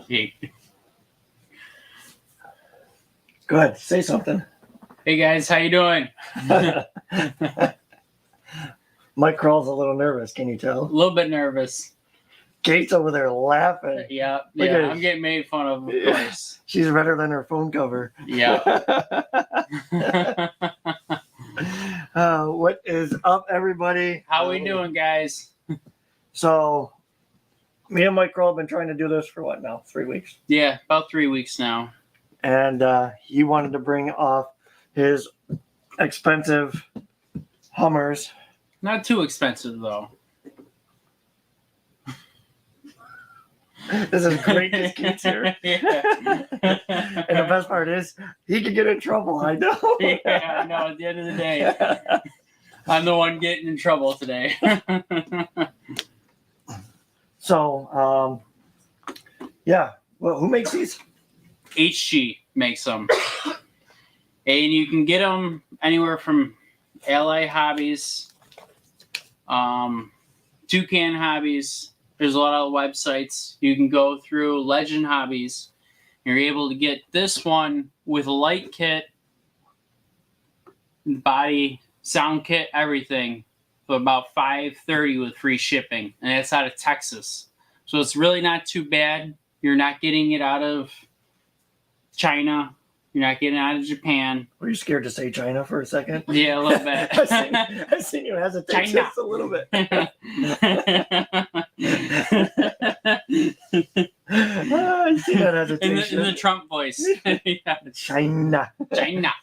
Hey. Good. Say something. Hey guys, how you doing? Mike Krull's a little nervous. Can you A tell? little bit nervous. Kate's over there laughing. Yeah, Look at I'm getting made fun of course. She's redder than her phone cover. Yeah. What is up, everybody? How we doing, guys? So, me and Mike Krull have been trying to do this for what now? 3 weeks. Yeah, about 3 weeks now. And he wanted to bring off his expensive Hummers. Not too expensive though. This is great. This kid's here. Yeah. And the best part is, he could get in trouble. I know. Yeah, I know. At the end of the day, I'm the one getting in trouble today. So, yeah. Well, who makes these? HG makes them. And you can get them anywhere from LA Hobbies, Toucan Hobbies. There's a lot of websites. You can go through Legend Hobbies. You're able to get this one with a light kit, body, sound kit, everything for about $5.30 with free shipping. And that's out of Texas. So it's really not too bad. You're not getting it out of China. You're not getting it out of Japan. Were you scared to say China for a second? Yeah, a little bit. I seen you hesitate China. just a little bit. I see that hesitation. in the Trump voice. Yeah. China. China.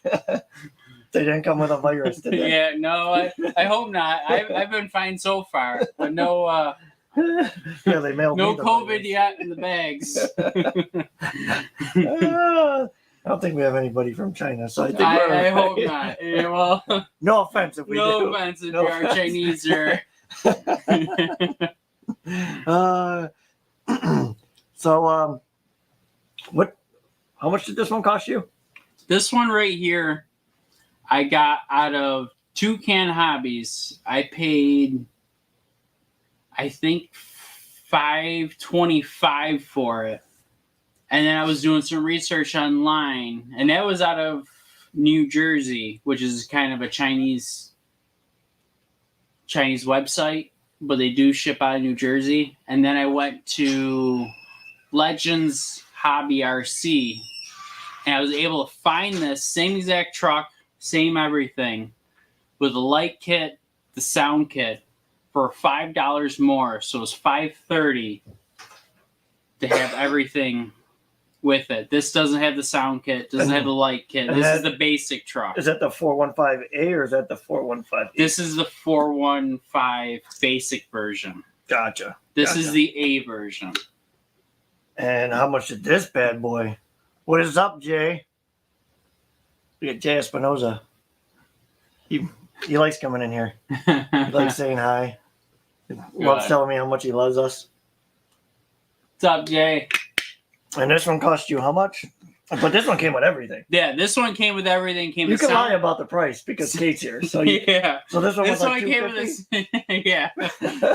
They didn't come with a virus, did they? Yeah, no, I hope not. I've been fine so far, but no Yeah, they mailed no me the COVID virus. yet in the bags. I don't think we have anybody from China, so I think we're I okay. hope not. Yeah, well, No offense if we no do. offense if No you are offense. Chinese or. So, how much did this one cost you? This one right here, I got out of Toucan Hobbies. I paid, I think, $5.25 for it. And then I was doing some research online, and that was out of New Jersey, which is kind of a Chinese website, but they do ship out of New Jersey. And then I went to Legends Hobby RC, and I was able to find this same exact truck, same everything, with a light kit, the sound kit, for $5 more. So it was $5.30 to have everything with it. This doesn't have the sound kit, doesn't have the light kit. This is the basic truck. Is that the 415A or is that the 415E? This is the 415 basic version. Gotcha. This is the A version. And how much did this bad boy? What is up, Jay? We got Jay Espinoza. He likes coming in here. He likes saying hi. Loves telling me how much he loves us. What's up, Jay? And this one cost you how much? But this one came with everything. Yeah, this one came with everything. Came You with can sound. lie about the price because Kate's here. So Yeah. So this one This was one like came with $250? this. Yeah.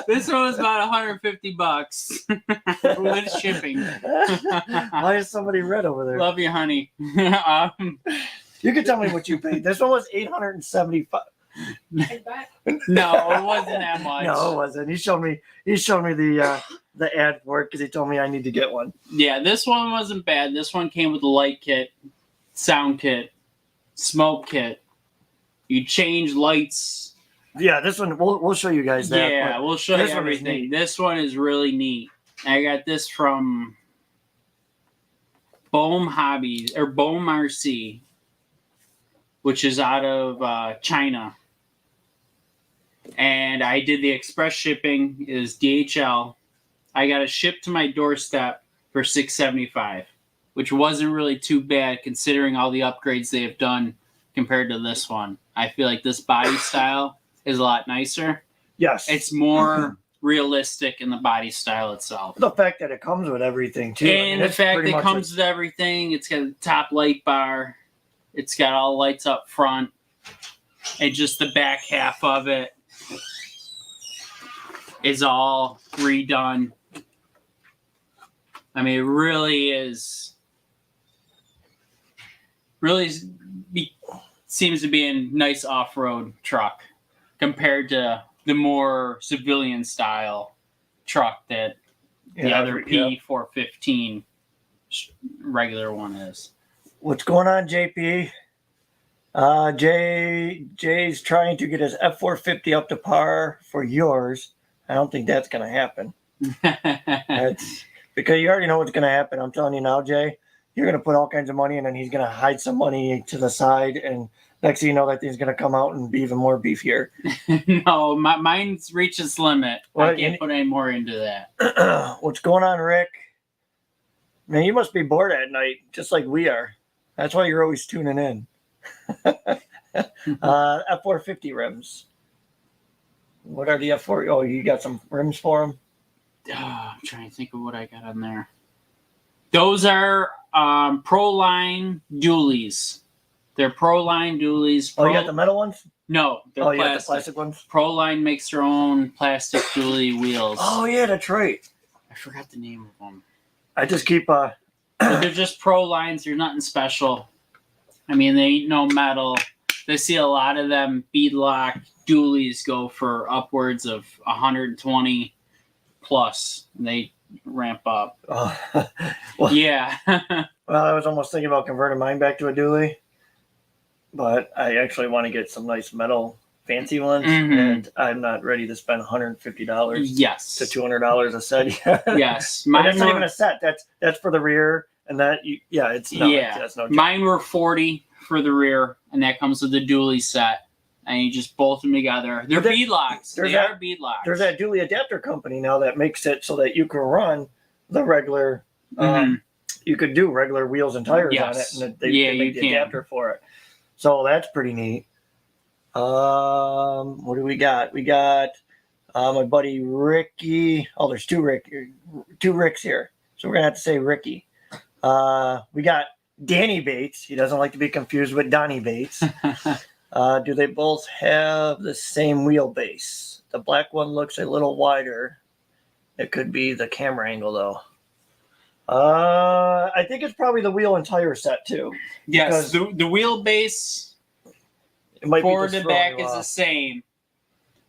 This one was about $150 with shipping. Why is somebody red over there? Love you, honey. You can tell me what you paid. This one was $875. No, it wasn't that much. No, it wasn't. He showed me the ad for it because he told me I need to get one. Yeah, this one wasn't bad. This one came with a light kit, sound kit, smoke kit. You change lights. Yeah, this one we'll show you guys that. Yeah, but we'll show you this one is everything. neat. This one is really neat. I got this from Bohm Hobbies or Bohm RC, which is out of China. And I did the express shipping, is DHL. I got it shipped to my doorstep for $6.75, which wasn't really too bad considering all the upgrades they have done compared to this one. I feel like this body style is a lot nicer. Yes. It's more realistic in the body style itself. The fact that it comes with everything too. And the it's fact pretty that it much comes with everything. It's got a top light bar. It's got all lights up front. And just the back half of it is all redone. I mean, it really is. Really seems to be a nice off-road truck compared to the more civilian style truck that the other P415 regular one is. What's going on, JP? Jay's trying to get his F450 up to par for yours. I don't think that's going to happen. That's because you already know what's going to happen. I'm telling you now, Jay. You're going to put all kinds of money in, and he's going to hide some money to the side, and next thing you know, that thing's going to come out and be even more beefier. No, mine's reached its limit. Well, I can't put any more into that. What's going on, Rick? Man, you must be bored at night, just like we are. That's why you're always tuning in. F450 rims. What are the F4? Oh, you got some rims for them? I'm trying to think of what I got on there. Those are Proline dualies. They're Proline dualies. Oh, you got the metal ones? No, they're plastic. You got the plastic ones? Proline makes their own plastic dually wheels. Oh, yeah, that's right. I forgot the name of them. I just keep... But they're just Prolines. They're nothing special. I mean, they ain't no metal. They see a lot of them beadlock dualies go for upwards of 120 plus. And they ramp up. Well, yeah. Well, I was almost thinking about converting mine back to a dually, but I actually want to get some nice metal fancy ones, and I'm not ready to spend $150 yes to $200 a set. Yes, that's not even a set. That's for the rear, and that's no joke. Mine were $40 for the rear, and that comes with the dually set. And you just bolt them together. They're beadlocks. They are beadlocks. There's that dually adapter company now that makes it so that you can run the regular. You could do regular wheels and tires on it, and they make the adapter for it. So that's pretty neat. What do we got? We got my buddy Ricky. Oh, there's two Ricks here, so we're gonna have to say Ricky. We got Danny Bates. He doesn't like to be confused with Donnie Bates. Do they both have the same wheelbase? The black one looks a little wider. It could be the camera angle, though. I think it's probably the wheel and tire set, too. Yes, the wheelbase forward to back is the same.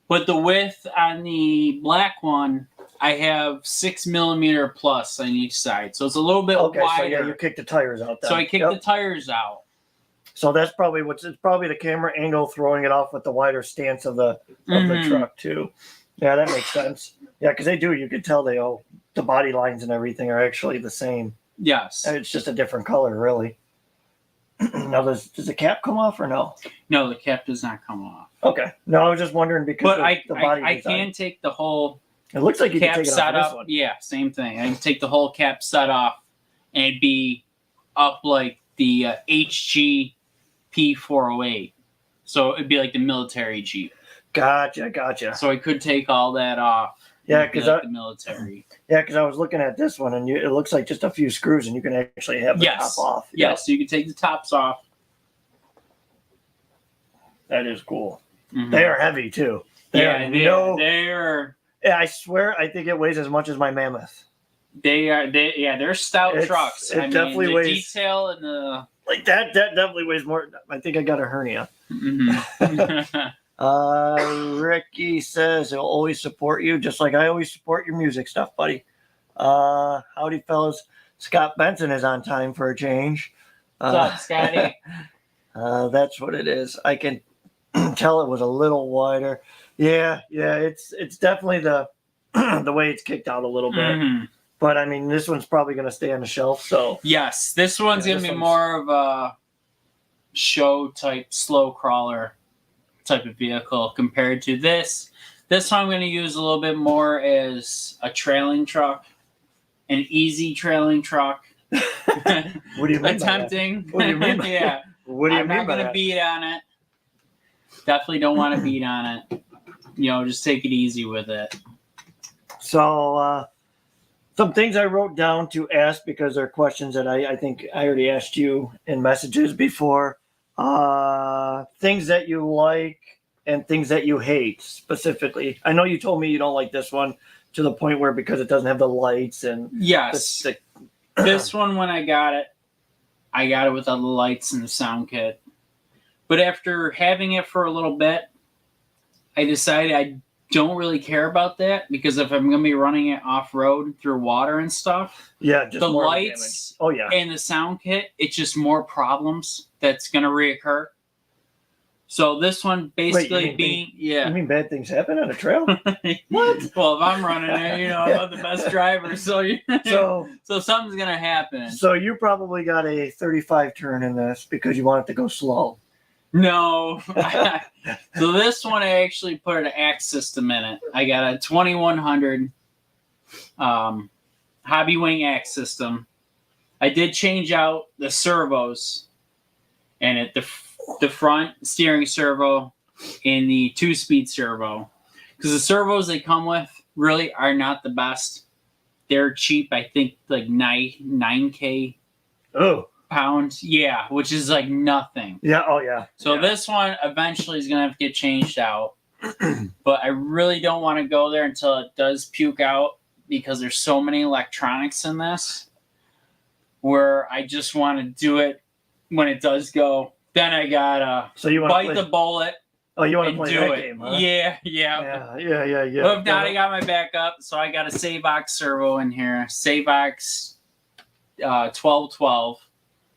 But the width on the black one, I have 6 millimeter plus on each side. So it's a little bit wider. So yeah, you kick the tires out then. So I kick the tires out. So that's probably it's probably the camera angle throwing it off with the wider stance of the truck too. Yeah, that makes sense. Yeah, because they do. You could tell the body lines and everything are actually the same. Yes. And it's just a different color, really. Now, does the cap come off or no? No, the cap does not come off. Okay. No, I was just wondering because the body I can take the whole. It looks like you can take it off this one. Yeah, same thing. I can take the whole cap set off and it'd be up like the HG P408. So it'd be like the military Jeep. Gotcha. So I could take all that off. Yeah, because the military. Yeah, because I was looking at this one, and it looks like just a few screws, and you can actually have the top off. Yes, so you can take the tops off. That is cool. They are heavy too. They're. Yeah, I swear, I think it weighs as much as my Mammoth. They're stout trucks. It definitely the weighs. Detail and the. Like that definitely weighs more. I think I got a hernia. Ricky says he'll always support you, just like I always support your music stuff, buddy. Howdy, fellas. Scott Benson is on time for a change. What's up, Scotty? That's what it is. I can tell it was a little wider. Yeah. It's definitely the the way it's kicked out a little bit. But I mean, this one's probably going to stay on the shelf. So yes, this one's going to be more of a show type, slow crawler type of vehicle compared to this. This one I'm going to use a little bit more as a trailing truck, an easy trailing truck. What do you mean? Attempting. What do you mean? Yeah. What do you I'm mean? not going to beat on it. Definitely don't want to beat on it. Just take it easy with it. So, some things I wrote down to ask because they're questions that I think I already asked you in messages before. Things that you like and things that you hate specifically. I know you told me you don't like this one to the point where because it doesn't have the lights and Yes. This one, when I got it with all the lights and the sound kit. But after having it for a little bit, I decided I don't really care about that because if I'm going to be running it off-road through water and stuff, just the more lights damage. and the sound kit, it's just more problems that's going to reoccur. So this one basically You mean bad things happen on a trail? What? Well, if I'm running it, I'm not the best driver, so something's going to happen. So you probably got a 35 turn in this because you want it to go slow. No. So this one, I actually put an axe system in it. I got a 2100 Hobby Wing axe system. I did change out the servos and the front steering servo and the 2-speed servo. Because the servos they come with really are not the best. They're cheap, I think like 9K. Oh. Pounds, yeah, which is like nothing. Yeah, oh yeah. So this one eventually is gonna have to get changed out, but I really don't want to go there until it does puke out because there's so many electronics in this. Where I just want to do it when it does go. Then I gotta bite the bullet. Oh, you want to play that game, huh? Yeah. But if not, I got my backup, so I got a Savox servo in here, Savox 1212.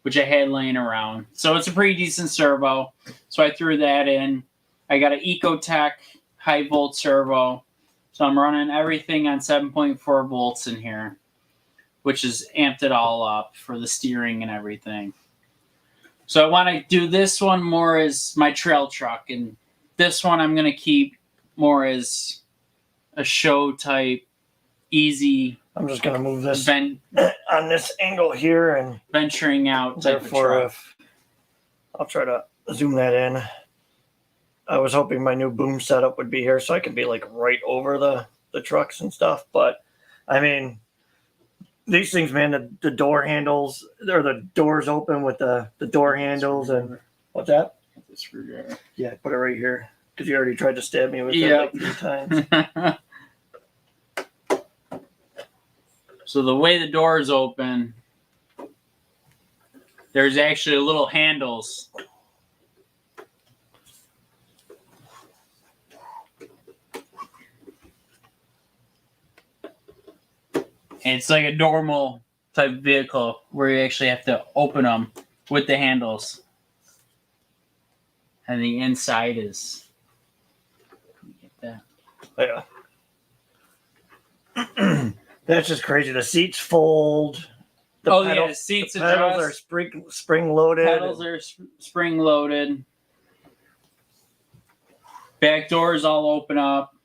Which I had laying around. So it's a pretty decent servo. So I threw that in. I got an Ecotech high volt servo. So I'm running everything on 7.4 volts in here, which has amped it all up for the steering and everything. So I want to do this one more as my trail truck. And this one I'm going to keep more as a show type, easy. I'm just going to move this on this angle here and venturing out type of truck. I'll try to zoom that in. I was hoping my new boom setup would be here so I could be like right over the trucks and stuff. But I mean, these things, man, the door handles, or the doors open with the door handles and what's that? The screwdriver. Yeah, put it right here because you already tried to stab me with it like 3 times. So the way the doors open, there's actually little handles. And it's like a normal type vehicle where you actually have to open them with the handles. And the inside is... Get that. Yeah. That's just crazy. The seats fold. The seats adjust. Pedals are spring loaded. Pedals are spring loaded. Back doors all open up.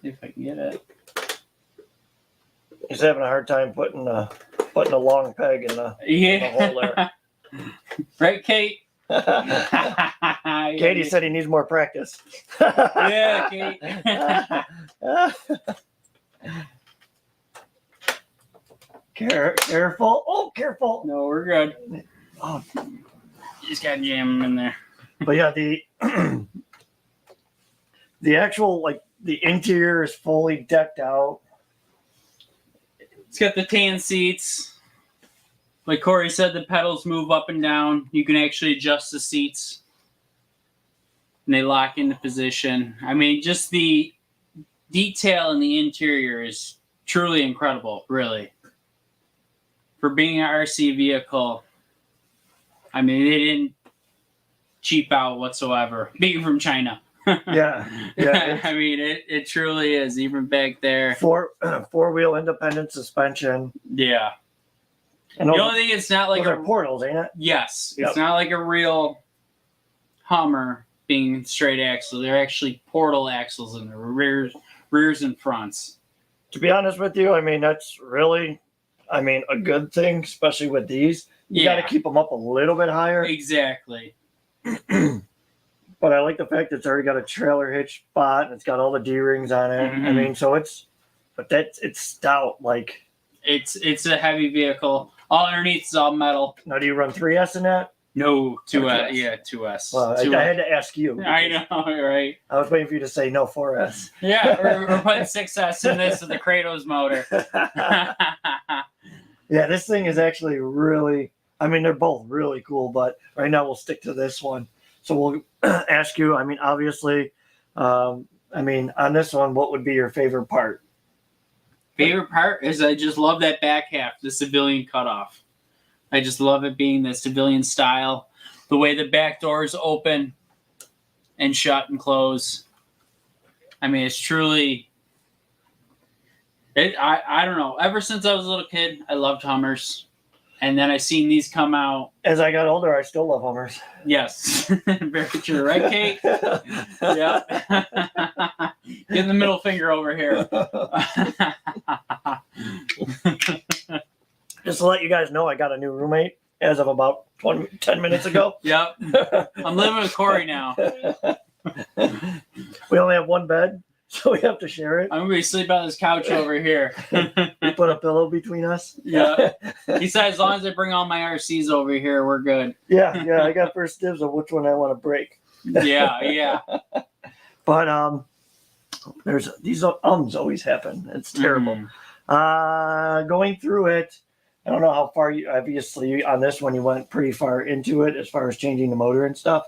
See if I can get it. He's having a hard time putting a long peg in the hole there. Right, Kate? Katie said he needs more practice. Yeah, Kate. Careful. Oh, careful. No, we're good. Oh, you just gotta jam them in there. But yeah, the actual, like, the interior is fully decked out. It's got the tan seats. Like Corey said, the pedals move up and down. You can actually adjust the seats. And they lock into position. I mean, just the detail in the interior is truly incredible, really. For being an RC vehicle, I mean, they didn't cheap out whatsoever. Being from China. Yeah. I mean, it truly is, even back there. Four-wheel independent suspension. Yeah. And the only thing, it's not like those are portals, ain't it? Yes. It's not like a real Hummer being straight axle. They're actually portal axles in the rears and fronts. To be honest with you, I mean, that's really, a good thing, especially with these. You got to keep them up a little bit higher. Exactly. But I like the fact that it's already got a trailer hitch spot and it's got all the D-rings on it. Mm-hmm. I mean, so it's stout. Like, it's a heavy vehicle. All underneath is all metal. Now, do you run 3S in that? No, 2S. yeah, 2S. Well, I had to ask you. I know, right? I was waiting for you to say no 4S. Yeah, we're putting 6S in this with the Kratos motor. Yeah, this thing is actually really, I mean, they're both really cool, but right now we'll stick to this one. So we'll ask you, I mean, obviously, on this one, what would be your favorite part? Favorite part is I just love that back half, the civilian cutoff. I just love it being the civilian style. The way the back doors open and shut and close. I mean, it's truly... I don't know. Ever since I was a little kid, I loved Hummers. And then I seen these come out. As I got older, I still love Hummers. Yes. Very true. Right, Kate? Yeah. Get the middle finger over here. Just to let you guys know, I got a new roommate as of about 10 minutes ago. Yep. I'm living with Corey now. We only have one bed, so we have to share it. I'm going to be sleeping on this couch over here. We put a pillow between us. Yeah. He said, as long as I bring all my RCs over here, we're good. Yeah, I got first dibs of which one I want to break. Yeah. But there's these always happen. It's terrible. Going through it, I don't know how far you, obviously on this one you went pretty far into it as far as changing the motor and stuff.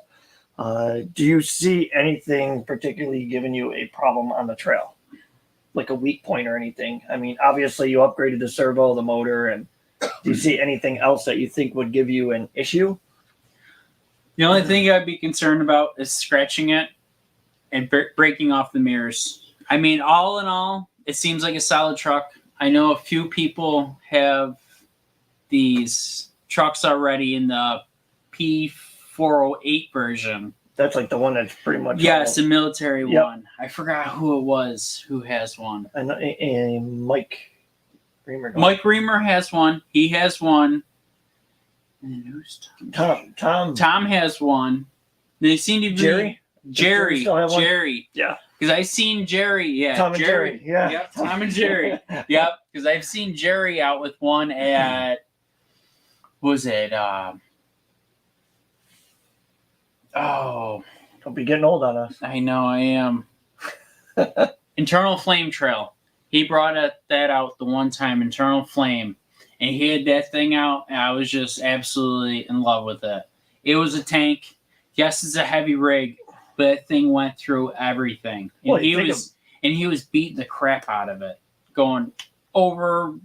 Do you see anything particularly giving you a problem on the trail? Like a weak point or anything? I mean, obviously you upgraded the servo, the motor, and do you see anything else that you think would give you an issue? The only thing I'd be concerned about is scratching it and breaking off the mirrors. I mean, all in all, it seems like a solid truck. I know a few people have these trucks already in the P408 version. That's like the one that's pretty much... Yes, the military one. I forgot who it was who has one. I know, Mike Reamer. Mike Reamer has one. He has one. And who's Tom? Tom has one. They seem to be... Jerry. Yeah. Because I've seen Jerry. Yeah. Tom and Jerry. Yeah. Yep. Tom and Jerry. Yep. Because I've seen Jerry out with one at... What was it? Don't be getting old on us. I know I am. Internal Flame Trail. He brought that out the one time, Internal Flame. And he had that thing out, and I was just absolutely in love with it. It was a tank. Yes, it's a heavy rig, but that thing went through everything. And well, he was beating the crap out of it. Going over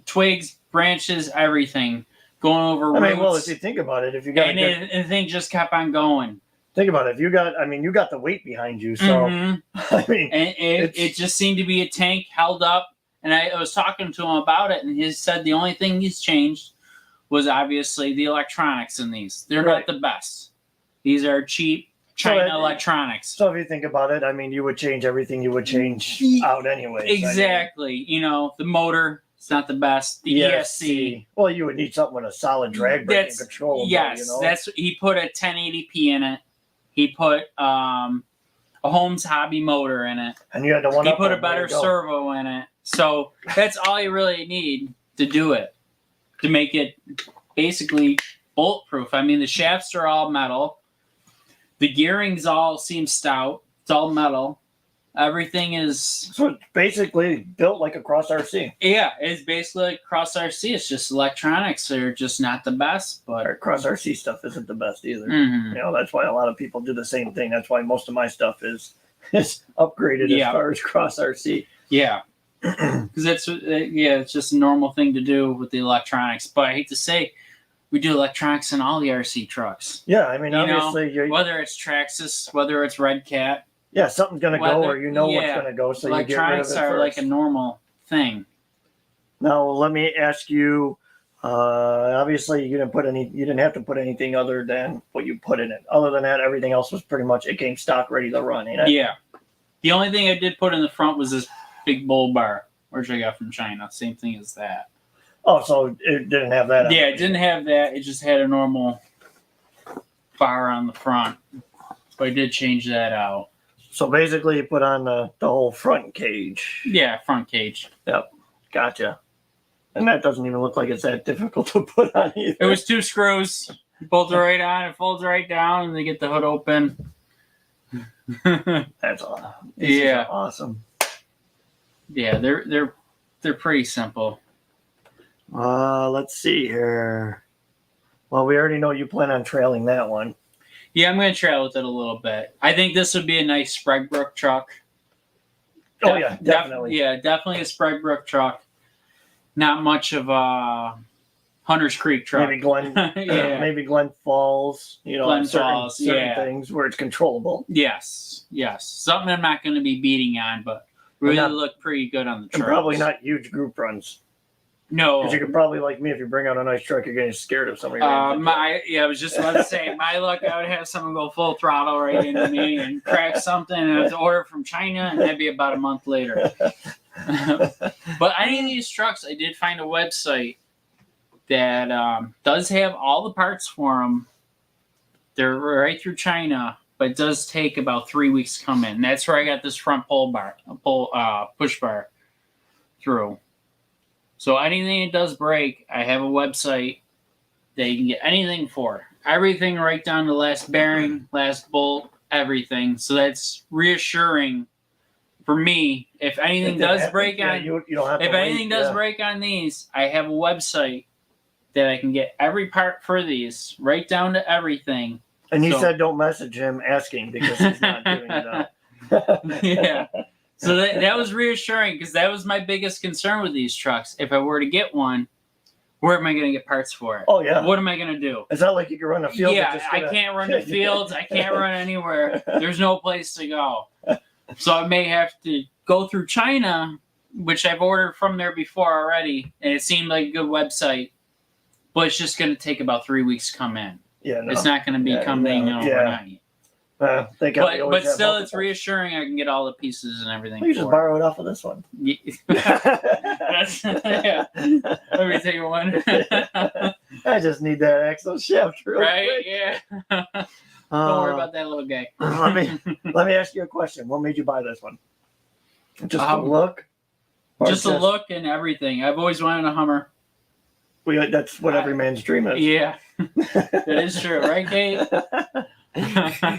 twigs, branches, everything. Going over roots. I mean, well, if you think about it, if you got... And the thing just kept on going. Think about it. If you got the weight behind you, so... I mean... And it just seemed to be a tank held up. And I was talking to him about it, and he said the only thing he's changed was obviously the electronics in these. They're not the best. These are cheap China electronics. So if you think about it, I mean, you would change everything you would change out anyway. Exactly. I mean, the motor... It's not the best. The ESC. Well, you would need something with a solid drag braking control. Yes, he put a 1080p in it. He put a Holmes Hobby motor in it. And you had the one. He put a better servo in it. So that's all you really need to do it, to make it basically bulletproof. I mean, the shafts are all metal. The gearings all seem stout. It's all metal. Everything is... So it's basically built like a Cross RC. Yeah, it's basically like Cross RC. It's just electronics. They're just not the best. But our Cross RC stuff isn't the best either. You know, that's why a lot of people do the same thing. That's why most of my stuff is upgraded as far as Cross RC. Yeah. Because it's just a normal thing to do with the electronics. But I hate to say, we do electronics in all the RC trucks. Yeah, I mean, obviously... whether it's Traxxas, whether it's Red Cat... Yeah, something's going to go, or you know what's going to go, so you get rid of it electronics are first. like a normal thing. Now, let me ask you, obviously you didn't have to put anything other than what you put in it. Other than that, everything else was pretty much, it came stock ready to run, ain't it? Yeah. The only thing I did put in the front was this big bull bar, which I got from China. Same thing as that. Oh, so it didn't have that? Yeah, it didn't have that. It just had a normal bar on the front. But I did change that out. So basically, you put on the whole front cage. Yeah, front cage. Yep, gotcha. And that doesn't even look like it's that difficult to put on either. It was 2 screws. You bolt it right on, it folds right down, and they get the hood open. That's awesome. These are awesome. Yeah, they're pretty simple. Let's see here. Well, we already know you plan on trailing that one. Yeah, I'm going to trail with it a little bit. I think this would be a nice Spraguebrook truck. Oh, yeah, definitely. Definitely a Spraguebrook truck. Not much of a Hunter's Creek truck. Maybe Glen, maybe Glen Falls. Glen certain Falls, things where it's controllable. Yes. Something I'm not going to be beating on, but really look pretty good on the truck. Probably not huge group runs. No. Because you could probably, like me, if you bring out a nice truck, you're getting scared of somebody. I was just about to say, my luck, I would have someone go full throttle right into me and crack something, and I have to order from China, and that'd be about a month later. But any of these trucks, I did find a website that does have all the parts for them. They're right through China, but it does take about 3 weeks to come in. That's where I got this front push bar through. So anything that does break, I have a website that you can get anything for. Everything right down to the last bearing, last bolt, everything. So that's reassuring for me. If anything does break on, you don't have to if anything does break on these, I have a website that I can get every part for these, right down to everything. And he said don't message him asking because he's not doing it. Yeah. So that was reassuring because that was my biggest concern with these trucks. If I were to get one, where am I going to get parts for it? Oh, yeah. What am I going to do? It's not like you can run a field. Yeah, I can't run the fields. I can't run anywhere. There's no place to go. So I may have to go through China, which I've ordered from there before already, and it seemed like a good website. But it's just going to take about 3 weeks to come in. Yeah, no. It's not going to be coming overnight. But still, it's reassuring. I can get all the pieces and everything. You just borrow it off of this one. Yeah. Let me take one. I just need that axle shaft real quick. Yeah. Don't worry about that little guy. Let me ask you a question. What made you buy this one? Just a look? Just a look and everything. I've always wanted a Hummer. That's what every man's dream is. Yeah. That is true, right, Kate?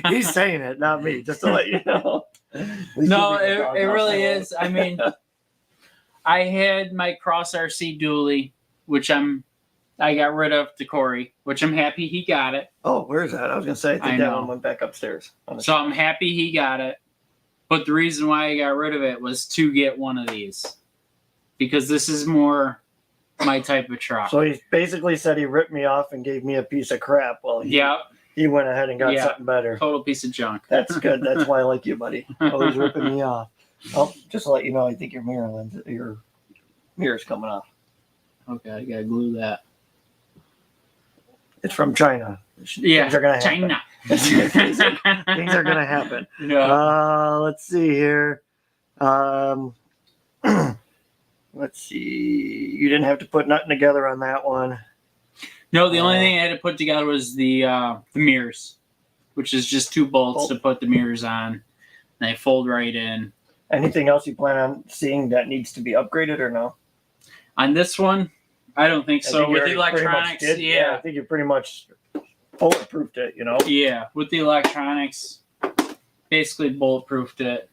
He's saying it, not me, just to let you know. No, it really is. I mean, I had my Cross RC dually, which I got rid of to Corey, which I'm happy he got it. Oh, where is that? I was going to say, I think that one went back upstairs. So I'm happy he got it. But the reason why I got rid of it was to get one of these. Because this is more my type of truck. So he basically said he ripped me off and gave me a piece of crap. Well, he went ahead and got something better. Total piece of junk. That's good. That's why I like you, buddy. Always ripping me off. Oh, just to let you know, I think your mirror's coming off. Okay, I gotta glue that. It's from China. Yeah, things are gonna happen. China. Things are gonna happen. Yeah. Let's see here. Let's see. You didn't have to put nothing together on that one. No, the only thing I had to put together was the mirrors, which is just 2 bolts to put the mirrors on. And they fold right in. Anything else you plan on seeing that needs to be upgraded or no? On this one, I don't think so. With the electronics, I think you pretty much bulletproofed it, Yeah, with the electronics, basically bulletproofed it.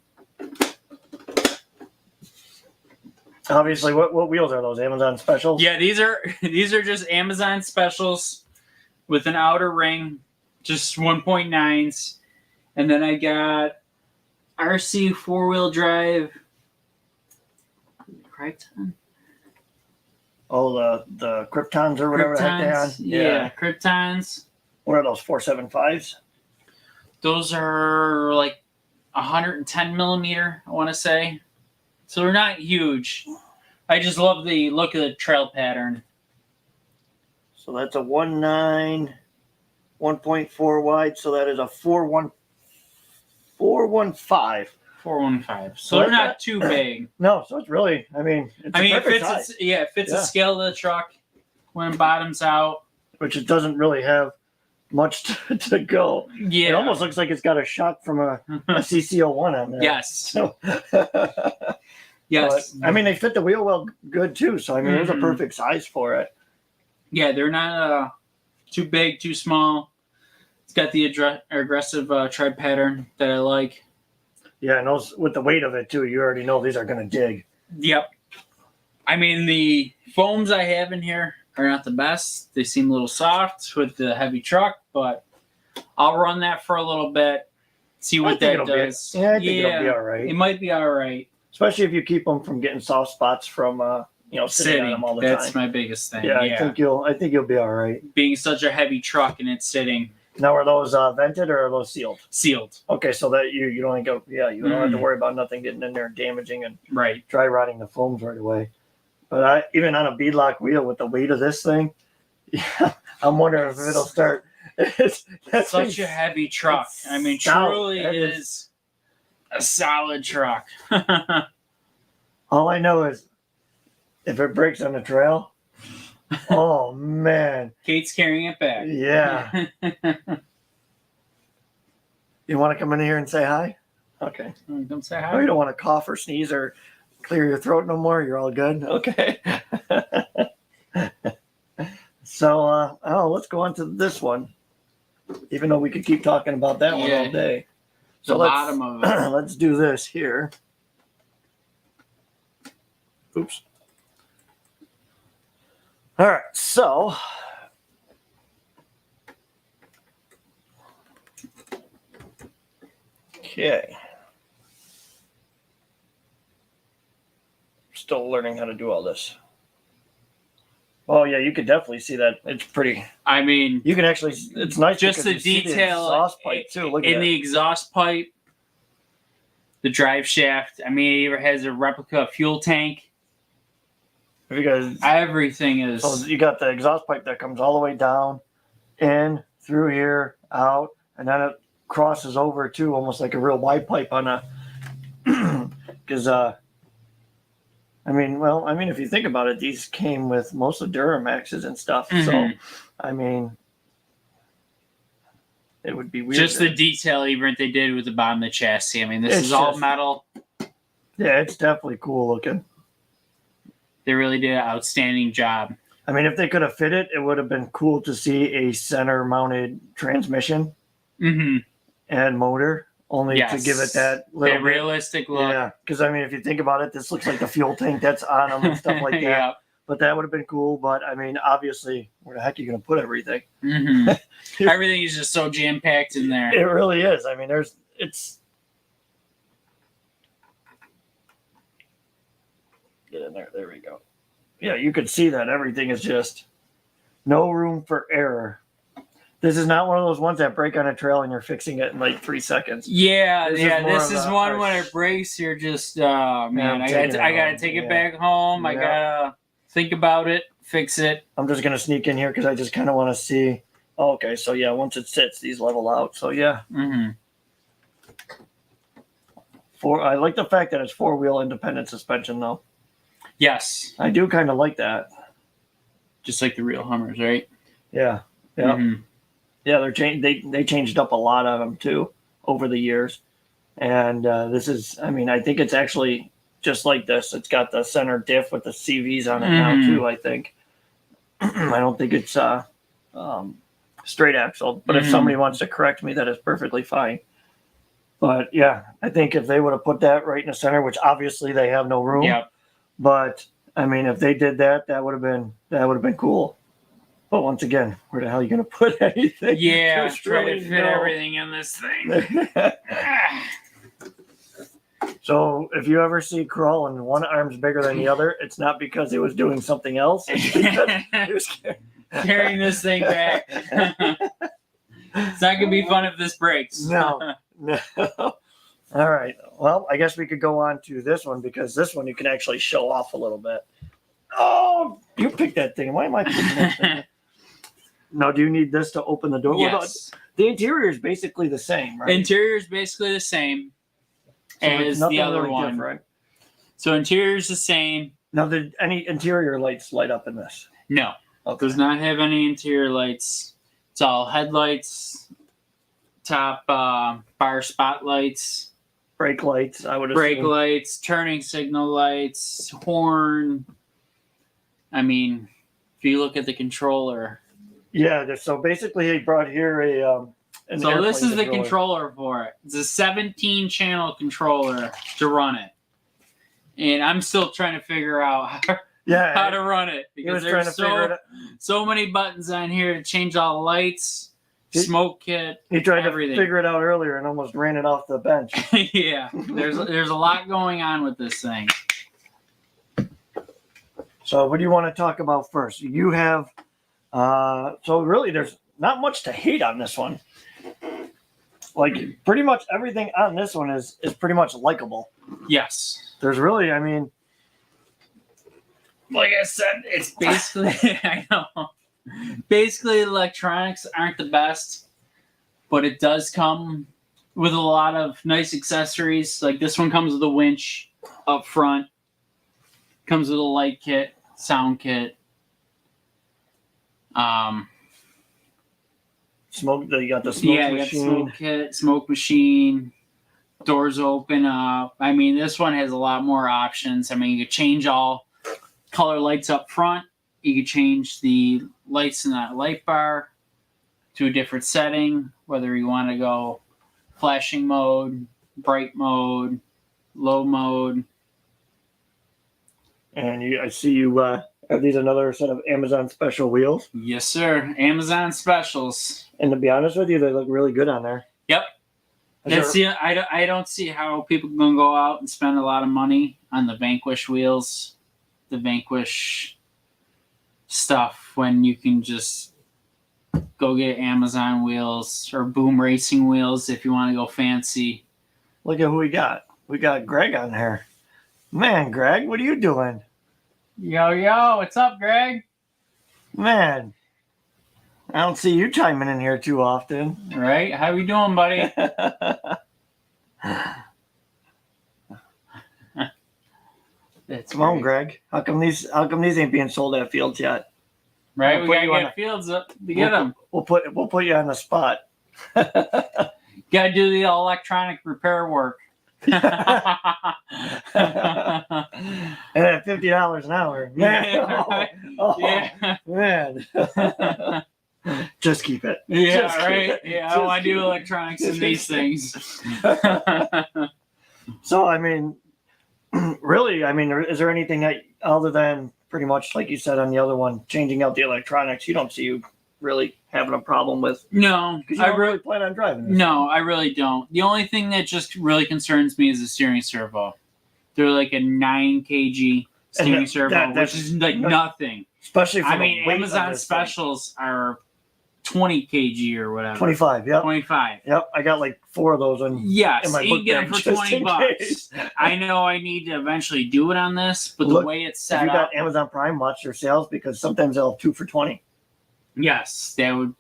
Obviously, what wheels are those? Amazon specials? Yeah, these are just Amazon specials with an outer ring, just 1.9s, and then I got RC 4-wheel drive. Krypton? Oh, the Kryptons or whatever the heck they are. Yeah, Kryptons. What are those? 475s? Those are like 110 millimeter, I want to say. So they're not huge. I just love the look of the trail pattern. So that's a 1.9, 1.4 wide. So that is a 415. 415. So they're not too big. No, so it's really, it fits the scale of the truck when it bottoms out. Which it doesn't really have much to go. Yeah. It almost looks like it's got a shot from a CC01 on there. Yes. So. Yes. But, I mean, they fit the wheel well good too. So, I mean, it was a perfect size for it. Yeah, they're not too big, too small. It's got the aggressive tread pattern that I like. Yeah, and those with the weight of it too, you already know these are going to dig. Yep. I mean, the foams I have in here are not the best. They seem a little soft with the heavy truck, but I'll run that for a little bit, see what that does. I think it'll be all right. It might be all right. Especially if you keep them from getting soft spots from sitting on them all the time. That's my biggest thing. Yeah, I think you'll be all right. Being such a heavy truck and it's sitting. Now, are those vented or are those sealed? Sealed. Okay, so that you don't go. Yeah, you don't have to worry about nothing getting in there and damaging and dry rotting the foams right away. But even on a beadlock wheel with the weight of this thing, yeah, I'm wondering if it'll start. It's such a heavy truck. I mean, truly it is a solid truck. All I know is if it breaks on the trail, oh man. Kate's carrying it back. Yeah. You want to come in here and say hi? Okay. Come say hi. Oh, you don't want to cough or sneeze or clear your throat no more? You're all good? Okay. So, let's go on to this one. Even though we could keep talking about that one all day. So the bottom of it. Let's do this here. Oops. All right, so okay. Still learning how to do all this. Oh yeah, you could definitely see that. It's pretty. I mean, you can actually. It's nice. Just the detail the exhaust pipe too. Look in the exhaust pipe, the drive shaft. I mean, it even has a replica fuel tank. Because everything is. So you got the exhaust pipe that comes all the way down, in through here, out, and then it crosses over too, almost like a real wide pipe on a. Because if you think about it, these came with most of Duramaxes and stuff. So, I mean, it would be weird. Just the detail even they did with the bottom of the chassis. I mean, this is all metal. Yeah, it's definitely cool looking. They really did an outstanding job. I mean, if they could have fit it, it would have been cool to see a center-mounted transmission and motor. Only to give it that little realistic look. Yeah, because I mean, if you think about it, this looks like the fuel tank that's on them and stuff like that. Yeah. But that would have been cool. But I mean, obviously, where the heck are you going to put everything? Everything is just so jam packed in there. It really is. I mean, it's. Get in there. There we go. Yeah, you could see that everything is just no room for error. This is not one of those ones that break on a trail and you're fixing it in like 3 seconds. Yeah, this is one when it breaks, you're just, man, I gotta take it back home. I gotta think about it, fix it. I'm just gonna sneak in here because I just kind of want to see. Oh, okay, so yeah, once it sits, these level out. So yeah. I like the fact that it's 4-wheel independent suspension though. Yes, I do kind of like that. Just like the real Hummers, right? Yeah. Yeah. Yeah, they changed up a lot of them too over the years, and this is. I mean, I think it's actually just like this. It's got the center diff with the CVs on it now too. I think. I don't think it's straight axle, but if somebody wants to correct me, that is perfectly fine. But yeah, I think if they would have put that right in the center, which obviously they have no room. Yep. But I mean, if they did that, that would have been cool. But once again, where the hell are you going to put anything? Yeah, try to fit everything in this thing. So if you ever see Krull and one arm's bigger than the other, it's not because he was doing something else. It's because he was carrying this thing back. It's not going to be fun if this breaks. No. All right. Well, I guess we could go on to this one because this one you can actually show off a little bit. Oh, you picked that thing. Why am I picking that thing? Now, do you need this to open the door? Yes. The interior is basically the same, right? Interior is basically the same as the other really one. Different. So interior is the same. Now, did any interior lights light up in this? No. Okay. Does not have any interior lights. It's all headlights, top bar spotlights, brake lights, I would assume. Brake lights, turning signal lights, horn. I mean, if you look at the controller. Yeah, so basically he brought here an So this is the controller. controller for it. It's a 17-channel controller to run it. And I'm still trying to figure out how to run it. Because there's so many buttons on here to change all the lights, smoke kit, He tried everything. to figure it out earlier and almost ran it off the bench. Yeah, there's a lot going on with this thing. So what do you want to talk about first? You have, so really there's not much to hate on this one. Like pretty much everything on this one is pretty much likable. Yes. There's really, I mean, like I said, it's basically, I know. Basically, electronics aren't the best, but it does come with a lot of nice accessories. Like this one comes with a winch up front. Comes with a light kit, sound kit. Smoke. You got the smoke machine. Yeah, you got the smoke kit, smoke machine. Doors open up. I mean, this one has a lot more options. I mean, you could change all color lights up front. You could change the lights in that light bar to a different setting, whether you want to go flashing mode, bright mode, low mode. And I see you are these another set of Amazon special wheels? Yes, sir. Amazon specials. And to be honest with you, they look really good on there. Yep. I don't see how people can go out and spend a lot of money on the Vanquish wheels, the Vanquish stuff, when you can just go get Amazon wheels or Boom Racing wheels if you want to go fancy. Look at who we got. We got Greg on here. Man, Greg, what are you doing? Yo, what's up, Greg? Man, I don't see you chiming in here too often. Right? How you doing, buddy? Come on, Greg. How come these ain't being sold at Fields yet? Right, we gotta get Fields up to get them. We'll put you on the spot. Gotta do the electronic repair work. And at $50 an hour, man. Yeah. Man. Just keep it. Yeah, Just right. Yeah, I want to do electronics in these things. So, I mean, really, is there anything that, other than pretty much like you said on the other one, changing out the electronics, you don't see you really having a problem with? No, because you don't really plan on driving this. No, I really don't. The only thing that just really concerns me is the steering servo. They're like a 9 kg steering servo, which is like nothing. Especially for Amazon specials are 20 kg or whatever. 25, yep. 25. Yep, I got like 4 of those on. Yes, in my you can get them for $20. I know I need to eventually do it on this, but the way it's set up. If you got Amazon Prime, watch their sales, because sometimes they'll have 2 for $20. Yes, that would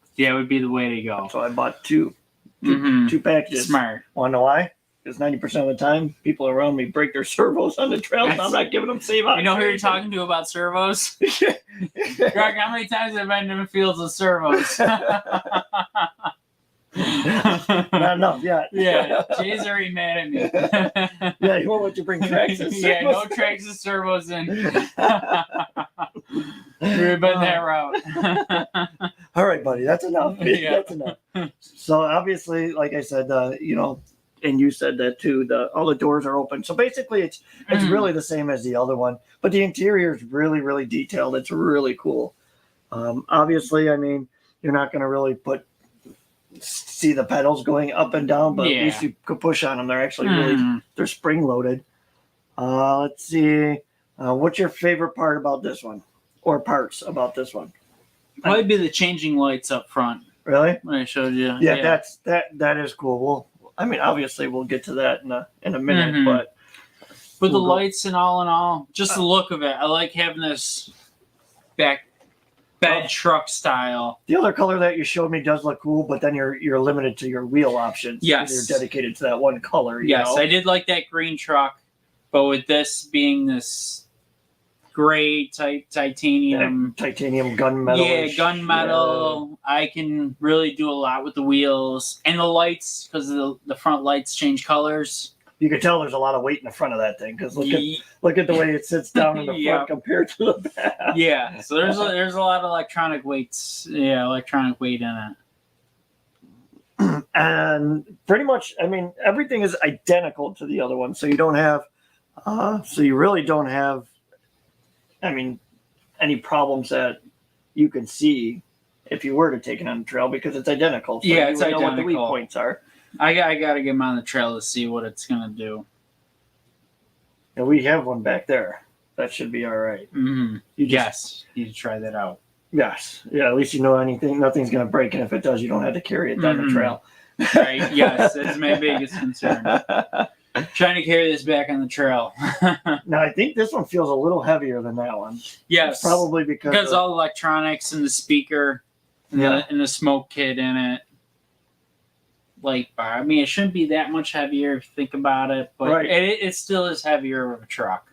be the way to go. So I bought 2 packages. Smart. Want to know why? Because 90% of the time, people around me break their servos on the trail, and I'm not giving them save on. You know who you're talking to about servos? Greg, how many times have I been in the fields with servos? Not enough yet. Yeah, Jay's already mad at me. Yeah, he won't let you bring tracks and servos. Yeah, no tracks and servos in. We've been that route. All right, buddy, that's enough. Yeah. That's enough. So obviously, like I said, and you said that too, all the doors are open. So basically it's really the same as the other one, but the interior is really, really detailed. It's really cool. Obviously, you're not going to really see the pedals going up and down, but at least you could push on them. They're actually they're spring loaded. Let's see. What's your favorite part about this one, or parts about this one? Probably be the changing lights up front. Really? When I showed you. Yeah, that is cool. Obviously we'll get to that in a minute, but the lights and all in all, just the look of it. I like having this bed truck style. The other color that you showed me does look cool, but then you're limited to your wheel options. Yes. You're dedicated to that one color. Yes, know? I did like that green truck, but with this being this gray type titanium gunmetal. Yeah, gunmetal. Yeah. I can really do a lot with the wheels and the lights, because the front lights change colors. You can tell there's a lot of weight in the front of that thing because look at the way it sits down in the front Yep. compared to the back. Yeah, so there's a lot of electronic weights. Yeah, electronic weight in it. And pretty much, I mean, everything is identical to the other one. So you don't have, so you really don't have, I mean, any problems that you can see if you were to take it on the trail because it's identical. So Yeah, you it's would know what the weak identical. points are. I got to get him on the trail to see what it's gonna do. And we have one back there. That should be all right. Mm-hmm. Yes. You need to try that out. Yes. Yeah, at least you know nothing's going to break. And if it does, you don't have to carry it down the trail. Right. Yes, that's my biggest concern. Trying to carry this back on the trail. Now, I think this one feels a little heavier than that one. Yes. It's probably because all the electronics and the speaker and, and the smoke kit in it. Light bar. I mean, it shouldn't be that much heavier if you think about it, but right. it still is heavier of a truck.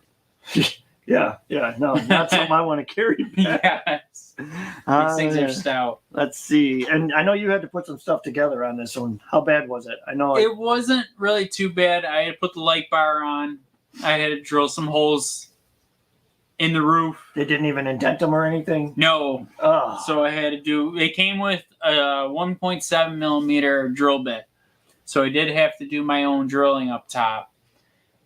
Yeah. No, not something I want to carry back. Yes. These things are stout. Let's see. And I know you had to put some stuff together on this one. How bad was it? I know it wasn't really too bad. I had to put the light bar on. I had to drill some holes in the roof. They didn't even indent them or anything? No. Oh. So I had to do, it came with a 1.7 millimeter drill bit. So I did have to do my own drilling up top.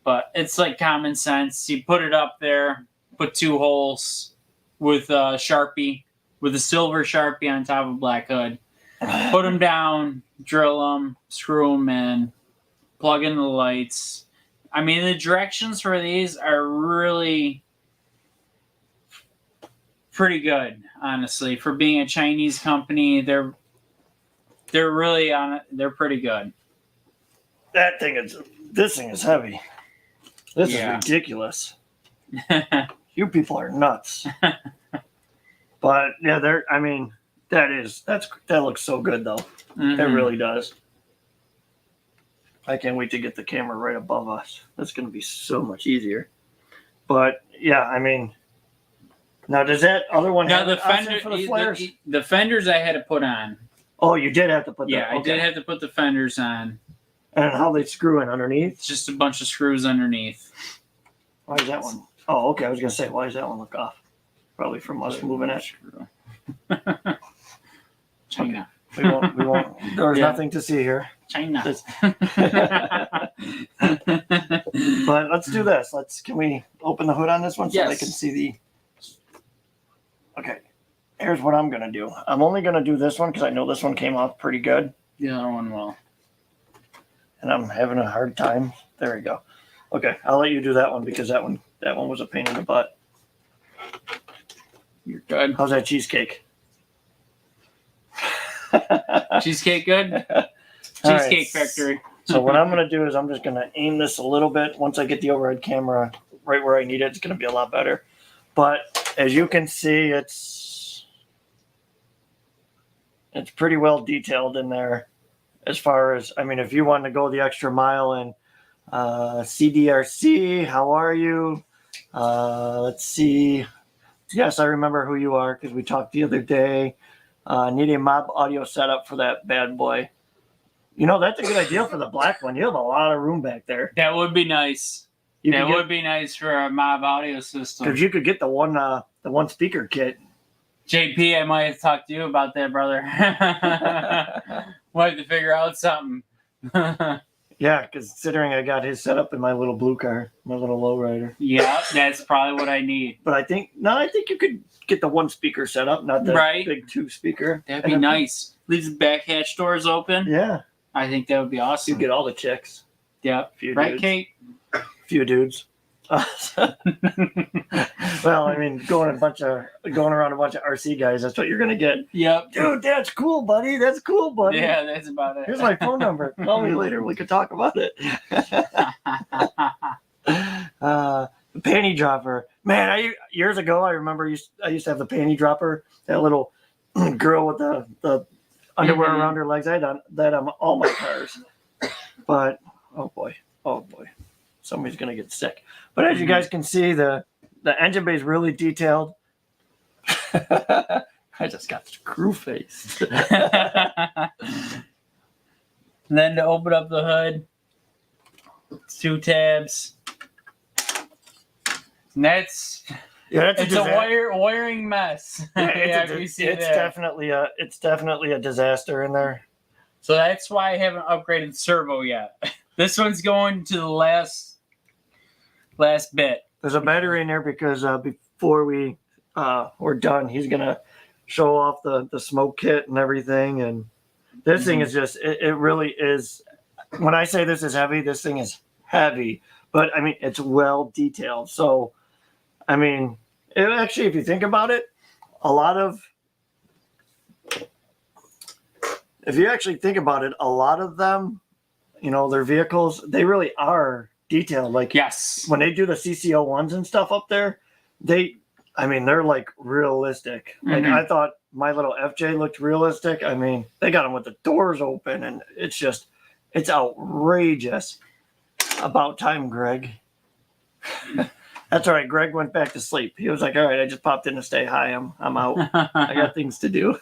But it's like common sense. You put it up there, put 2 holes with a Sharpie, with a silver Sharpie on top of black hood. Put them down, drill them, screw them in, plug in the lights. I mean, the directions for these are really pretty good, honestly. For being a Chinese company, they're really on it. They're pretty good. This thing is heavy. This is ridiculous. You people are nuts. But yeah, that looks so good though. Mm-hmm. It really does. I can't wait to get the camera right above us. That's going to be so much easier. But yeah, I mean, now does that other one have the fender for the flares? The fenders I had to put on. Oh, you did have to put. Yeah, I did have to put the fenders on. And how they screw in underneath? It's just a bunch of screws underneath. Why is that one? Oh, okay. I was gonna say, why does that one look off? Probably from us moving it. China. Okay. We won't. There's nothing to see here. China. But let's do this. Can we open the hood on this one so they can see the? Okay. Here's what I'm gonna do. I'm only gonna do this one because I know this one came off pretty good. The other one will. And I'm having a hard time. There we go. Okay, I'll let you do that one because that one was a pain in the butt. You're good. How's that cheesecake? Cheesecake good? Cheesecake Factory. So what I'm going to do is I'm just going to aim this a little bit. Once I get the overhead camera right where I need it, it's going to be a lot better. But as you can see, it's pretty well detailed in there. As far as, I mean, if you want to go the extra mile and CDRC, how are you? Let's see. Yes, I remember who you are because we talked the other day. Need a mob audio setup for that bad boy. You know, that's a good idea for the black one. You have a lot of room back there. That would be nice. That would be nice for a mob audio system. Because you could get the one speaker kit. JP, I might have talked to you about that, brother. We'll have to figure out something. Yeah, considering I got his set up in my little blue car, my little lowrider. Yeah, that's probably what I need. But I think you could get the one speaker set up, not the big 2 speaker. That'd be nice. Leave the back hatch doors open. Yeah. I think that would be awesome. You get all the chicks. Yeah. Right, dudes. Kate? Few dudes. Well, I mean, going around a bunch of RC guys, that's what you're gonna get. Yep. Dude, that's cool, buddy. That's cool, buddy. Yeah, that's about it. Here's my phone number. Call me later. We could talk about it. The panty dropper. Man, years ago, I remember I used to have the panty dropper. That little girl with the underwear around her legs. I had that on all my cars. But oh boy, somebody's gonna get sick. But as you guys can see, the engine bay is really detailed. I just got screw face. And then to open up the hood, 2 tabs. And that's it's a wiring mess. It's definitely a disaster in there. So that's why I haven't upgraded the servo yet. This one's going to the last bit. There's a battery in there because before we're done, he's gonna show off the smoke kit and everything. And this thing is just it really is. When I say this is heavy, this thing is heavy. But I mean, it's well detailed. So, I mean, actually, if you think about it, if you actually think about it, a lot of them, you know, their vehicles, they really are detailed. Like, yes, when they do the CCO ones and stuff up there, they're like realistic. Like, I thought my little FJ looked realistic. I mean, they got them with the doors open, and it's outrageous. About time, Greg. That's all right. Greg went back to sleep. He was like, all right, I just popped in to stay high. I'm out. I got things to do.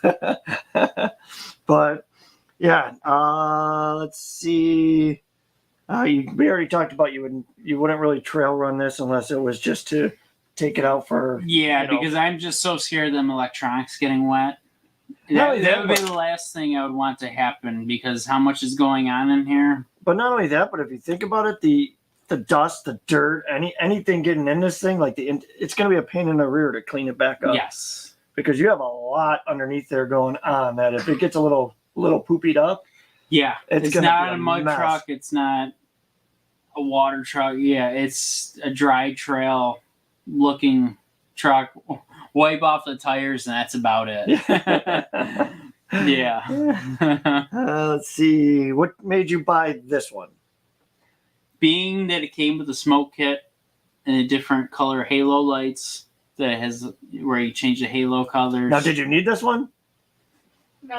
But yeah, let's see. We already talked about you wouldn't really trail run this unless it was just to take it out for. Yeah, because I'm just so scared of them electronics getting wet. That would be the last thing I would want to happen because how much is going on in here. But not only that, but if you think about it, the dust, the dirt, anything getting in this thing, like it's going to be a pain in the rear to clean it back up. Yes, because you have a lot underneath there going on. That if it gets a little poopied up, yeah, it's not a mud truck. It's not a water truck. Yeah, it's a dry trail looking truck. Wipe off the tires, and that's about it. Yeah. Let's see. What made you buy this one? Being that it came with a smoke kit and a different color halo lights that has where you change the halo colors. Now, did you need this one? No.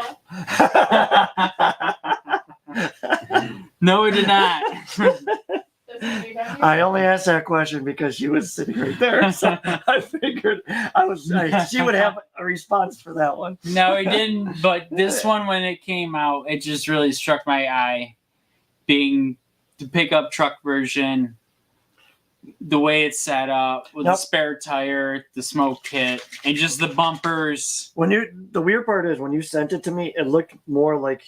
No, it did not. I only asked that question because she was sitting right there, so I figured she would have a response for that one. No, it didn't. But this one, when it came out, it just really struck my eye. Being the pickup truck version, the way it's set up with the spare tire, the smoke kit, and just the bumpers. The weird part is when you sent it to me, it looked more like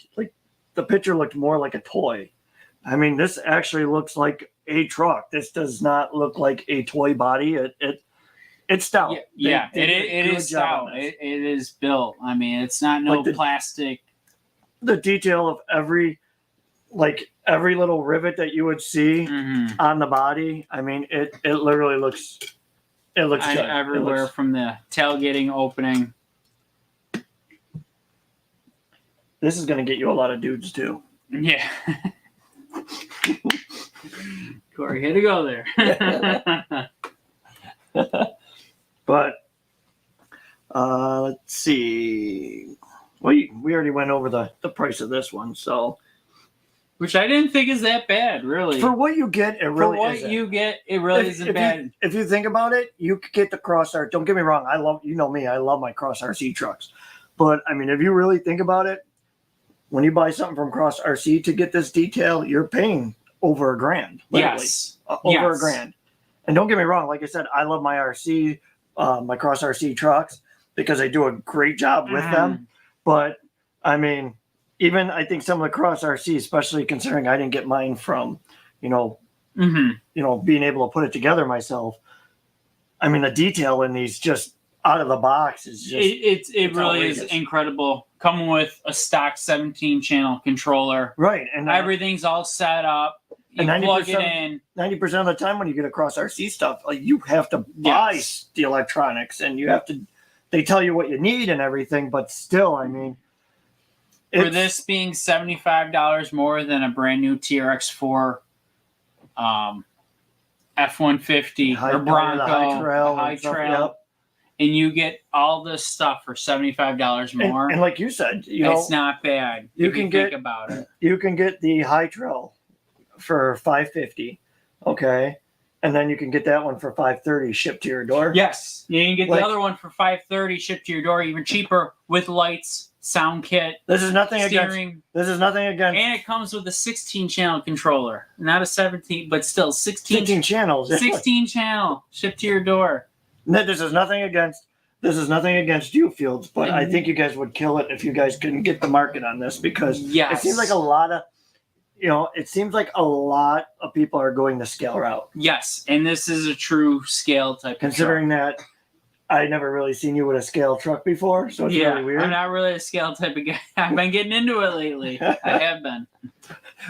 the picture looked more like a toy. I mean, this actually looks like a truck. This does not look like a toy body. It's stout. Yeah, it is stout. It is built. I mean, it's not plastic. The detail of every little rivet that you would see on the body. I mean, it literally looks. It looks good. Everywhere from the tailgating opening. This is going to get you a lot of dudes too. Yeah. Corey had to go there. But let's see. We already went over the price of this one, so which I didn't think is that bad, really. For what you get, it really isn't. For what you get, it really isn't bad. If you think about it, you could get the Cross RC. Don't get me wrong, I love me. I love my Cross RC trucks, but I mean, if you really think about it, when you buy something from Cross RC to get this detail, you're paying over $1,000. Literally. Yes. Over $1,000. And don't get me wrong, like I said, I love my RC, my Cross RC trucks because they do a great job with them. But I mean, even I think some of the Cross RC, especially considering I didn't get mine from, being able to put it together myself. I mean, the detail in these just out of the box is just it really is incredible. Coming with a stock 17-channel controller, right? And everything's all set up. You plug it in. 90% of the time, when you get across RC stuff, like you have to buy the electronics, and you have to. They tell you what you need and everything, but still, I mean, for this being $75 more than a brand new TRX4, F-150 or Bronco, high trail. And you get all this stuff for $75 more. And like you said, it's not bad. Think about it. You can get the high trail for $550, okay, and then you can get that one for $530 shipped to your door. Yes, you can get the other one for $530 shipped to your door, even cheaper with lights, sound kit, This is nothing steering. against. This is nothing against. And it comes with a 16-channel controller. Not a 17, but still 16 channels. 16 channel shipped to your door. This is nothing against. This is nothing against you, Fields, but I think you guys would kill it if you guys couldn't get the market on this, because it seems like a lot of, it seems like a lot of people are going the scale route. Yes, and this is a true scale type. Considering that I never really seen you with a scale truck before, so it's really weird. I'm not really a scale type of guy. I've been getting into it lately. I have been.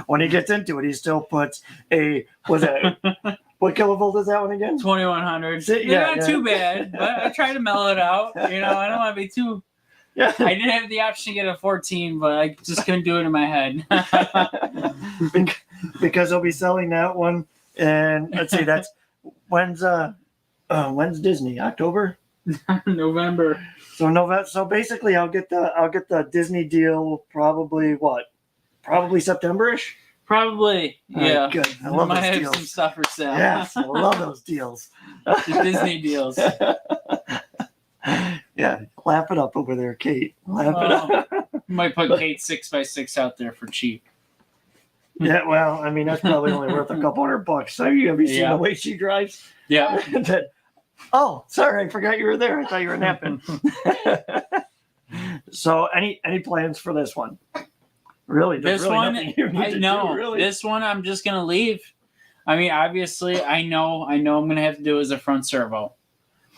When he gets into it, he still puts what kilovolt is that one again? 2100. Yeah, not too bad, but I try to mellow it out. I don't want to be too. Yeah. I did have the option to get a 14, but I just couldn't do it in my head. Because I'll be selling that one, and let's see, that's when's Disney? October? November. So November. So basically, I'll get the Disney deal probably September-ish. Probably, yeah. Good. I love might those have deals. some stuff for sale. Yes, I love those deals. The Disney deals. Yeah, laugh it up over there, Kate. Laugh it up. Might put Kate 6x6 out there for cheap. Yeah, well, I mean, that's probably only worth a couple $100. So have you seen the way she drives? Yeah. Oh, sorry, I forgot you were there. I thought you were napping. So, any plans for this one? Really, this really one, nothing you need I to know. do, really. This one, I'm just gonna leave. I mean, obviously, I know, I'm gonna have to do as a front servo.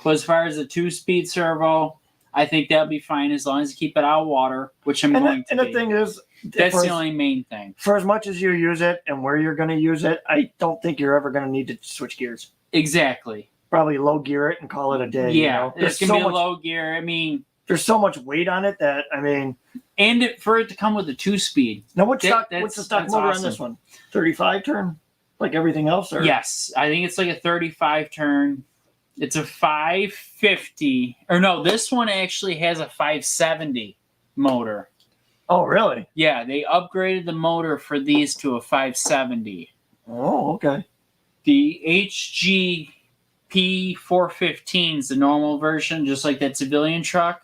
But as far as a 2-speed servo, I think that'll be fine as long as you keep it out of water, which I'm going to. And the thing is, that's the only main thing. For as much as you use it and where you're going to use it, I don't think you're ever going to need to switch gears. Exactly. Probably low gear it and call it a day. Yeah, There's it's going to be low gear. I mean, there's so much weight on it that, I mean. And for it to come with a 2-speed. Now, what's the stock motor on this one? 35 turn? Like everything else? Or? Yes, I think it's like a 35 turn. It's a 550. Or no, this one actually has a 570 motor. Oh, really? Yeah, they upgraded the motor for these to a 570. Oh, okay. The HG P415 is the normal version, just like that civilian truck,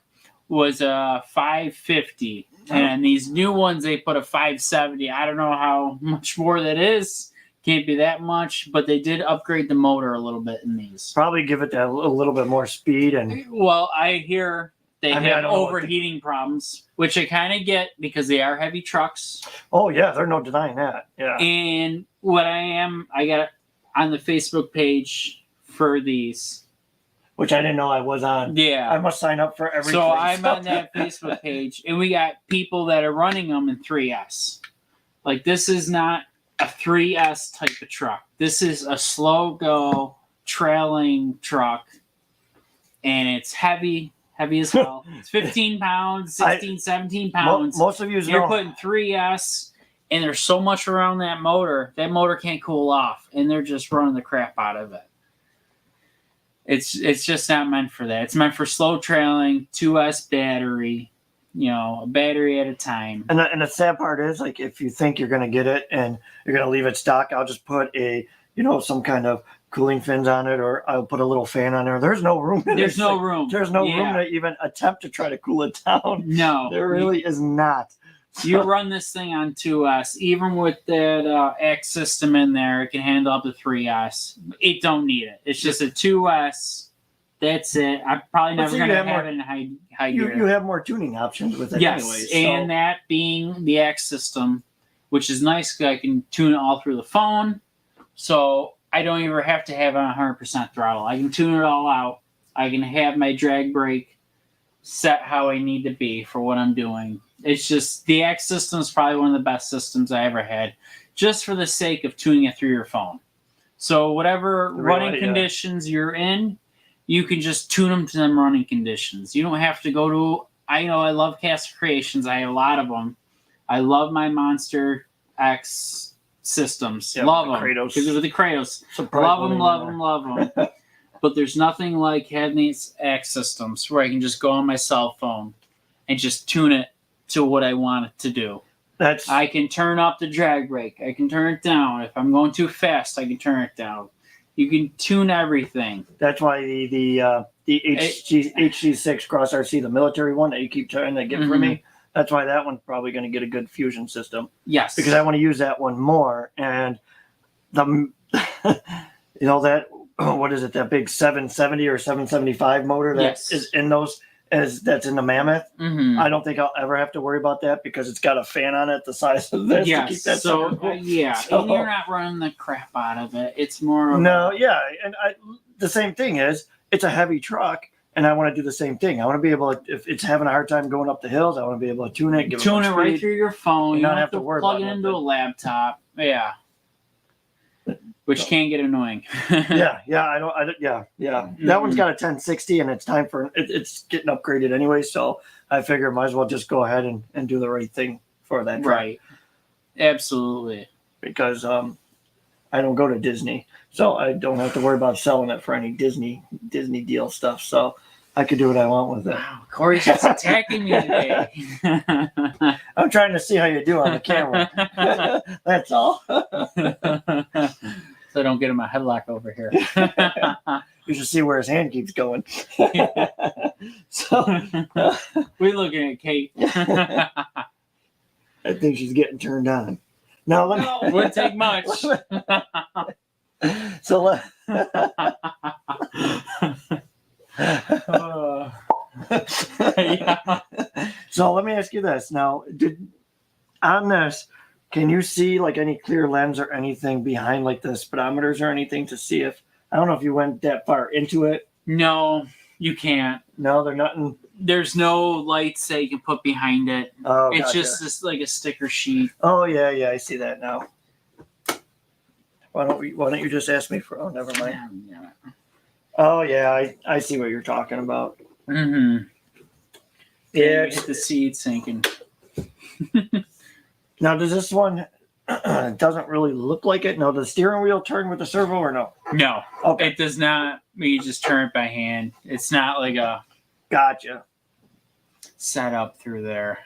was a 550. And these new ones, they put a 570. I don't know how much more that is. Can't be that much, but they did upgrade the motor a little bit in these. Probably give it that a little bit more speed. And well, I hear they have overheating problems, which I kind of get because they are heavy trucks. Oh yeah, there's no denying that. Yeah. And what I got on the Facebook page for these, which I didn't know I was on. Yeah, I must sign up for everything. So I'm on that Facebook page, and we got people that are running them in 3S. Like, this is not a 3S type of truck. This is a slow go trailing truck, and it's heavy as hell. It's 15 pounds, 16, 17 pounds. Most of you're putting 3S, and there's so much around that motor. That motor can't cool off, and they're just running the crap out of it. It's just not meant for that. It's meant for slow trailing, 2S battery, a battery at a time. And the sad part is, like, if you think you're going to get it and you're going to leave it stock, I'll just put some kind of cooling fins on it, or I'll put a little fan on there. There's no room. There's no room. There's no room to even attempt to try to cool it down. No. There really is not. You run this thing on 2S, even with that X system in there, it can handle up to 3S. It don't need it. It's just a 2S. That's it. I'm probably never going to have it in high gear. You have more tuning options with it anyways. Yes, and that being the X system, which is nice because I can tune it all through the phone. So I don't even have to have it on 100% throttle. I can tune it all out. I can have my drag brake set how I need to be for what I'm doing. It's just the X system is probably one of the best systems I ever had, just for the sake of tuning it through your phone. So whatever running conditions you're in, you can just tune them to them running conditions. You don't have to go to. I love Castle Creations. I have a lot of them. I love my Monster X systems. Yeah, love them because with the Kratos. Love them. But there's nothing like having these X systems where I can just go on my cell phone and just tune it to what I want it to do. I can turn up the drag brake. I can turn it down. If I'm going too fast, I can turn it down. You can tune everything. That's why the HG6 Cross RC, the military one that you keep trying to get for me, That's why that one's probably going to get a good fusion system. Yes. Because I want to use that one more. And the, that, what is it? That big 770 or 775 motor that is in those, that's in the Mammoth. Mm-hmm. I don't think I'll ever have to worry about that because it's got a fan on it the size of this to keep that so cool. and you're not running the crap out of it. It's more of and the same thing is it's a heavy truck, and I want to do the same thing. I want to be able to, if it's having a hard time going up the hills, I want to be able to tune it, tune it right through your phone. You don't have to worry plug about it into a laptop. Yeah. Which can get annoying. That one's got a 1060, and it's time for it's getting upgraded anyway. So I figure I might as well just go ahead and do the right thing for that truck. Right. Absolutely. Because I don't go to Disney, so I don't have to worry about selling it for any Disney deal stuff. So I could do what I want with it. Wow, Corey's just attacking me today. I'm trying to see how you do on the camera. That's all. So I don't get in my headlock over here. You should see where his hand keeps going. So we're looking at Kate. I think she's getting turned on. Now it wouldn't take much. So So let me ask you this. Now, on this, can you see like any clear lens or anything behind like the speedometers or anything to see if, I don't know if you went that far into it. No, you can't. No, they're nothing. There's no lights that you can put behind it. Oh, it's gotcha. just this like a sticker sheet. Oh yeah, I see that now. Why don't you just ask me for? Oh, never mind. Yeah. Oh yeah, I see what you're talking about. Mm-hmm. Yeah, hit the seat sinking. Now, does this one doesn't really look like it? No, does the steering wheel turn with the servo or no? No, okay. It does not. You just turn it by hand. It's not like a gotcha setup through there.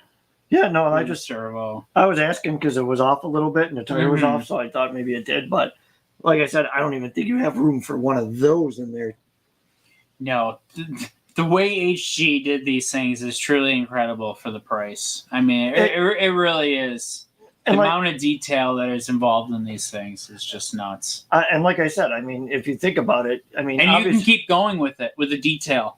Yeah, no, I just servo. I was asking because it was off a little bit and the tire was off, so I thought maybe it did. But like I said, I don't even think you have room for one of those in there. No, the way HG did these things is truly incredible for the price. I mean, it really is. The amount of detail that is involved in these things is just nuts. And like I said, I mean, if you think about it, I mean, and you can keep going with it with the detail,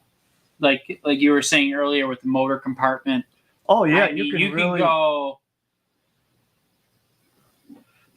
like you were saying earlier with the motor compartment. Oh yeah, I mean, you can go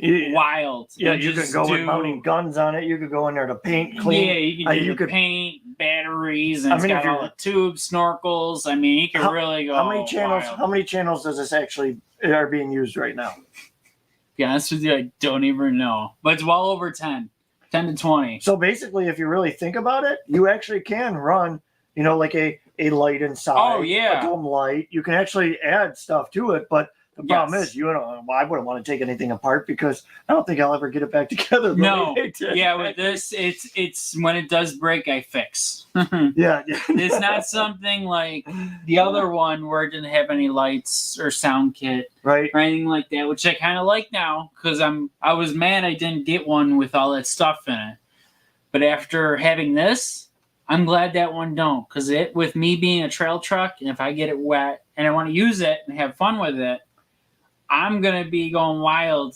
wild. Yeah, you could go with mounting guns on it. You could go in there to paint, clean. Yeah, you can paint batteries, and I mean, it's got all the tubes, snorkels. I mean, you can really go. How many channels? Wild. How many channels does this actually are being used right now? To be honest with you, I don't even know, but it's well over 10 to 20. So basically, if you really think about it, you actually can run, like a light inside. Oh yeah, a dome light. You can actually add stuff to it, but the problem is, I wouldn't want to take anything apart because I don't think I'll ever get it back together. No, yeah, with this, it's when it does break, I fix. Yeah, it's not something like the other one where it didn't have any lights or sound kit, right, or anything like that, which I kind of like now because I was mad I didn't get one with all that stuff in it. But after having this, I'm glad that one don't, because with me being a trail truck, and if I get it wet and I want to use it and have fun with it, I'm going to be going wild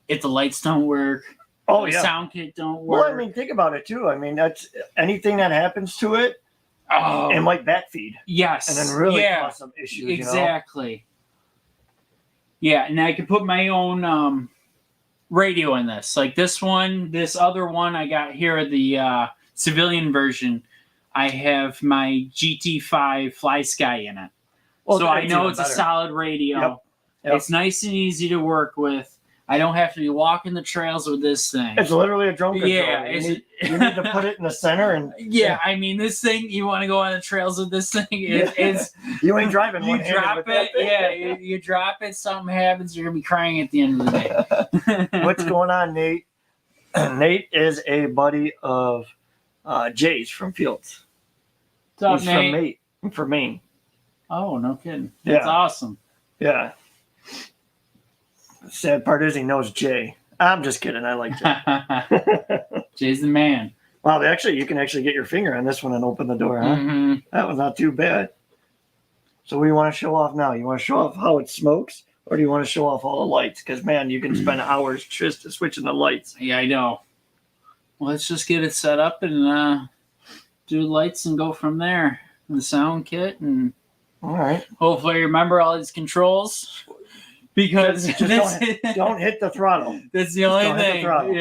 if the lights don't work. Oh, the yeah. sound kit don't work. Well, I mean, think about it, too. I mean, that's anything that happens to it, it might backfeed. Yes. And then really cause some issues, Exactly. Yeah, and I could put my own radio in this. Like this other one I got here, the civilian version, I have my GT5 Fly Sky in it. Well, so I know it's better. A solid radio. Yep. It's nice and easy to work with. I don't have to be walking the trails with this thing. It's literally a drone controller. Yeah, you need to put it in the center and. Yeah, I mean, this thing. You want to go on the trails with this thing? It's you ain't driving. You drop it. Yeah, you drop it. Something happens. You're gonna be crying at the end of the day. What's going on, Nate? Nate is a buddy of Jay's from Fields. What's up, Nate? From Maine. Oh, no kidding. That's awesome. Yeah. The sad part is he knows Jay. I'm just kidding. I like Jay. Jay's the man. Wow, you can actually get your finger on this one and open the door, huh? Mm-hmm. That was not too bad. So what do you want to show off now? You want to show off how it smokes, or do you want to show off all the lights? Because, man, you can spend hours just switching the lights. Yeah, I know. Well, let's just get it set up and do lights and go from there. The sound kit, and All right. hopefully remember all these controls. Because Don't hit the throttle. That's the only don't hit the thing. throttle.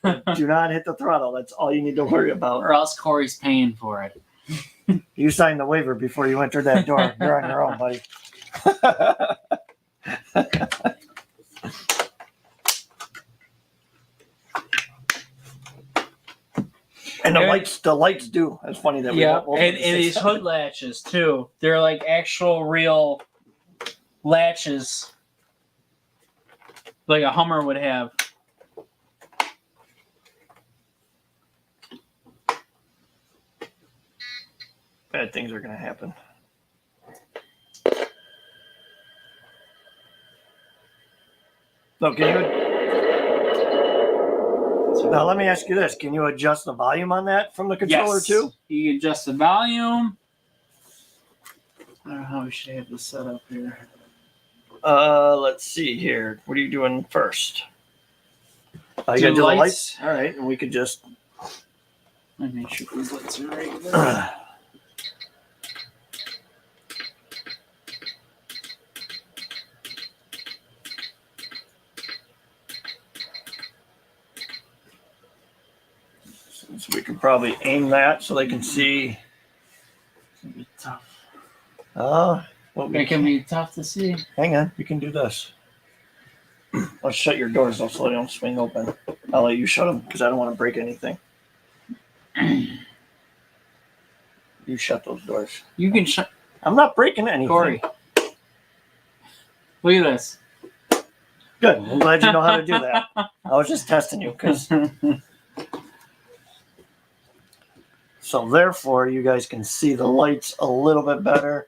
Yep. Do not hit the throttle. That's all you need to worry about. Or else Corey's paying for it. You signed the waiver before you entered that door. You're on your own, buddy. And the lights do. It's funny that we Yeah, won't open and the these six- hood latches too. They're like actual real latches, like a Hummer would have. Bad things are going to happen. No, now let me ask you this: can you adjust the volume on that from the controller Yes. too? You can adjust the volume. I don't know how we should have this set up here. Let's see here. What are you doing first? You gotta do the lights. All right, and we could just. Let me make sure these lights are right there. So we can probably aim that so they can see. It's gonna be tough. It It can be tough to see. Hang on, you can do this. Let's shut your doors though so they don't swing open. I'll let you shut them because I don't want to break anything. You shut those doors. You can shut. I'm not breaking anything. Corey, look at this. Good. I'm glad you know how to do that. I was just testing you because. So therefore, you guys can see the lights a little bit better.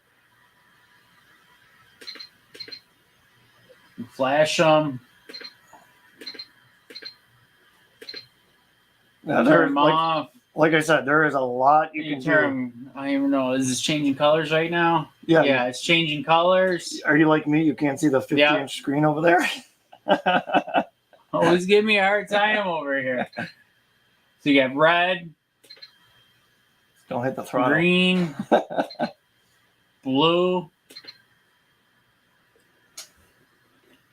Flash them. Now, Turn them off. like I said, there is a lot you You can turn do. them. I don't even know. Is this changing colors right now? Yeah. Yeah, it's changing colors. Are you like me? You can't see the 50-inch screen over there? Always give me a hard time over here. So you got red, Don't hit the throttle. green, blue,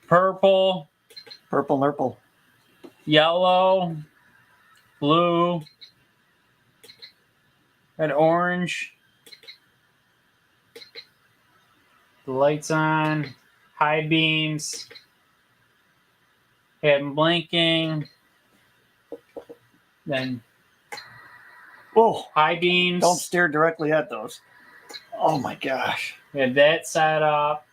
purple, Purple nurple. yellow, blue, and orange. The lights on, high beams, have them blinking, then Whoa. high beams. Don't stare directly at those. Oh my gosh. We have that set up.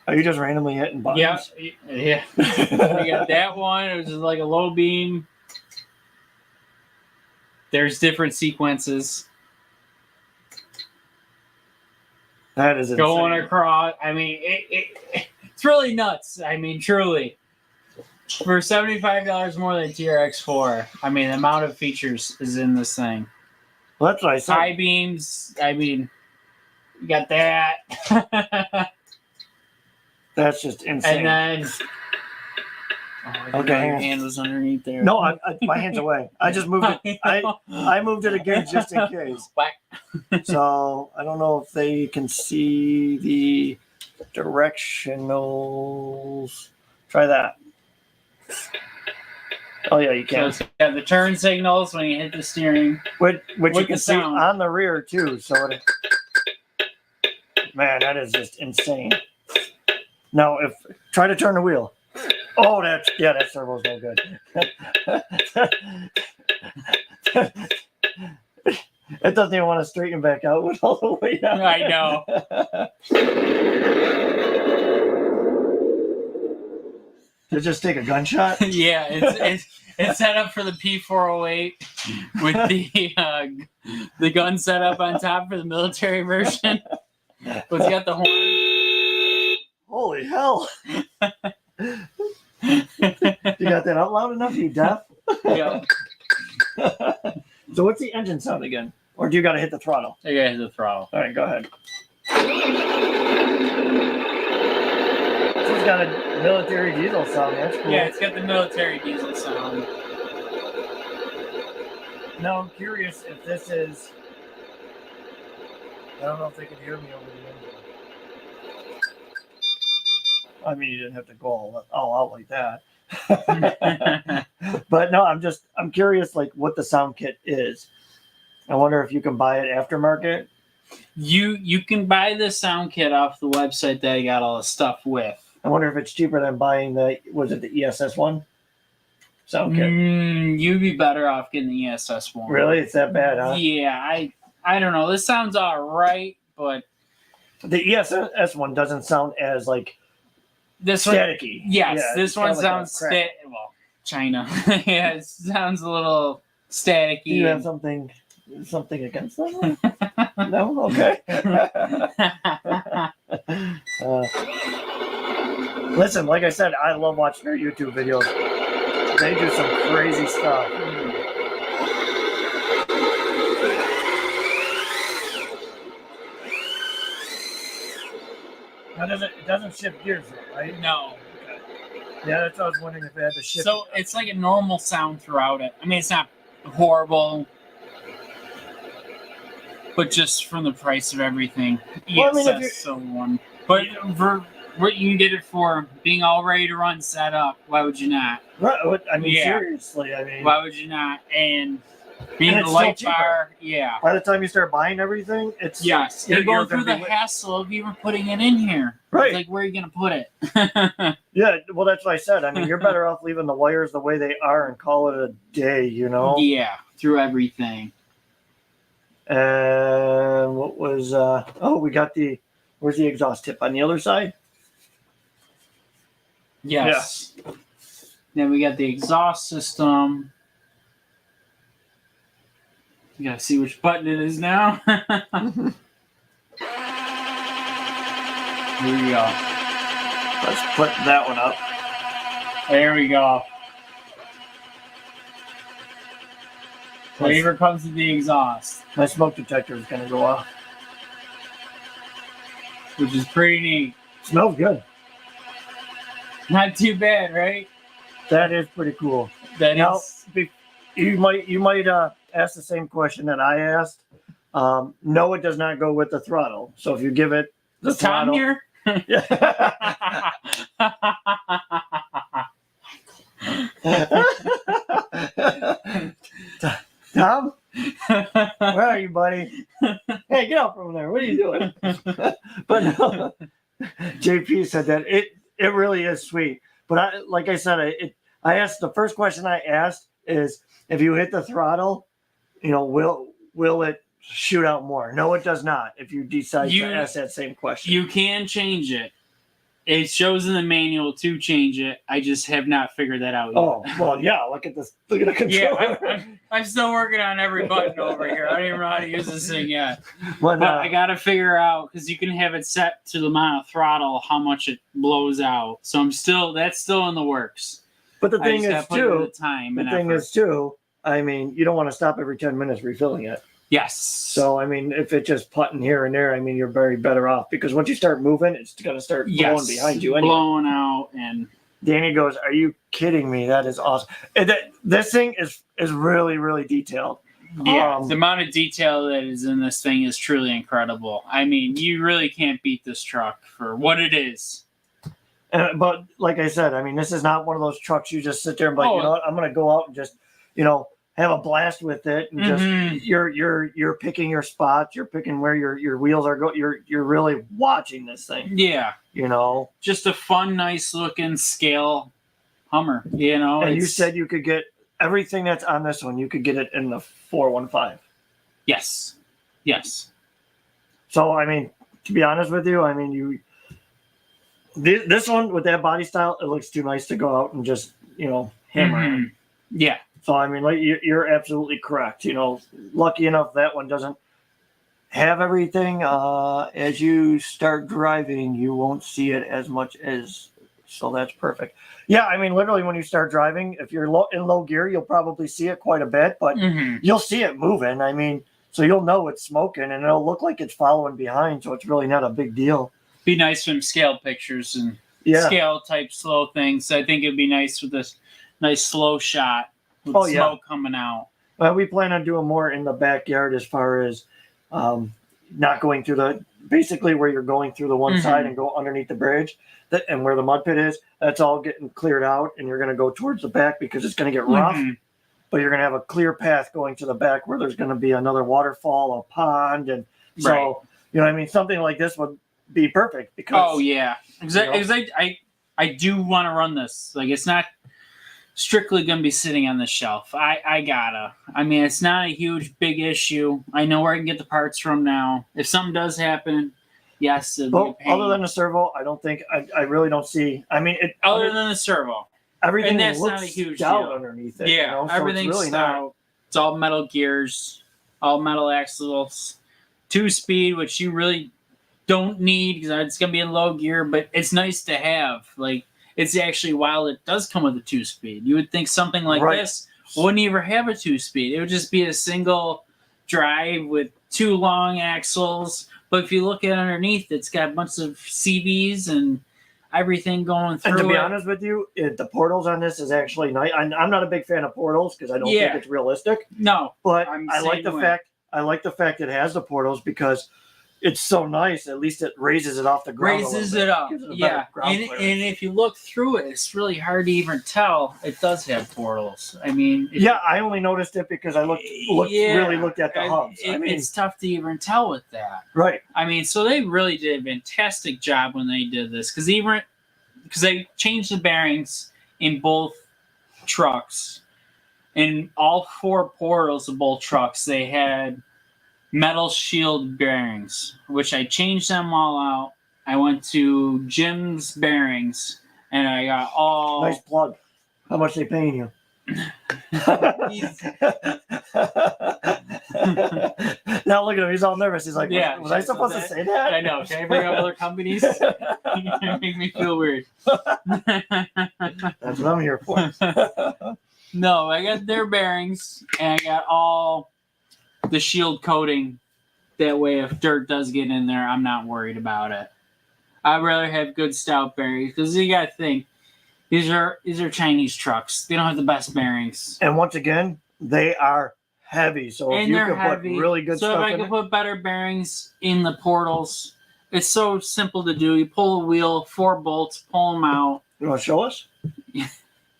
Are you just randomly hitting buttons? Yeah. We got that one, which is like a low beam. There's different sequences That is insane. going across. I mean, it's really nuts. I mean, truly. For $75 more than TRX4, I mean, the amount of features is in this thing. Well, that's what I said. High beams, I mean, you got that. That's just insane. And then... Oh, I didn't know your hand was underneath there. No, my hand's away. I just moved it. I moved it again just in case. Whack. So I don't know if they can see the directionals. Try that. Oh yeah, you So can. it's got the turn signals when you hit the steering. Which with you can the see sound. on the rear too. So man, that is just insane. Now, try to turn the wheel. Oh, that servo's no good. It doesn't even want to straighten back out with all the way down. I know. To just take a gunshot. Yeah, it's set up for the P408 with the gun set up on top for the military version. But it's got the horn. Holy hell! You got that out loud enough? You deaf? Yeah. So what's the engine sound again? Or do you got to hit the throttle? I gotta hit the throttle. All right, go ahead. It's got a military diesel sound. That's cool. Yeah, it's got the military diesel sound. Now I'm curious if this is. I don't know if they can hear me over the engine. I mean, you didn't have to go all out like that. But no, I'm curious, like what the sound kit is. I wonder if you can buy it aftermarket. You can buy the sound kit off the website that I got all the stuff with. I wonder if it's cheaper than buying the ESS one sound kit. You'd be better off getting the ESS one. Really, it's that bad, huh? Yeah, I don't know. This sounds all right, but the ESS one doesn't sound as like this one, staticky. Yes, Yeah, this one sounds China. Yeah, it sounds a little staticky. Do you have something against them? No? Okay. Listen, like I said, I love watching their YouTube videos. They do some crazy stuff. Now it doesn't shift gears, though, right? No. Okay. Yeah, that's what I was wondering if it had to shift. So it's like a normal sound throughout it. I mean, it's not horrible, but just from the price of everything, Well, I mean, ESS so one. But for what you can get it for being all ready to run, set up, why would you not? Right. I mean, Yeah. seriously. I mean, Why would you not? And being And the it's light still cheaper. bar, yeah. by the time you start buying everything, it's Yes, you're you're going gonna through the be- hassle of even putting it in here. Right. It's like, where are you going to put it? Yeah, well, that's what I said. I mean, you're better off leaving the wires the way they are and call it a day, you know? Yeah, through everything. And what was, we got where's the exhaust tip? On the other side? Yes. Then we got the exhaust system. You gotta see which button it is now. Here we go. Let's put that one up. There we go. Flavor comes with the exhaust, My smoke detector is going to go off. which is pretty neat. Smells good. Not too bad, right? That is pretty cool. That Now, is. you might ask the same question that I asked. No, it does not go with the throttle. So if you give it the Is Tom throttle, here? Tom, where are you, buddy? Hey, get out from there. What are you doing? But no, JP said that it really is sweet. But like I said, I asked the first question I asked is if you hit the throttle, will it shoot out more? No, it does not. If you decide to ask that same question, You can change it. It shows in the manual to change it. I just have not figured that out yet. Oh, well, yeah. Look at this. Look at the controller. Yeah, I'm still working on every button over here. I don't even know how to use this thing yet. But, I got to figure out, because you can have it set to the amount of throttle, how much it blows out. So that's still in the works. but the I thing just is, gotta put in too, the time and the thing effort. is, too, I mean, you don't want to stop every 10 minutes refilling it. Yes. So, I mean, if it's just putting here and there, I mean, you're very better off because once you start moving, it's going to start blowing behind you anyway. Blowing out. And Danny goes, "Are you kidding me? That is awesome." And this thing is really, really detailed. yeah, the amount of detail that is in this thing is truly incredible. I mean, you really can't beat this truck for what it is. But like I said, I mean, this is not one of those trucks you just sit there and be like, you know what, I'm going to go out and just, have a blast with it and just you're picking your spots, you're picking where your wheels are going. You're really watching this thing. Yeah. Just a fun, nice looking scale Hummer, And you said you could get everything that's on this one, you could get it in the 415. Yes. So, I mean, to be honest with you, I mean, this one with that body style, it looks too nice to go out and just, hammer on. Yeah. So, I mean, like you're absolutely correct. Lucky enough that one doesn't have everything. As you start driving, you won't see it as much as, so that's perfect. Yeah, I mean, literally when you start driving, if you're in low gear, you'll probably see it quite a bit, but you'll see it moving. I mean, So you'll know it's smoking, and it'll look like it's following behind, so it's really not a big deal. Be nice from scale pictures and scale type slow things. I think it'd be nice with this nice slow shot with smoke coming out. Well, we plan on doing more in the backyard as far as not going through basically where you're going through the one side and go underneath the bridge, and where the mud pit is. That's all getting cleared out, and you're going to go towards the back because it's going to get rough. But you're going to have a clear path going to the back where there's going to be another waterfall, a pond, and so you know what I mean. Something like this would be perfect because I do want to run this. Like, it's not strictly going to be sitting on the shelf. I mean, it's not a huge big issue. I know where I can get the parts from now. If something does happen, yes, it'll be a pain. Other than the servo, I don't think I really don't see. I mean, other than the servo, everything that's looks not a huge stout deal underneath it. Yeah, you know? So everything's it's really stout. It's all metal gears, all metal axles, 2-speed, which you really don't need because it's going to be in low gear, but it's nice to have. Like, it's actually wild it does come with a 2-speed. You would think something like this wouldn't even have a 2-speed. It would just be a single drive with 2 long axles. But if you look at underneath, it's got a bunch of CVs and everything going through. And to be honest with you, the portals on this is actually nice. I'm not a big fan of portals because I don't think it's realistic. No, but I like the fact it has the portals because it's so nice. At least it raises it off the ground. Raises it up, yeah. And if you look through it, it's really hard to even tell it does have portals. I mean, I only noticed it because I really looked at the hubs. It's tough to even tell with that, right? I mean, so they really did a fantastic job when they did this because they changed the bearings in both trucks. In all 4 portals of both trucks, they had metal shield bearings, which I changed them all out. I went to Jim's Bearings, and I got all... Nice plug. How much they paying you? Now look at him. He's all nervous. He's like, was I supposed to say that? I know. Can I bring up other companies? You make me feel weird. That's what I'm here for. No, I got their bearings, and I got all the shield coating. That way, if dirt does get in there, I'm not worried about it. I'd rather have good stout bearings because you got to think these are Chinese trucks. They don't have the best bearings. And once again, they are heavy. So if you can put really good stuff in it. So if I can put better bearings in the portals, it's so simple to do. You pull a wheel, 4 bolts, pull them out. You want to show us? You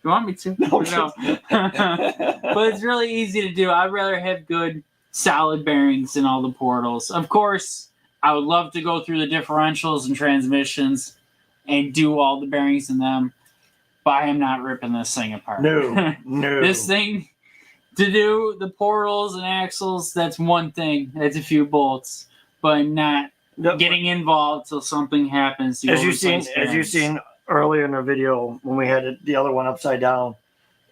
want me to? No. But it's really easy to do. I'd rather have good, solid bearings in all the portals. Of course, I would love to go through the differentials and transmissions and do all the bearings in them, but I am not ripping this thing apart. No. This thing, to do the portals and axles, that's one thing. That's a few bolts, but I'm not getting involved till something happens. As you've seen earlier in the video when we had the other one upside down,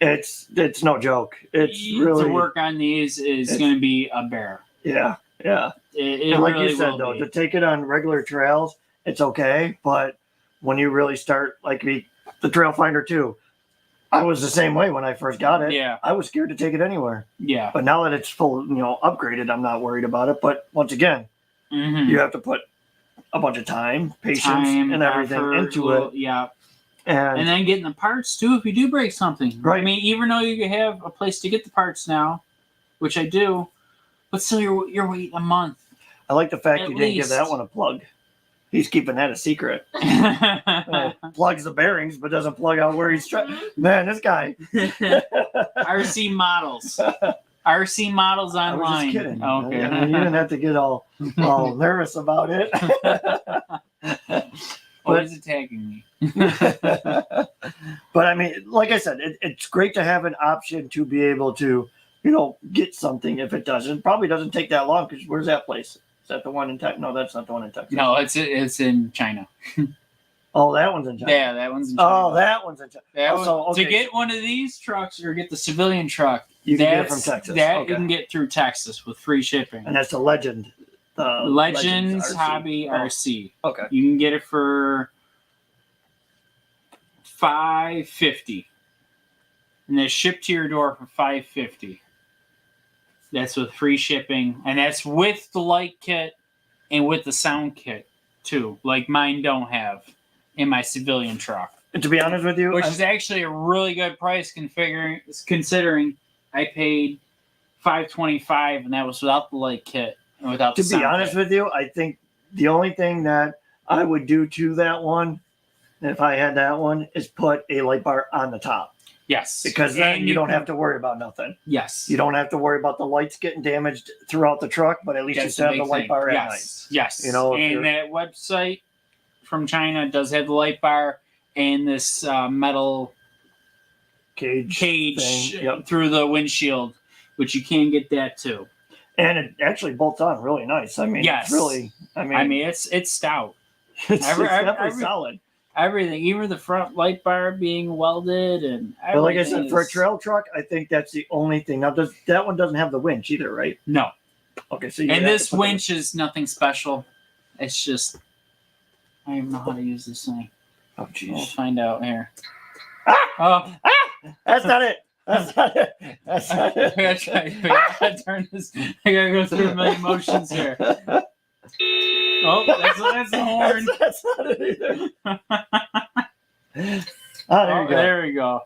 it's no joke. It's really, to work on these is going to be a bear. Yeah. It like really you said though, to take it on regular trails, it's okay. But when you really start, like the Trail Finder 2, I was the same way when I first got it. Yeah. I was scared to take it anywhere. Yeah. But now that it's full, upgraded, I'm not worried about it. But once again, you have to put a bunch of time, patience, and everything into it. Yeah. And then getting the parts too if you do break something. Right. I mean, even though you have a place to get the parts now, which I do, but still you're waiting a month. I like the fact you didn't give that one a plug. He's keeping that a secret. Plugs the bearings, but doesn't plug out where he's trying. Man, this guy. RC models. RC models online. I was just kidding. Okay. I mean, you didn't have to get all nervous about it. Always attacking me. But I mean, like I said, it's great to have an option to be able to, get something if it doesn't. Probably doesn't take that long because where's that place? Is that the one in Texas? No, that's not the one in Texas. No, it's in China. Oh, that one's in China. Yeah, that one's in China. Oh, that one's in China. To get one of these trucks or get the civilian truck, you can get it from Texas. You can get through Texas with free shipping. And that's the Legend. Legends Hobby RC. Okay. You can get it for $550, and they ship to your door for $550. That's with free shipping, and that's with the light kit and with the sound kit too. Like mine don't have in my civilian truck. And to be honest with you, Which is actually a really good price considering I paid $525 and that was without the light kit and without the to be honest with you, I think the only thing that I would do to that one, if I had that one, is put a light bar on the top. Yes. Because then you don't have to worry about nothing. Yes. You don't have to worry about the lights getting damaged throughout the truck, but at least you still have the light bar at night. Yes. You know, and that website from China does have the light bar and this metal cage thing. through the windshield, which you can get that too. And it actually bolts on really nice. I mean, yes. It's really, it's stout. It's definitely solid. Everything, even the front light bar being welded and everything. But like I said, for a trail truck, I think that's the only thing. Now, that one doesn't have the winch either, right? No. Okay, so and this winch is nothing special. It's just I don't even know how to use this thing. Oh, jeez. We'll find out here. Ah! That's not it. That's not it. That's not it. I gotta turn this. I gotta go through a million motions here. Oh, that's the horn. That's not it either. There you go. There we go.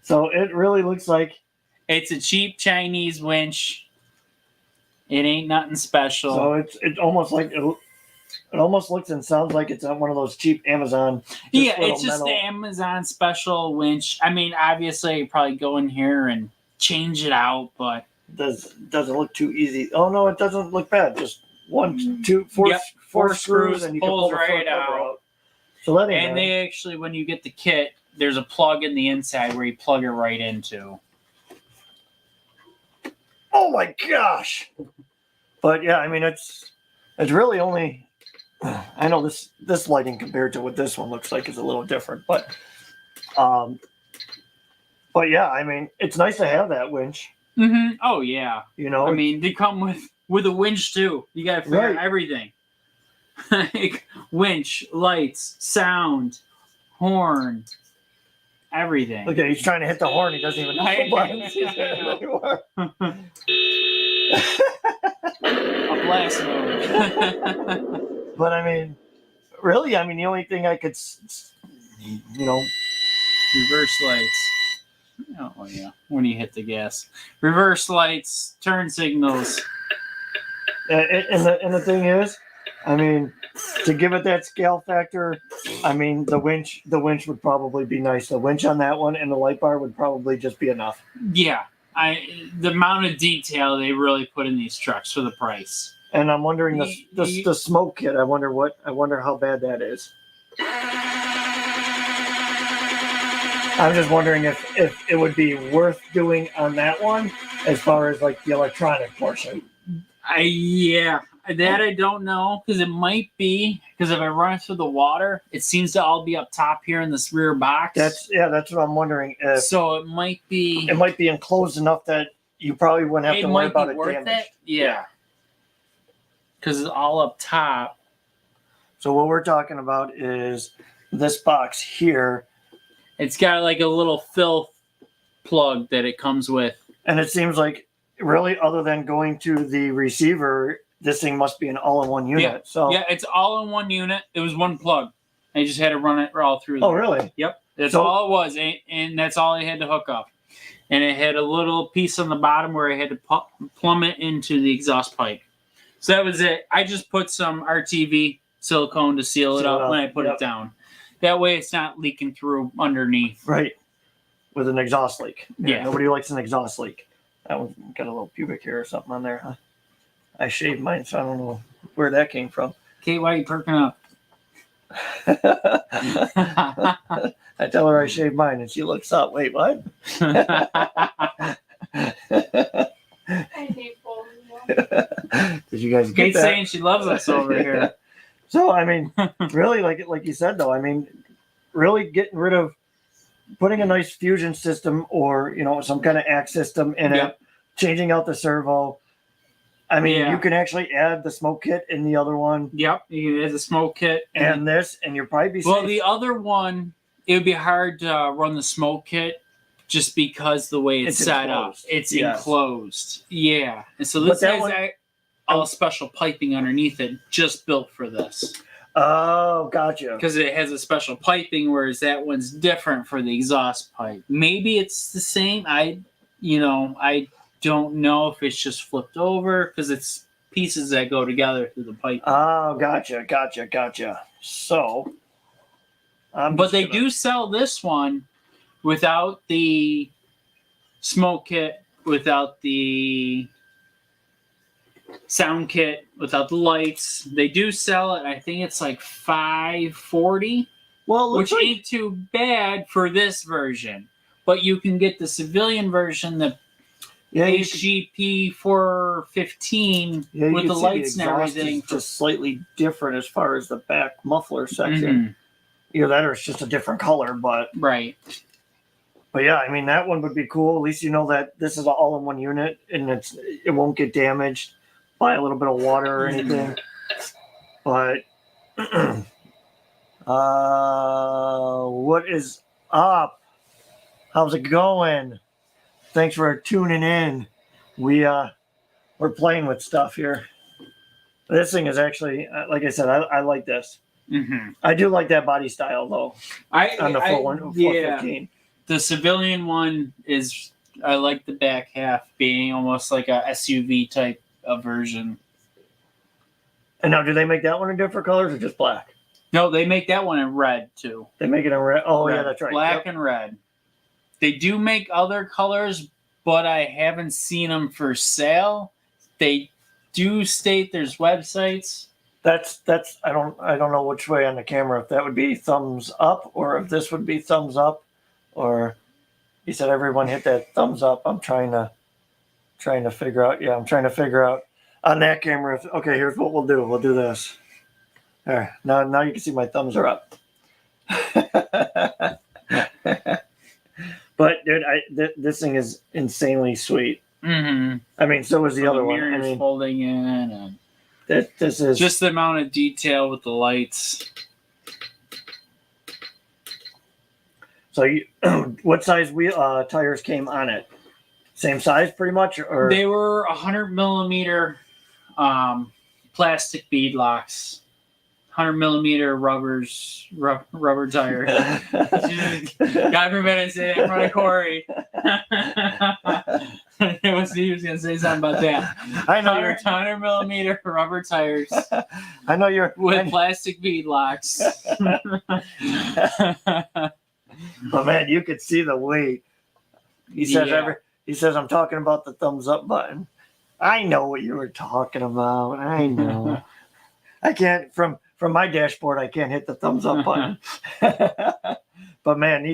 So it really looks like it's a cheap Chinese winch. It ain't nothing special. So it almost like it almost looks and sounds like it's on one of those cheap Amazon. Yeah, it's just the Amazon special winch. I mean, obviously, you probably go in here and change it out, but doesn't look too easy. Oh no, it doesn't look bad. Just four screws and you can pull the right out. So that ain't bad. They actually, when you get the kit, there's a plug in the inside where you plug it right into. Oh my gosh! But yeah, I mean it's really only. I know this lighting compared to what this one looks like is a little different, but yeah, I mean it's nice to have that winch. Mm-hmm. Oh yeah, you know, I mean they come with a winch too. You got to figure out everything, like winch, lights, sound, horn, everything. Okay, he's trying to hit the horn. He doesn't even know the buttons. A blast mode. But I mean, really, I mean the only thing I could, reverse lights. Oh yeah, when you hit the gas, reverse lights, turn signals. And the thing is, I mean, to give it that scale factor, I mean the winch would probably be nice. The winch on that one and the light bar would probably just be enough. Yeah, the amount of detail they really put in these trucks for the price. And I'm wondering the smoke kit. I wonder how bad that is. I'm just wondering if it would be worth doing on that one as far as like the electronic portion. Yeah, that I don't know because it might be because if I run it through the water, it seems to all be up top here in this rear box. That's what I'm wondering. So it might be enclosed enough that you probably wouldn't have to worry about it damage. Yeah. Because it's all up top. So what we're talking about is this box here. It's got like a little fill plug that it comes with. And it seems like really other than going to the receiver, this thing must be an all-in-one unit. Yeah. So yeah, it's all in one unit. It was one plug. I just had to run it all through. Oh, really? Yep. That's all it was. And that's all I had to hook up. And it had a little piece on the bottom where I had to plumb it into the exhaust pipe. So that was it. I just put some RTV silicone to seal it up when I put it down. That way it's not leaking through underneath. Right. With an exhaust leak. Yeah. Nobody likes an exhaust leak. That one's got a little pubic hair or something on there, huh? I shaved mine, so I don't know where that came from. Kate, why are you perking up? I tell her I shaved mine, and she looks up. Wait, what? Did you guys get Kate's that? saying she loves us over here. So, I mean, really, like you said, though, I mean, really getting rid of putting a nice fusion system or, some kind of ACT system in it, changing out the servo. I mean, you can actually add the smoke kit in the other one. Yep, you can add the smoke kit. And this, and you'll probably be safe. Well, the other one, it would be hard to run the smoke kit just because the way it's set enclosed. up. It's Yes. enclosed. Yeah. And so But this that has one- all special piping underneath it, just built for this. Oh, gotcha. Because it has a special piping, whereas that one's different for the exhaust pipe. Maybe it's the same. I don't know if it's just flipped over because it's pieces that go together through the pipe. Oh, gotcha. So, but they do sell this one without the smoke kit, without the sound kit, without the lights. They do sell it. I think it's like $540, well, which ain't too bad for this version. But you can get the civilian version, the HGP 415 with the lights and everything. Just slightly different as far as the back muffler section. Either that or it's just a different color, but right. But yeah, I mean that one would be cool. At least you know that this is an all-in-one unit and it won't get damaged by a little bit of water or anything. But what is up? How's it going? Thanks for tuning in. We're playing with stuff here. This thing is actually, like I said, I like this. I do like that body style though. On the 415. The civilian one is, I like the back half being almost like a SUV type of version. And now, do they make that one in different colors or just black? No, they make that one in red too. They make it in red. Oh red. Yeah, that's right. Black and red. They do make other colors, but I haven't seen them for sale. They do state there's websites. That's I don't know which way on the camera, if that would be thumbs up or if this would be thumbs up, or he said everyone hit that thumbs up. I'm trying to figure out. Yeah, I'm trying to figure out on that camera. Okay, here's what we'll do. We'll do this. There. Now you can see my thumbs are up. But dude, this thing is insanely sweet. I mean, so is the other one. I mean, folding in and. This is just the amount of detail with the lights. So, what size tires came on it? Same size, pretty much, or they were 100 millimeter plastic bead locks, 100 millimeter rubber tire. God forbid I say that in front of Corey. He was gonna say something about that. I know 100 millimeter rubber tires. I know you're with plastic bead locks. But man, you could see the weight. He says I'm talking about the thumbs up button. I know what you were talking about. I know. I can't from my dashboard. I can't hit the thumbs up button. But man,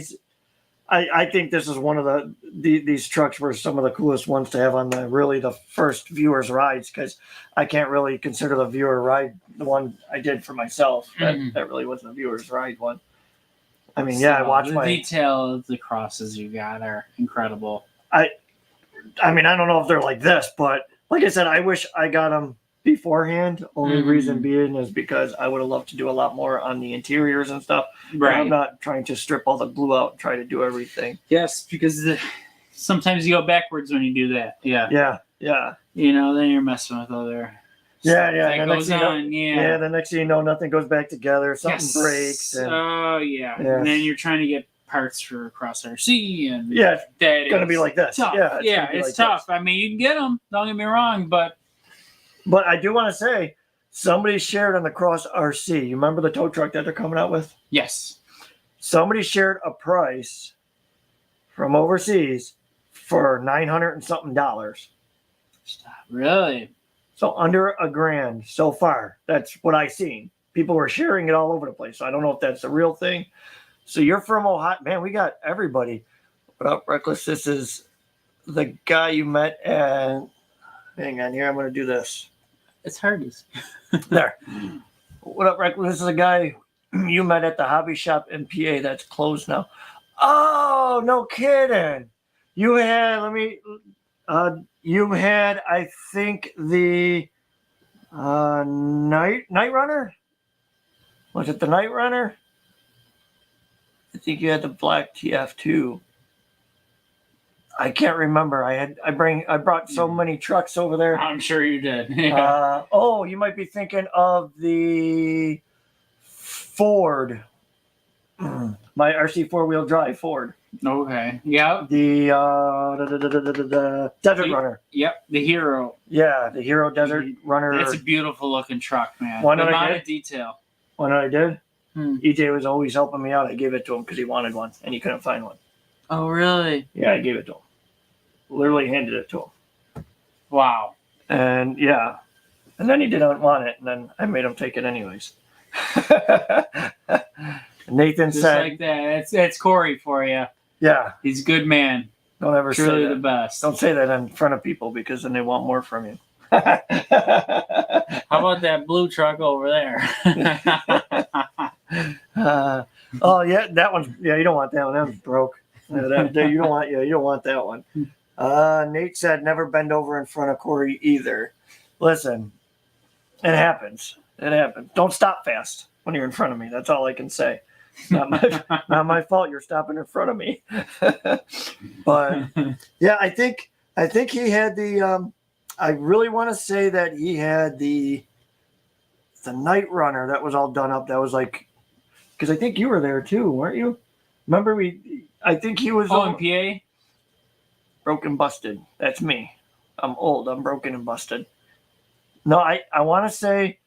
I think this is one of these trucks were some of the coolest ones to have on the first viewers rides, because I can't really consider the viewer ride the one I did for myself. That really wasn't a viewers ride one. I mean, I watched the detail of the crosses you got are incredible. I mean, I don't know if they're like this, but like I said, I wish I got them beforehand. Only reason being is because I would have loved to do a lot more on the interiors and stuff. Right. I'm not trying to strip all the glue out and try to do everything. Yes, because sometimes you go backwards when you do that. Yeah. Yeah. You know, then you're messing with other. Yeah. That goes on. Yeah. The next thing you know, nothing goes back together. Something breaks. Oh yeah. And then you're trying to get parts for cross RC and it's going to be like this. Tough. Yeah, it's tough. This. I mean, you can get them. Don't get me wrong, but I do want to say somebody shared on the Cross RC. You remember the tow truck that they're coming out with? Yes. Somebody shared a price from overseas for $900 and something. Stop. Really? So under $1,000 so far. That's what I've seen. People were sharing it all over the place. So I don't know if that's the real thing. So you're from Ohio. Man, we got everybody. What up, Reckless? This is the guy you met and hang on here. I'm going to do this. It's hard to see. There. What up, Reckless? This is a guy you met at the hobby shop in PA that's closed now. Oh, no kidding. You had, I think, the Night Runner? Was it the Night Runner? I think you had the black TF2. I can't remember. I brought so many trucks over there. I'm sure you did. Yeah. Oh, you might be thinking of the Ford, my RC 4-wheel drive Ford. Okay. Yep. The Desert Runner. Yep. The Hero. Yeah, the Hero Desert Runner. That's a beautiful looking truck, man. One The that I amount did? of detail. One I did. Hmm. EJ was always helping me out. I gave it to him because he wanted one and he couldn't find one. Oh, really? Yeah, I gave it to him. Literally handed it to him. Wow. And yeah. And then he didn't want it, and then I made him take it anyways. Nathan Just said, like that. That's Corey for you. yeah, He's a good man. don't ever Truly say the that. best. Don't say that in front of people because then they want more from you. How about that blue truck over there? Oh yeah, that one's you don't want that one. That one's broke. You don't want that one. Nate said never bend over in front of Corey either. Listen, it happens. It happens. Don't stop fast when you're in front of me. That's all I can say. Not my fault. You're stopping in front of me. But yeah, I think he had the. I really want to say that he had the Night Runner that was all done up. That was like, because I think you were there too, weren't you? Remember I think he was. Oh, in PA? Broken busted. That's me. I'm old. I'm broken and busted. No, I want to say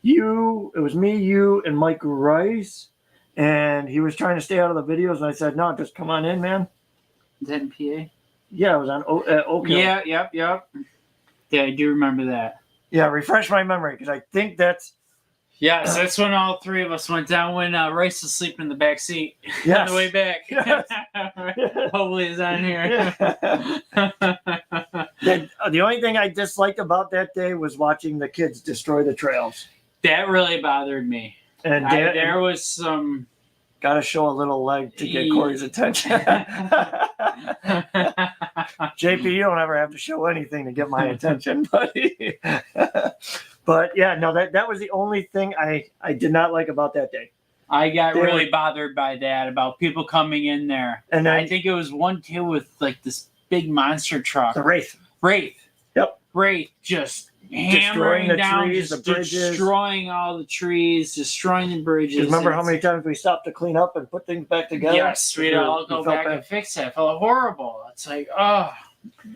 it was me, you, and Mike Rice, and he was trying to stay out of the videos, and I said, no, just come on in, man. Is that in PA? Yeah, it was on Oak Hill. Yeah, yep. Yeah, I do remember that. Yeah, refresh my memory, because I think that's... Yes, that's when all three of us went down when Rice was sleeping in the back seat Yes. on the way back. Yes. Hopefully it's on here. The only thing I disliked about that day was watching the kids destroy the trails. That really bothered me. And there was some... Got to show a little leg to get Corey's attention. JP, you don't ever have to show anything to get my attention, buddy. But yeah, no, that was the only thing I did not like about that day. I got really bothered by that, about people coming in there. And then, I think it was one kid with like this big monster truck. The Wraith. Yep. Wraith just hammering the down, trees, just the bridges. destroying all the trees, destroying the bridges. Remember how many times we stopped to clean up and put things back together? Yes, we'd all go back and fix it. It felt horrible. It's like, oh.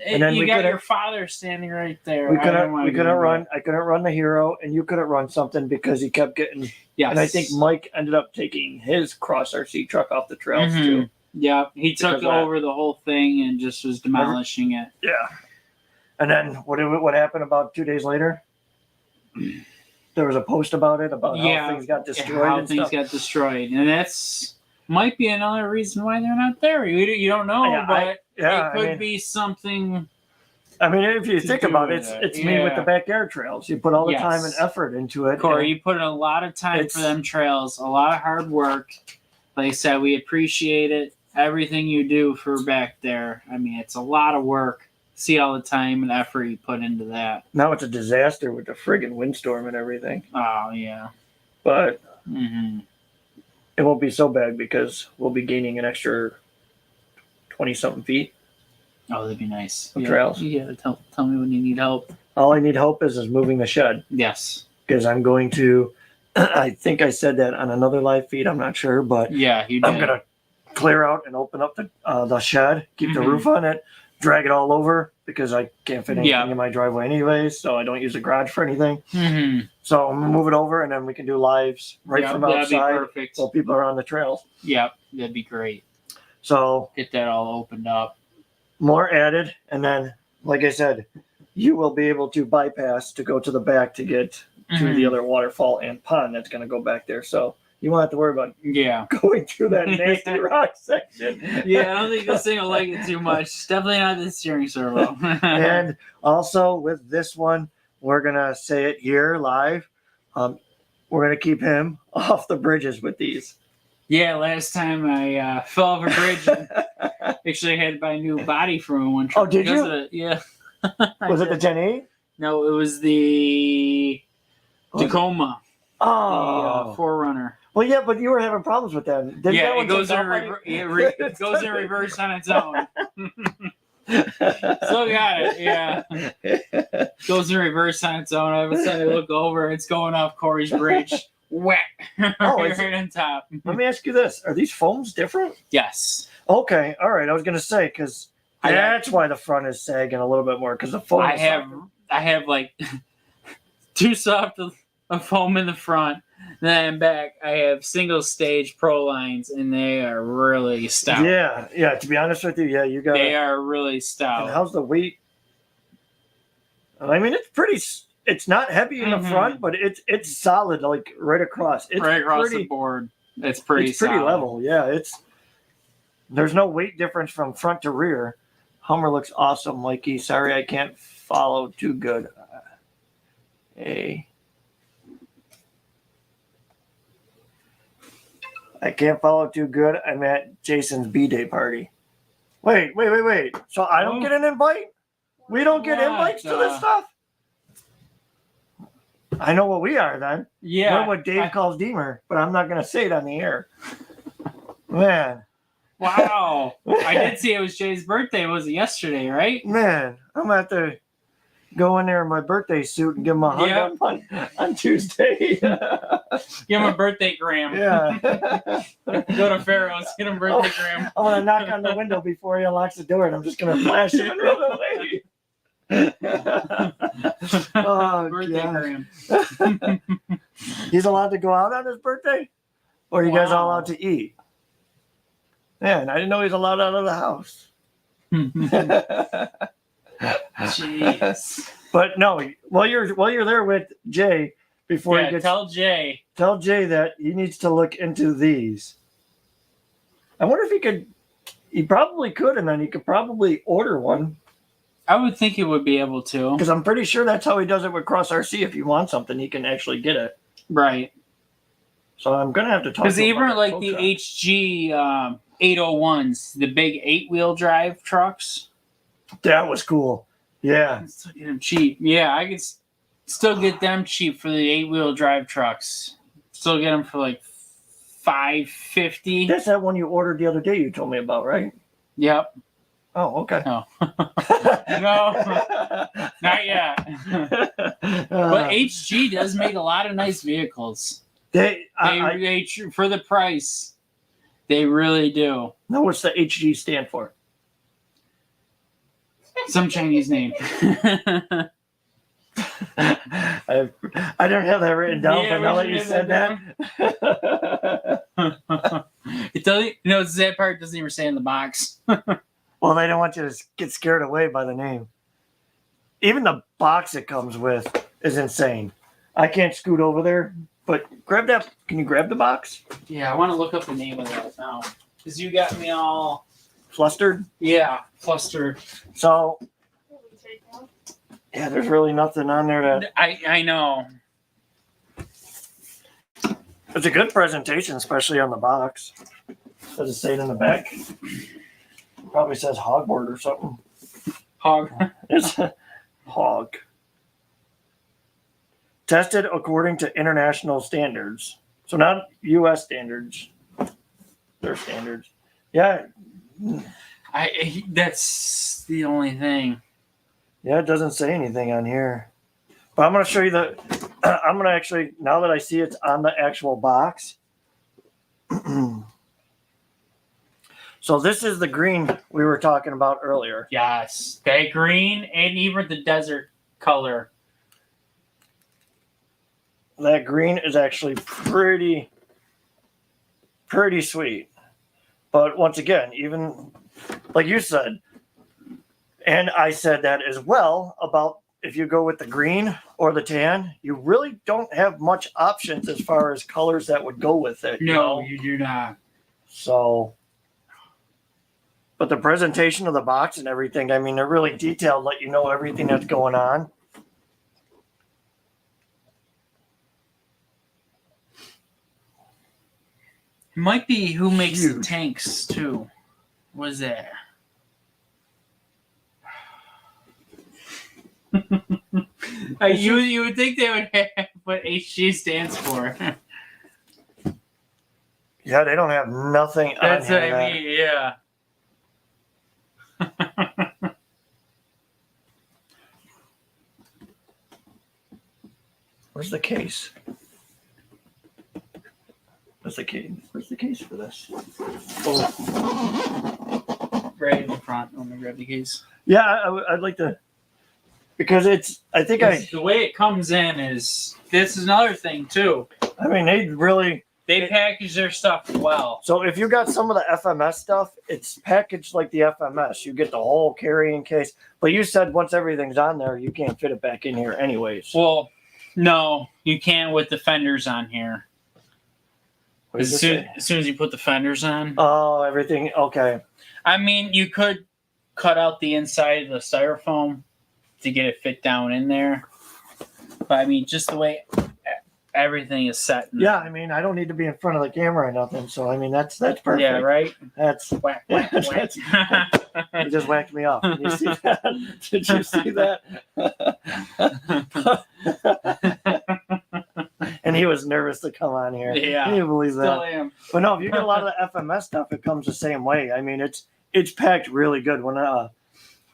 And then you got your father standing right there. We couldn't run. I couldn't run the Hero, and you couldn't run something because he kept getting. Yes. And I think Mike ended up taking his Cross RC truck off the trails too. Yeah, he took over the whole thing and just was demolishing it. Yeah. And then what happened about 2 days later? There was a post about it, about how things got destroyed. How things got destroyed, and that's might be another reason why they're not there. You don't know, but it could be something. I mean, if you think about it, it's me with the backyard trails. You put all the time and effort into it. Corey, you put in a lot of time for them trails, a lot of hard work. Like I said, we appreciate it. Everything you do for back there. I mean, it's a lot of work. See all the time and effort you put into that. Now it's a disaster with the friggin' windstorm and everything. Oh, yeah. But it won't be so bad because we'll be gaining an extra 20-something feet. Oh, that'd be nice. Trails. Yeah, tell me when you need help. All I need help is moving the shed. Yes. Because I'm going to, I think I said that on another live feed. I'm not sure, but yeah, you did. I'm going to clear out and open up the shed, keep the roof on it, drag it all over because I can't fit anything in my driveway anyways, so I don't use the garage for anything. So I'm going to move it over, and then we can do lives from outside. That'd be perfect. While people are on the trails. Yep, that'd be great. So get that all opened up. More added, and then, like I said, you will be able to bypass to go to the back to get to the other waterfall and pond that's going to go back there. So you won't have to worry about going through that nasty rock section. Yeah, I don't think this thing will like it too much. It's definitely not the steering servo. And also with this one, we're going to say it here live. We're going to keep him off the bridges with these. Yeah, last time I fell off a bridge and actually had to buy a new body from one. Oh, did you? Yeah. Was it the Gen 8? No, it was the Tacoma. Oh. The 4Runner. Well, yeah, but you were having problems with that. It goes in reverse on its own. Still got it, yeah. Goes in reverse on its own. All of a sudden, I look over, it's going off Corey's bridge. Whack! Right on top. Let me ask you this: are these foams different? Yes. Okay, all right. I was gonna say because that's why the front is sagging a little bit more because the foam. I have like too soft a foam in the front. Then back, I have single stage pro lines, and they are really stout. Yeah. To be honest with you, you got. They are really stout. And how's the weight? I mean, it's pretty. It's not heavy in the front, but it's solid, like right across. It's right across the board. It's pretty. It's pretty level. Yeah, there's no weight difference from front to rear. Hummer looks awesome, Mikey. Sorry, I can't follow too good. I can't follow too good. I'm at Jason's B-Day party. Wait. So I don't get an invite? We don't get invites to this stuff? I know what we are then. Yeah. We're what Dave calls Deemer, but I'm not going to say it on the air. Man. Wow. I did see it was Jay's birthday. Was it yesterday, right? Man, I'm going to have to go in there in my birthday suit and give him a hug on Tuesday. Give him a birthday gram. Yeah. Go to Pharaoh's, get him birthday gram. I'm going to knock on the window before he unlocks the door, and I'm just going to flash him and run away. Oh, birthday gram. He's allowed to go out on his birthday? Or are you guys all allowed to eat? Man, I didn't know he was allowed out of the house. Jeez. But no, while you're there with Jay, before he gets, tell Jay that he needs to look into these. I wonder if he probably could, and then he could probably order one. I would think he would be able to. Because I'm pretty sure that's how he does it with Cross RC. If you want something, he can actually get it. Right. So I'm going to have to talk to him. Because even like the HG 801s, the big 8-wheel drive trucks. That was cool. Yeah. I still get them cheap. Yeah, I could still get them cheap for the 8-wheel drive trucks. Still get them for like $550. That's that one you ordered the other day you told me about, right? Yep. Oh, okay. No. No, not yet. But HG does make a lot of nice vehicles. They for the price, they really do. Now, what's the HG stand for? Some Chinese name. I don't have that written down, but now that you said that. It doesn't, the sad part doesn't even say in the box. Well, they don't want you to get scared away by the name. Even the box it comes with is insane. I can't scoot over there, but grab that. Can you grab the box? Yeah, I want to look up the name of that now. Because you got me all... Flustered? Yeah, flustered. So, yeah, there's really nothing on there that... I know. It's a good presentation, especially on the box. Does it say it in the back? It probably says Hogboard or something. Hog. It's a hog. Tested according to international standards. So not U.S. standards. Their standards. Yeah. That's the only thing. Yeah, it doesn't say anything on here. But I'm going to show you I'm going to actually, now that I see it's on the actual box. So this is the green we were talking about earlier. Yes, that green and even the desert color. That green is actually pretty sweet. But once again, even like you said, and I said that as well about if you go with the green or the tan, you really don't have much options as far as colors that would go with it. No, you do not. So, but the presentation of the box and everything, I mean, they're really detailed, let you know everything that's going on. It might be who makes the tanks too. What is that? You would think they would have what HG stands for. Yeah, they don't have nothing That's on what here. I mean, yeah. Where's the case? Where's the case? Where's the case for this? Oh. Right in the front. Let me grab the case. Yeah, I'd like to, because it's. I think the way it comes in is. This is another thing too. I mean, they package their stuff well. So if you got some of the FMS stuff, it's packaged like the FMS. You get the whole carrying case. But you said once everything's on there, you can't fit it back in here anyways. Well, no, you can with the fenders on here. As soon as you put the fenders on. Oh, everything. Okay. I mean, you could cut out the inside of the styrofoam to get it fit down in there. But I mean, just the way everything is set. Yeah, I mean, I don't need to be in front of the camera or nothing. So I mean, that's perfect. Yeah, right. That's whack, whack, whack. You just whacked me off. Did you see that? Did you see that? And he was nervous to come on here. Yeah, can you believe that? Still am. But no, if you get a lot of the FMS stuff, it comes the same way. I mean, it's packed really good.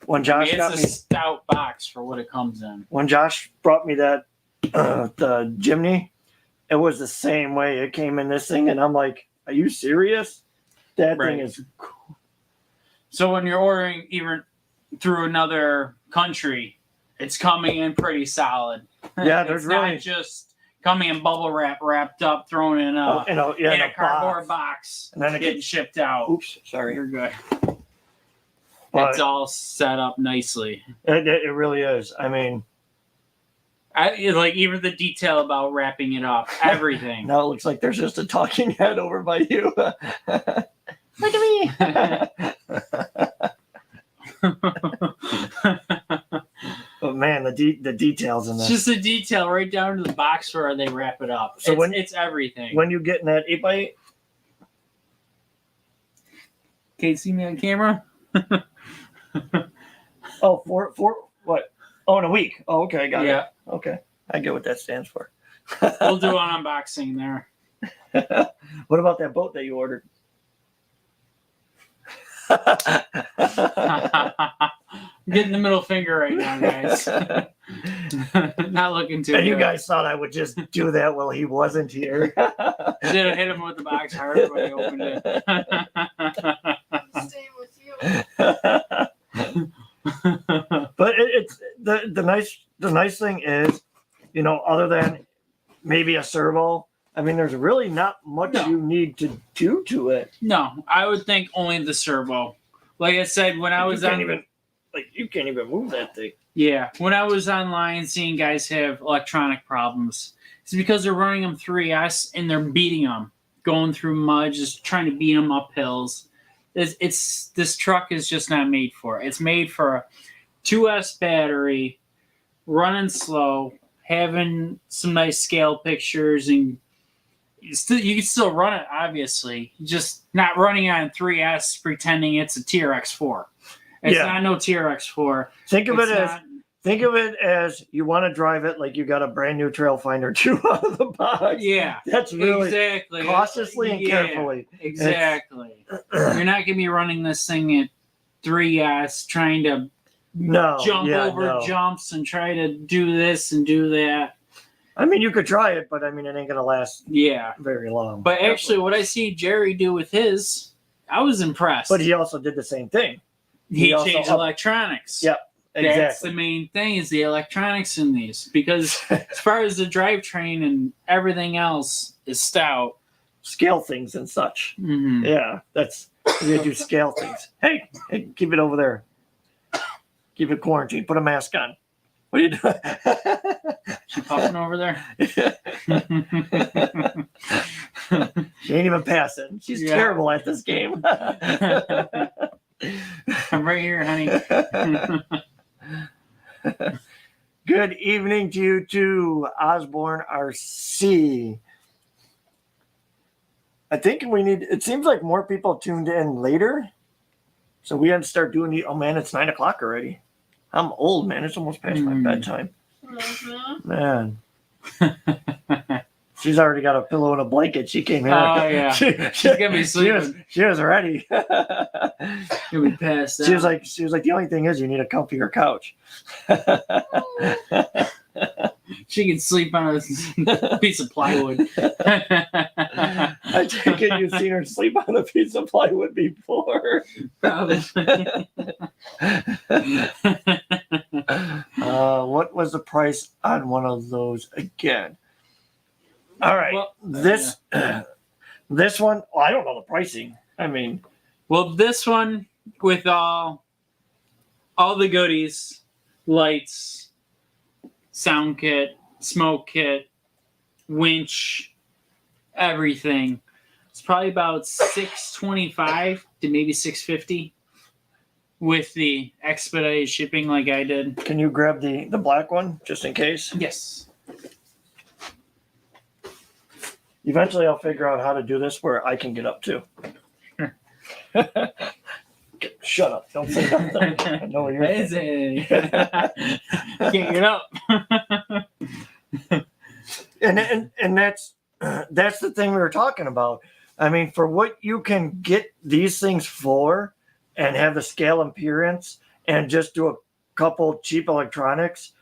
When Josh got me, it's a stout box for what it comes in. When Josh brought me that the Jimny, it was the same way. It came in this thing, and I'm like, "Are you serious? That thing is cool." So when you're ordering even through another country, it's coming in pretty solid. Yeah, there's really not just coming in bubble wrapped up, thrown in a cardboard box, and then it gets shipped out. Oops, sorry. You're good. But it's all set up nicely. It really is. I mean, like even the detail about wrapping it up, everything. Now it looks like there's just a talking head over by you. Look at me. But man, the details in this. Just the detail right down to the box where they wrap it up. So it's everything. When you get in that 8x8. Can't see me on camera? Oh, four, what? Oh, in a week. Oh, okay, got it. Okay, I get what that stands for. We'll do an unboxing there. What about that boat that you ordered? I'm getting the middle finger right now, guys. Not looking too good. You guys thought I would just do that while he wasn't here. Should have hit him with the box hard when he opened it. Stay with you. But it's the nice thing is, you know, other than maybe a servo, I mean, there's really not much you need to do to it. No, I would think only the servo. Like I said, when I was you can't even move that thing. Yeah, when I was online seeing guys have electronic problems, it's because they're running them 3S and they're beating them, going through mud, just trying to beat them up hills. This truck is just not made for it. It's made for a 2S battery, running slow, having some nice scale pictures, and you can still run it, obviously. Just not running on 3S pretending it's a TRX4. It's not no TRX4. Think of it as you want to drive it like you got a brand new Trail Finder 2 out of the box. Yeah, that's really exactly cautiously and carefully. Exactly. You're not gonna be running this thing at 3S trying to jump over jumps and try to do this and do that. I mean, you could try it, but I mean, it ain't gonna last very long. But actually, what I see Jerry do with his, I was impressed. But he also did the same thing. He changed electronics. Yep, exactly. That's the main thing is the electronics in these. Because as far as the drivetrain and everything else is stout. Scale things and such. Mm-hmm. Yeah, you do scale things. Hey, keep it over there. Keep it quarantined. Put a mask on. What are you doing? She puffing over there? She ain't even passing. She's terrible at this game. I'm right here, honey. Good evening to you too, Osborne RC. I think it seems like more people tuned in later. So we had to start doing oh man, it's 9 o'clock already. I'm old, man. It's almost past my bedtime. Mm-hmm. Man. She's already got a pillow and a blanket. She came here. Oh, yeah. She's gonna be sleeping. She was ready. You'll be passed out. She was like, the only thing is you need a comfier couch. She can sleep on a piece of plywood. I take it you've seen her sleep on a piece of plywood before. Probably. What was the price on one of those again? All right, Well, this one, I don't know the pricing. I mean, well, this one with all the goodies, lights, sound kit, smoke kit, winch, everything. It's probably about $625 to maybe $650 with the expedited shipping like I did. can you grab the black one just in case? Yes. Eventually, I'll figure out how to do this where I can get up too. Shut up! Don't say nothing. I know what you're Amazing. Can't get up. and that's the thing we were talking about. I mean, for what you can get these things for, and have the scale appearance, and just do a couple cheap electronics,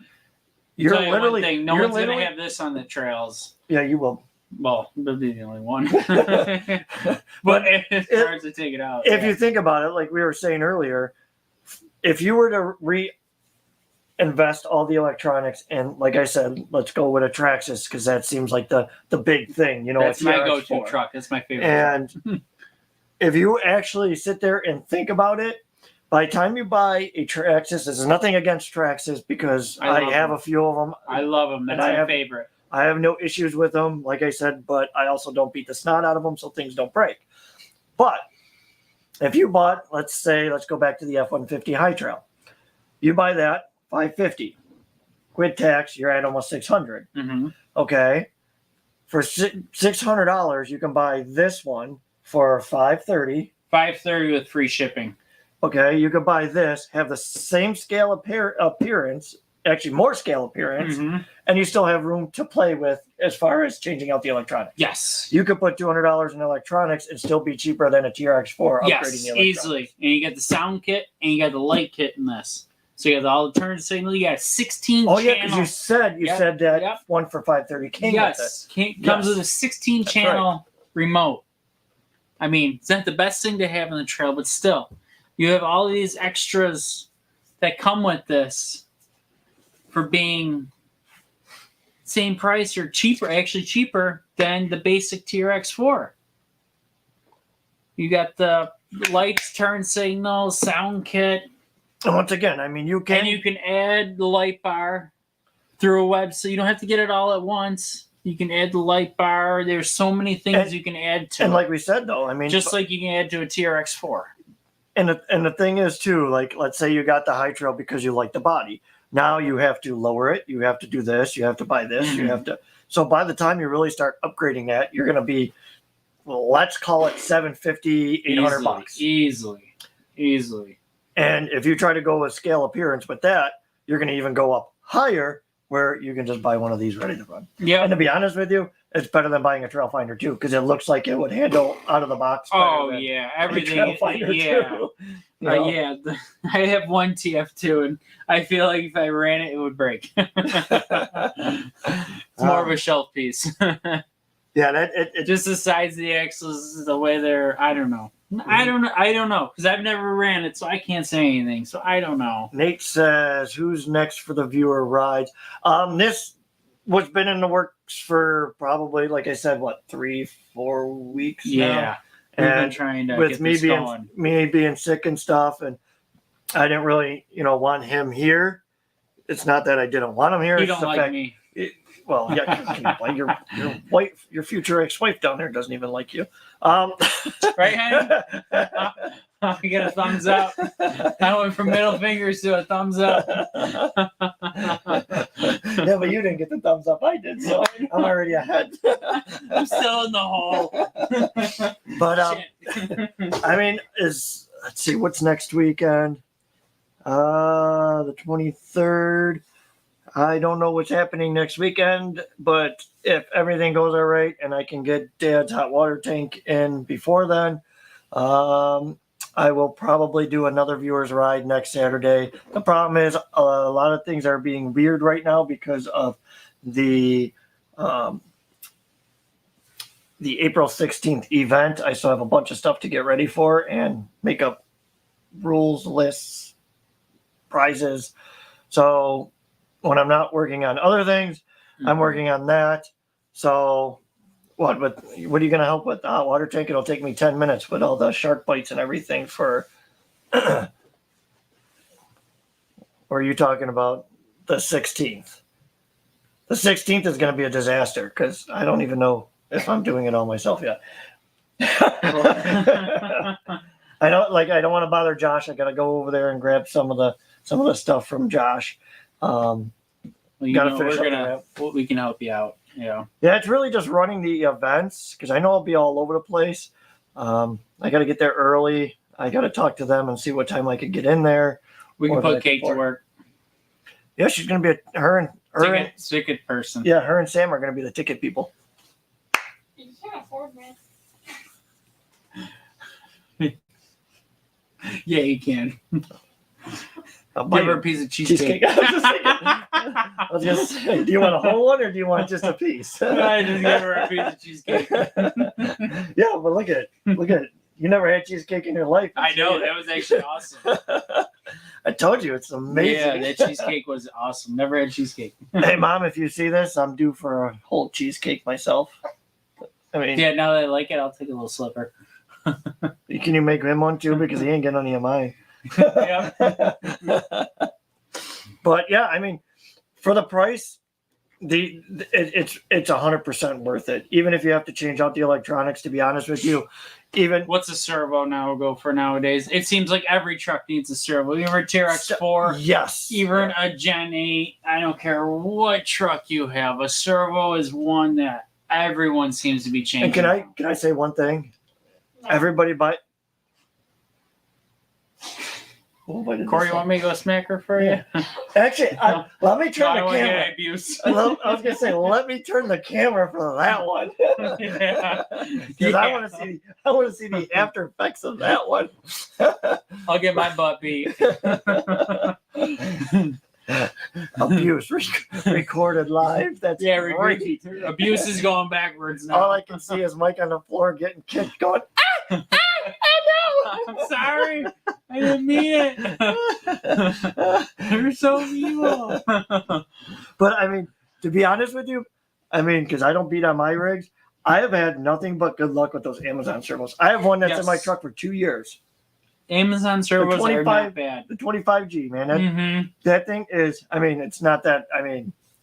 you're Tell you one literally thing, no you're one's literally, gonna have this on the trails. Yeah, you will. Well, they'll be the only one. But it's hard to take it out. If you think about it, like we were saying earlier, if you were to reinvest all the electronics, and like I said, let's go with a Traxxas because that seems like the big thing. You know, that's a my TRX4. go-to truck. That's my favorite. And if you actually sit there and think about it, by the time you buy a Traxxas, there's nothing against Traxxas because I have a few of them. I love them. That's my favorite. I have no issues with them, like I said, but I also don't beat the snot out of them so things don't break. But if you bought, let's go back to the F-150 High Trail. You buy that, $550. Quit tax, you're at almost $600. Mm-hmm. Okay. For $600, you can buy this one for $530. $530 with free shipping. Okay, you can buy this, have the same scale appearance, actually more scale appearance, and you still have room to play with as far as changing out the electronics. Yes. You could put $200 in electronics and still be cheaper than a TRX4 upgrading the electronics. Easily. And you get the sound kit and you got the light kit in this. So you got all the turn signal. You got 16 channels. Oh yeah, because you said that one for $530 came with it. Comes with a 16 channel remote. I mean, it's not the best thing to have on the trail, but still, you have all these extras that come with this for being same price or cheaper, actually cheaper than the basic TRX4. You got the lights, turn signal, sound kit. And once again, I mean, you can add the light bar through a web, so you don't have to get it all at once. You can add the light bar. There's so many things you can add to. And like we said, though, I mean, just like you can add to a TRX4. And the thing is too, like let's say you got the High Trail because you like the body. Now you have to lower it. You have to do this. You have to buy this. You have to. So by the time you really start upgrading that, you're going to be, well, let's call it $750, $800. Easily. And if you try to go with scale appearance with that, you're going to even go up higher where you can just buy one of these ready to run. Yeah. And to be honest with you, it's better than buying a Trail Finder too, because it looks like it would handle out of the box. Oh yeah, everything. Too, yeah. I have one TF2, and I feel like if I ran it, it would break. It's more of a shelf piece. Yeah, it just the size of the axles, the way they're. I don't know. I don't know because I've never ran it, so I can't say anything. So I don't know. Nate says, "Who's next for the viewer rides?" This was been in the works for probably, like I said, 3-4 weeks now. Yeah, and trying to with get me this being going. me being sick and stuff, and I didn't really, want him here. It's not that I didn't want him here. You it's don't the like fact, me. Well, yeah, your wife, your future ex-wife down there doesn't even like you. Right, honey? I get a thumbs up. I went from middle fingers to a thumbs up. Yeah, but you didn't get the thumbs up. I did, so I'm already ahead. I'm still in the hole. But I mean, let's see, what's next weekend? The 23rd. I don't know what's happening next weekend, but if everything goes all right and I can get Dad's hot water tank in before then, I will probably do another viewer's ride next Saturday. The problem is a lot of things are being weird right now because of the April 16th event. I still have a bunch of stuff to get ready for and make up rules, lists, prizes. So when I'm not working on other things, I'm working on that. So what are you going to help with the hot water tank? It'll take me 10 minutes with all the shark bites and everything for, or are you talking about the 16th? The 16th is going to be a disaster because I don't even know if I'm doing it all myself yet. I don't want to bother Josh. I got to go over there and grab some of the stuff from Josh. We can help you out. Yeah, it's really just running the events because I know I'll be all over the place. I got to get there early. I got to talk to them and see what time I could get in there. We can put Kate to work. Yeah, she's going to be her ticket person. Yeah, her and Sam are going to be the ticket people. You can't afford me. Yeah, you can. I'll Give her a piece of cheesecake. I was gonna say, do you want a whole one or do you want just a piece? I just give her a piece of cheesecake. Yeah, but look at it. You never had cheesecake in your life. I know, that was actually awesome. I told you, it's amazing. Yeah, that cheesecake was awesome. Never had cheesecake. Hey, Mom, if you see this, I'm due for a whole cheesecake myself. I mean, yeah, now that I like it, I'll take a little slipper. Can you make him one too? Because he ain't getting any of mine. Yeah. But yeah, I mean, for the price, it's 100% worth it. Even if you have to change out the electronics, to be honest with you. What's a servo now go for nowadays? It seems like every truck needs a servo. Even a TRX4, yes, even a Gen 8. I don't care what truck you have. A servo is one that everyone seems to be changing. And can I say one thing? No. Everybody buy. Corey, you want me to go smack her for you? Actually, let me turn the camera. Abuse. I was gonna say, let me turn the camera for that one. Yeah. Because I want to see the after effects of that one. I'll get my butt beat. Abuse recorded live. That's great. Abuse is going backwards now. All I can see is Mike on the floor getting kicked, going, no! I'm sorry. I didn't mean it. You're so evil. But I mean, to be honest with you, because I don't beat on my rigs, I have had nothing but good luck with those Amazon servos. I have one that's in my truck for 2 years. Amazon servos are not bad. The 25G, man. That thing is, it's not that,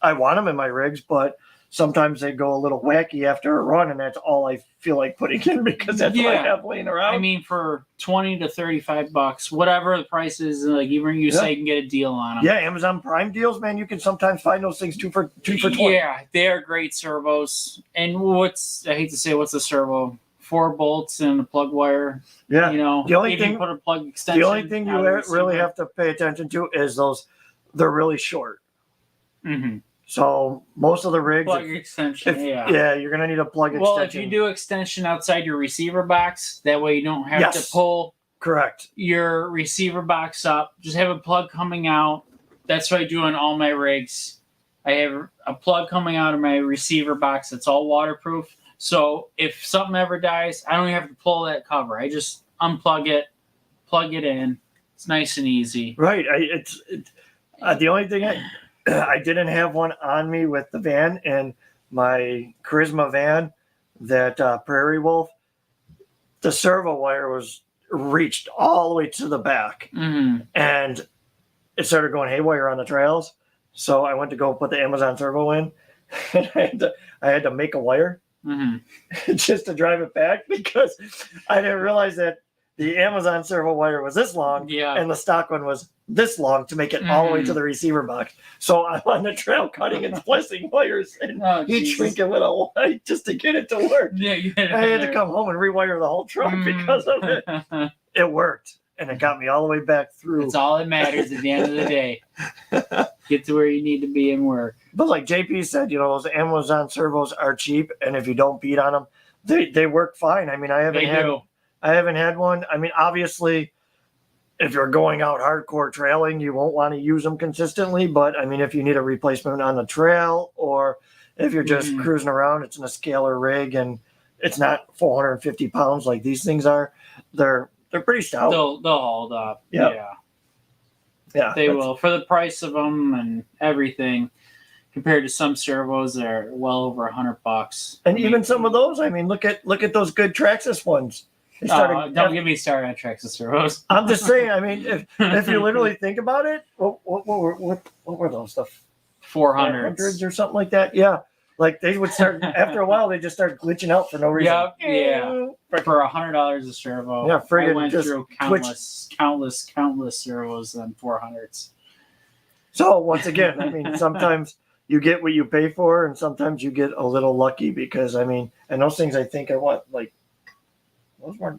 I want them in my rigs, but sometimes they go a little wacky after a run, and that's all I feel like putting in because that's what I have laying around. For $20 to $35, whatever the price is, like even you say you can get a deal on them. Yeah, Amazon Prime deals, man. You can sometimes find those things two for $20. Yeah, they are great servos. And what's a servo? 4 bolts and a plug wire. Yeah, the only thing you put a plug extension. The only thing you really have to pay attention to is they're really short. Mm-hmm. So most of the rigs, plug extension. You're gonna need a plug extension. Well, if you do extension outside your receiver box, that way you don't have to pull. Correct. Your receiver box up. Just have a plug coming out. That's what I do on all my rigs. I have a plug coming out of my receiver box that's all waterproof. So if something ever dies, I don't even have to pull that cover. I just unplug it, plug it in. It's nice and easy. Right. The only thing I didn't have one on me with the van, and my Charisma van, that Prairie Wolf, the servo wire was reached all the way to the back. Mm-hmm. And it started going haywire on the trails. So I went to go put the Amazon servo in, and I had to make a wire just to drive it back because I didn't realize that the Amazon servo wire was this long, and the stock one was this long to make it all the way to the receiver box. So I'm on the trail cutting and splicing wires and each trinket with a light just to get it to work. Yeah, I had to come home and rewire the whole truck because of it. It worked. and it got me all the way back through. That's all that matters at the end of the day. Get to where you need to be and work. But like JP said, those Amazon servos are cheap, and if you don't beat on them, they work fine. I mean, I haven't had one. I mean, obviously, if you're going out hardcore trailing, you won't want to use them consistently. But I mean, if you need a replacement on the trail, or if you're just cruising around, it's in a scalar rig and it's not 450 pounds like these things are. They're pretty stout. They'll hold up. Yep. Yeah, they will for the price of them and everything. Compared to some servos, they're well over $100. And even some of those, I mean, look at those good Traxxas ones. Don't get me started on Traxxas servos. I'm just saying. I mean, if you literally think about it, what were those stuff? 400s or something like that. Yeah, like they would start after a while. They just start glitching out for no reason. Yeah. For $100 a servo. Yeah, I went through countless servos and 400s. So once again, I mean, sometimes you get what you pay for, and sometimes you get a little lucky because I mean, and those things I think are what like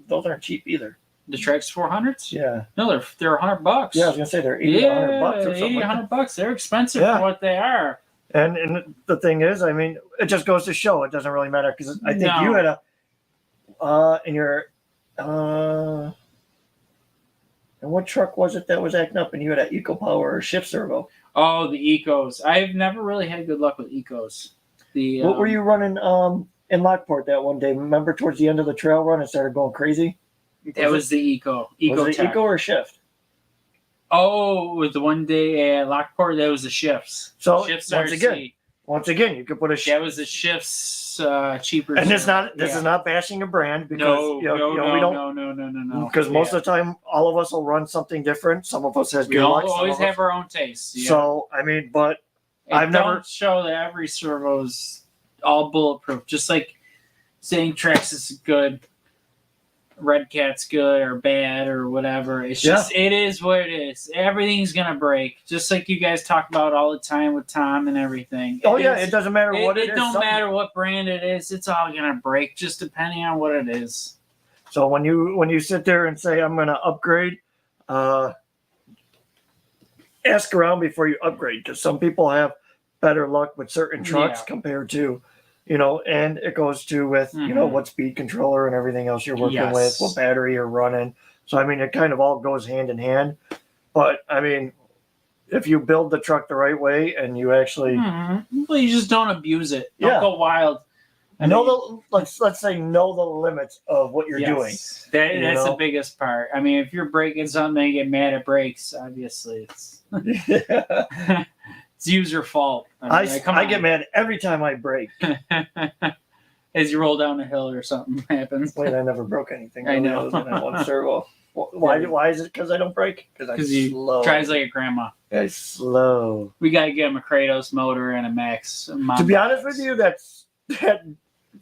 those aren't cheap either. The Trax 400s? Yeah. No, they're $100. Yeah, I was gonna say they're $80 $100 or something. 80 like $100. They're expensive for what they are. And the thing is, I mean, it just goes to show it doesn't really matter because I think you had in your and what truck was it that was acting up and you had an Eco Power or shift servo? Oh, the Ecos. I've never really had good luck with Ecos. What were you running in Lockport that one day? Remember towards the end of the trail run it started going crazy? That was the Eco. Was it Eco or shift? Oh, it was the one day at Lockport, that was the shifts. So shifts once again, you could put a that was the shifts cheaper. And this is not bashing a brand because we don't because most of the time all of us will run something different. Some of us has we always have our own taste. Yeah. So I mean, but I've never show that every servo's all bulletproof. Just like saying Traxxas is good, Red Cat's good or bad or whatever. It's just it is what it is. Everything's gonna break, just like you guys talk about all the time with Tom and everything. It doesn't matter what it is. It don't matter what brand it is. It's all gonna break, just depending on what it is. So when you sit there and say I'm gonna upgrade, ask around before you upgrade because some people have better luck with certain trucks compared to. And it goes to with, what speed controller and everything else you're working with, what battery you're running. So, I mean, it kind of all goes hand in hand. But, I mean, if you build the truck the right way and you actually... Well, you just don't abuse it. Don't go wild. Let's say know the limits of what you're doing. That's the biggest part. I mean, if you're breaking something and you get mad at brakes, obviously it's... It's user fault. I get mad every time I brake. As you roll down a hill or something happens. Wait, I never broke anything. I know. Other than that one servo. Why is it because I don't brake? Because he drives like a grandma. It's slow. We got to get him a Kratos motor and a Max. To be honest with you, that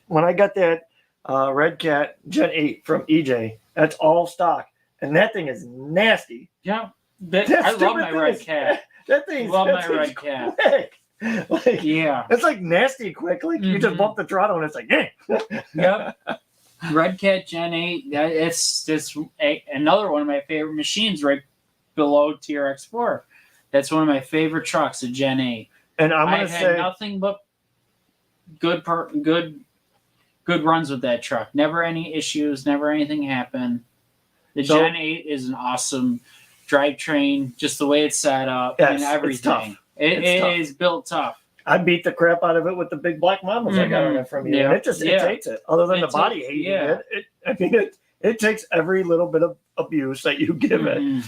when I got that Red Cat Gen 8 from EJ, that's all stock. And that thing is nasty. Yeah. I love my Red Cat. That thing's Red Cat. Quick. It's like nasty quick. Like you just bump the throttle and it's like, Yep. Red Cat Gen 8. It's another one of my favorite machines right below TRX4. That's one of my favorite trucks, a Gen 8. And I've had nothing but good runs with that truck. Never any issues. Never anything happen. The Gen 8 is an awesome drivetrain, just the way it's set up and everything. It is built tough. I beat the crap out of it with the big black mamas I got on it from you. And it takes it. Other than the body hating it, it takes every little bit of abuse that you give it.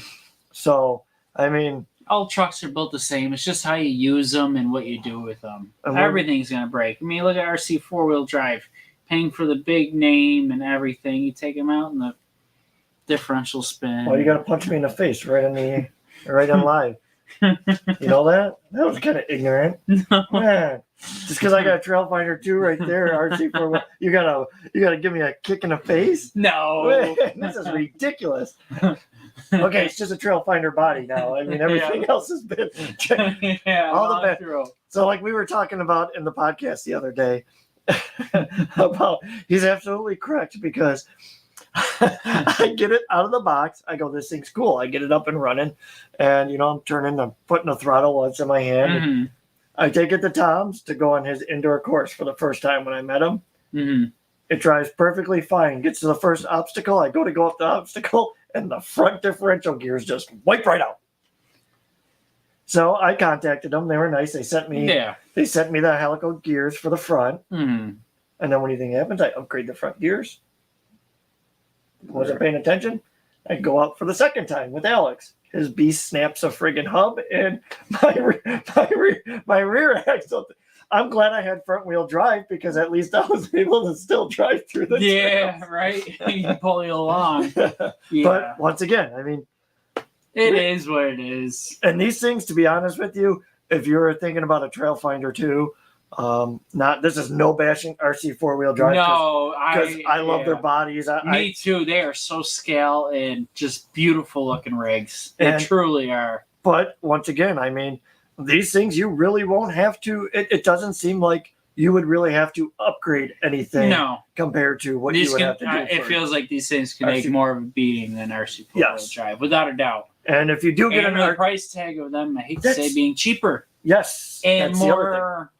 So, I mean... All trucks are built the same. It's just how you use them and what you do with them. Everything's going to break. I mean, look at RC four-wheel drive. Paying for the big name and everything. You take them out and the differential spin. Well, you got to punch me in the face right on live. You know that? That was kind of ignorant. No. Man, just because I got a Trail Finder 2 right there, RC4, you gotta give me a kick in the face? No. Man, this is ridiculous. Okay, it's just a Trail Finder body now. I mean, everything else has been all the best. So, like we were talking about in the podcast the other day, about he's absolutely correct because I get it out of the box. I go, this thing's cool. I get it up and running, and I'm putting the throttle while it's in my hand. Mm-hmm. I take it to Tom's to go on his indoor course for the first time when I met him. Mm-hmm. It drives perfectly fine. Gets to the first obstacle. I go up the obstacle, and the front differential gears just wipe right out. So I contacted them. They were nice. They sent me the helical gears for the front. Mm-hmm. And then when anything happens, I upgrade the front gears. Wasn't paying attention. I go out for the second time with Alex. His beast snaps a friggin' hub, and my rear axle. I'm glad I had front wheel drive because at least I was able to still drive through the trails. Right. You can pull you along. Yeah. But once again, I mean, it is what it is. And these things, to be honest with you, if you're thinking about a Trail Finder too, this is no bashing RC 4-wheel drive. No, because I love their bodies. Me too. They are so scale and just beautiful looking rigs. They truly are. But once again, I mean, these things you really won't have to. It doesn't seem like you would really have to upgrade anything. No, compared to what you would have to do. It feels like these things can take more of a beating than RC 4-wheel drive, without a doubt. And if you do get the price tag of them, I hate to say, being cheaper. Yes, and more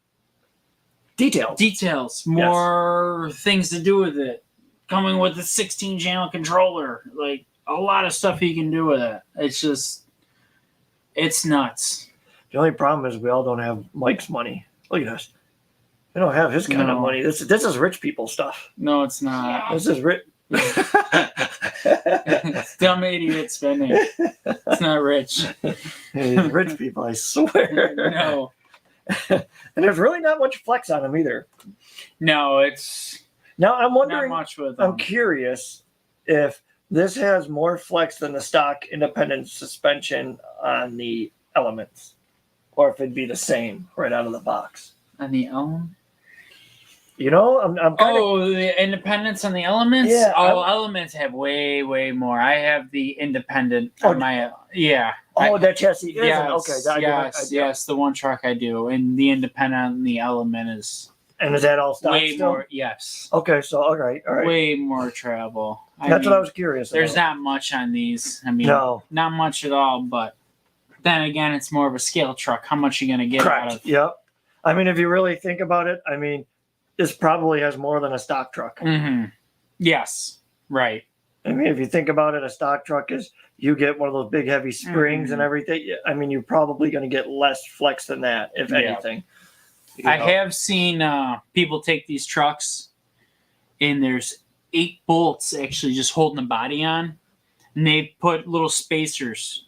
details, more things to do with it. Coming with a 16-channel controller, like a lot of stuff you can do with it. It's nuts. The only problem is we all don't have Mike's money. Look at us. We don't have his kind of money. This is rich people stuff. No, it's not. This is rich. It's dumb idiot spending. It's not rich. It's rich people, I swear. No. And there's really not much flex on them either. No, it's now I'm wondering. Not much with them. I'm curious if this has more flex than the stock independent suspension on the Elements, or if it'd be the same right out of the box. On the Element? I'm the independents on the Elements? Yeah. Elements have way, way more. I have the independent on my that chassis is yes, the one truck I do. And the independent on the Element is And is that all stock way still? more, yes. Okay, so all right. Way more travel. That's what I was curious about. There's not much on these. I mean, no. Not much at all, but then again, it's more of a scale truck. How much are you going to get out of? Yep. I mean, if you really think about it, I mean, this probably has more than a stock truck. Mm-hmm. Yes, right. I mean, if you think about it, a stock truck is you get one of those big heavy springs and everything. I mean, you're probably going to get less flex than that, if anything. I have seen people take these trucks and there's 8 bolts actually just holding the body on, and they put little spacers.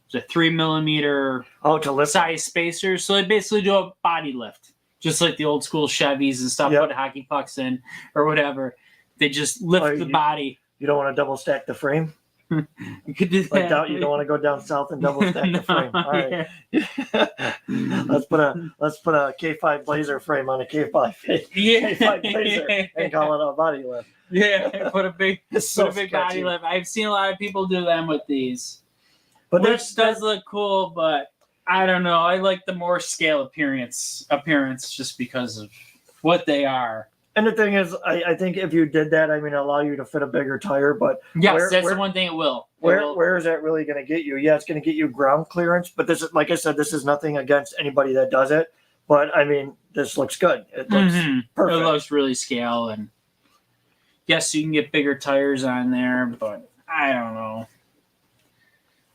It's a 3 millimeter to lift size spacers. So they basically do a body lift, just like the old school Chevys and stuff. Put hockey pucks in or whatever. They just lift the body. You don't want to double stack the frame? You could do that. You don't want to go down south and double stack the frame. All right. Let's put a K5 Blazer frame on a K5 K5 Blazer and call it a body lift. Yeah, put a big body lift. I've seen a lot of people do them with these. But which does look cool, but I don't know. I like the more scale appearance just because of what they are. And the thing is, I think if you did that, I mean, allow you to fit a bigger tire, but yes, that's the one thing it will. Where is that really going to get you? Yeah, it's going to get you ground clearance, but this is, like I said, this is nothing against anybody that does it. But I mean, this looks good. It looks perfect. It looks really scale, and yes, you can get bigger tires on there, but I don't know.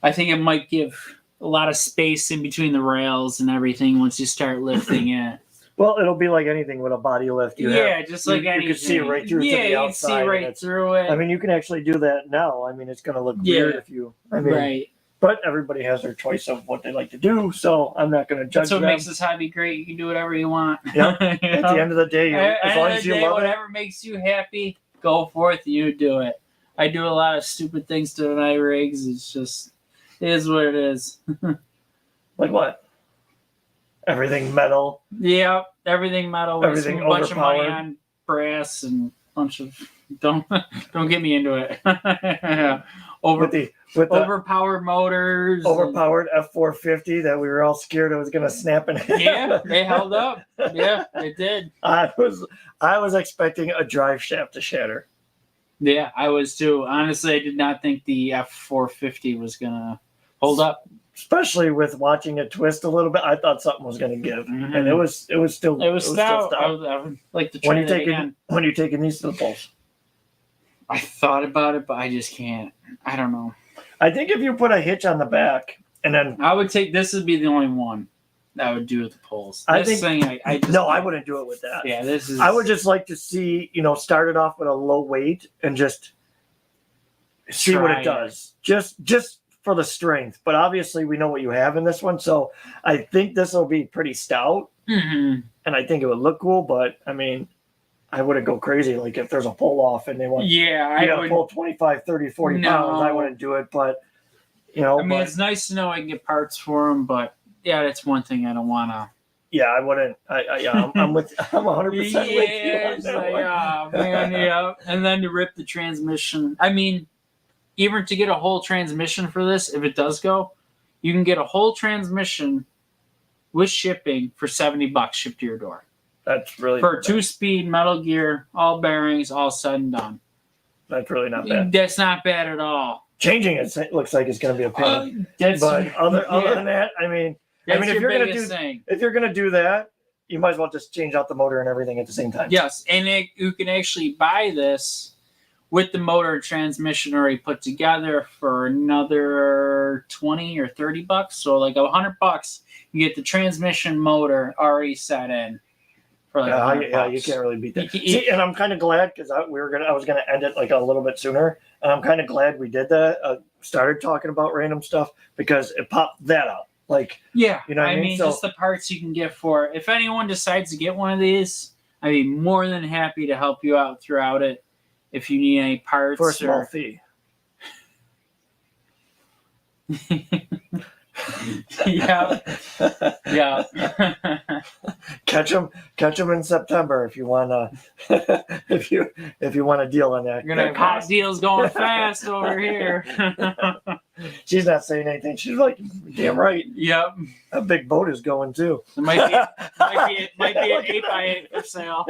I think it might give a lot of space in between the rails and everything once you start lifting it. Well, it'll be like anything with a body lift. Just like anything. You can see right through to the outside. You can see right through it. I mean, you can actually do that now. I mean, it's going to look weird if you... I mean, right. But everybody has their choice of what they like to do, so I'm not going to judge them. That's what makes this hobby great. You can do whatever you want. Yeah. At the end of the day, as long as you love it. Whatever makes you happy, go forth, you do it. I do a lot of stupid things to my rigs. It's just... It is what it is. Like what? Everything metal. Yeah, everything metal. Everything a bunch overpowered. of money on brass and a bunch of don't get me into it. With overpowered motors. Overpowered F450 that we were all scared it was going to snap in half. Yeah, they held up. Yeah, they did. I was expecting a drive shaft to shatter. Yeah, I was too. Honestly, I did not think the F450 was gonna hold up. Especially with watching it twist a little bit, I thought something was going to give, Mhm. and it was still It was still stout. stout. I would like to When try you that taking again. when you're taking these to the polls, I thought about it, but I just can't. I don't know. I think if you put a hitch on the back and then I would take this. Would be the only one that I would do with the poles. I This think- thing, I just no, I can't. wouldn't do it with that. Yeah, this is. I would just like to see, start it off with a low weight and just see what Try it does. Just for the strength. But obviously we know what you have in this one, so I think this will be pretty stout Mhm. and I think it would look cool, but I mean, I wouldn't go crazy like if there's a pull off and they want Yeah, you I gotta would. pull 25, 30, 40 No. pounds, I wouldn't do it, but I mean, but, it's nice to know I can get parts for them, but yeah, that's one thing I don't want to. yeah, I wouldn't. I'm 100% with you. Yeah, on it's that like, one. oh, man, yeah. And then to rip the transmission. I mean, even to get a whole transmission for this, if it does go, you can get a whole transmission with shipping for $70 shipped to your door. That's really For a 2-speed Metal Gear, all bearings, all said and done. That's really not bad. That's not bad at all. Changing it looks like it's going to be a pain. That's But other yeah, than that, I mean, that's if your you're gonna biggest do- thing. if you're going to do that, you might as well just change out the motor and everything at the same time. Yes, and you can actually buy this with the motor and transmission already put together for another $20 or $30. So like $100, you get the transmission motor already set in for like $100. Yeah, you can't really beat that. You- See, and I'm kind of glad because I was gonna end it like a little bit sooner, and I'm kind of glad we did that. Started talking about random stuff because it popped that up. Like, Yeah, You know what I I mean? mean, So- just the parts you can get for it. If anyone decides to get one of these, I'd be more than happy to help you out throughout it. If you need any parts for a small or fee. yeah, yeah. catch them in September if you wanna if you want to deal on that. You're gonna have hot deals going fast over here. She's not saying anything. She's like, damn right. Yep, That big boat is going too. it might be an 8x8 for sale.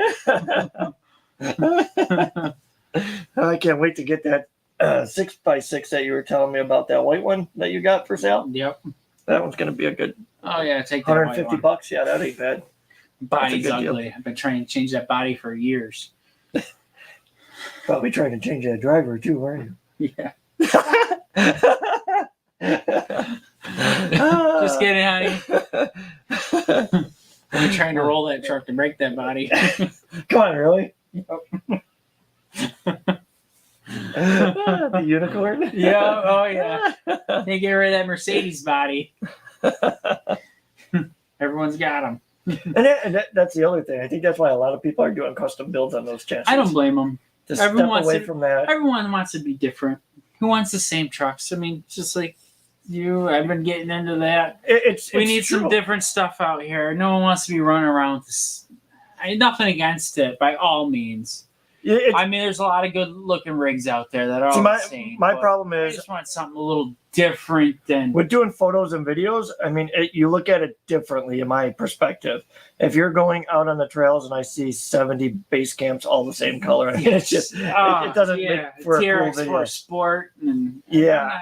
I can't wait to get that 6x6 that you were telling me about, that white one that you got for sale. Yep. That one's going to be a good Oh yeah, take that white 150 one. bucks. Yeah, that ain't bad. Body's That's a good ugly. I've been trying to change that body for years. Probably trying to change that driver too, weren't you? Yeah. Just Just kidding, honey. I'm trying to roll that truck to break that body. Come on, really? The unicorn? Yeah, oh yeah. They get rid of that Mercedes body. Everyone's got them. That's the other thing. I think that's why a lot of people are doing custom builds on those chassis. I don't blame them. to everyone step wants away to- from that. Everyone wants to be different. Who wants the same trucks? I mean, just like you, I've been getting into that. We need some different stuff out here. No one wants to be running around with this. Nothing against it, by all means. I mean, there's a lot of good-looking rigs out there that are all the same. My but problem I is just want something a little different than. with doing photos and videos. I mean, you look at it differently in my perspective. If you're going out on the trails and I see 70 base camps all the same color, I mean, it's just it doesn't make for a cool TRX video. for a sport, and Yeah.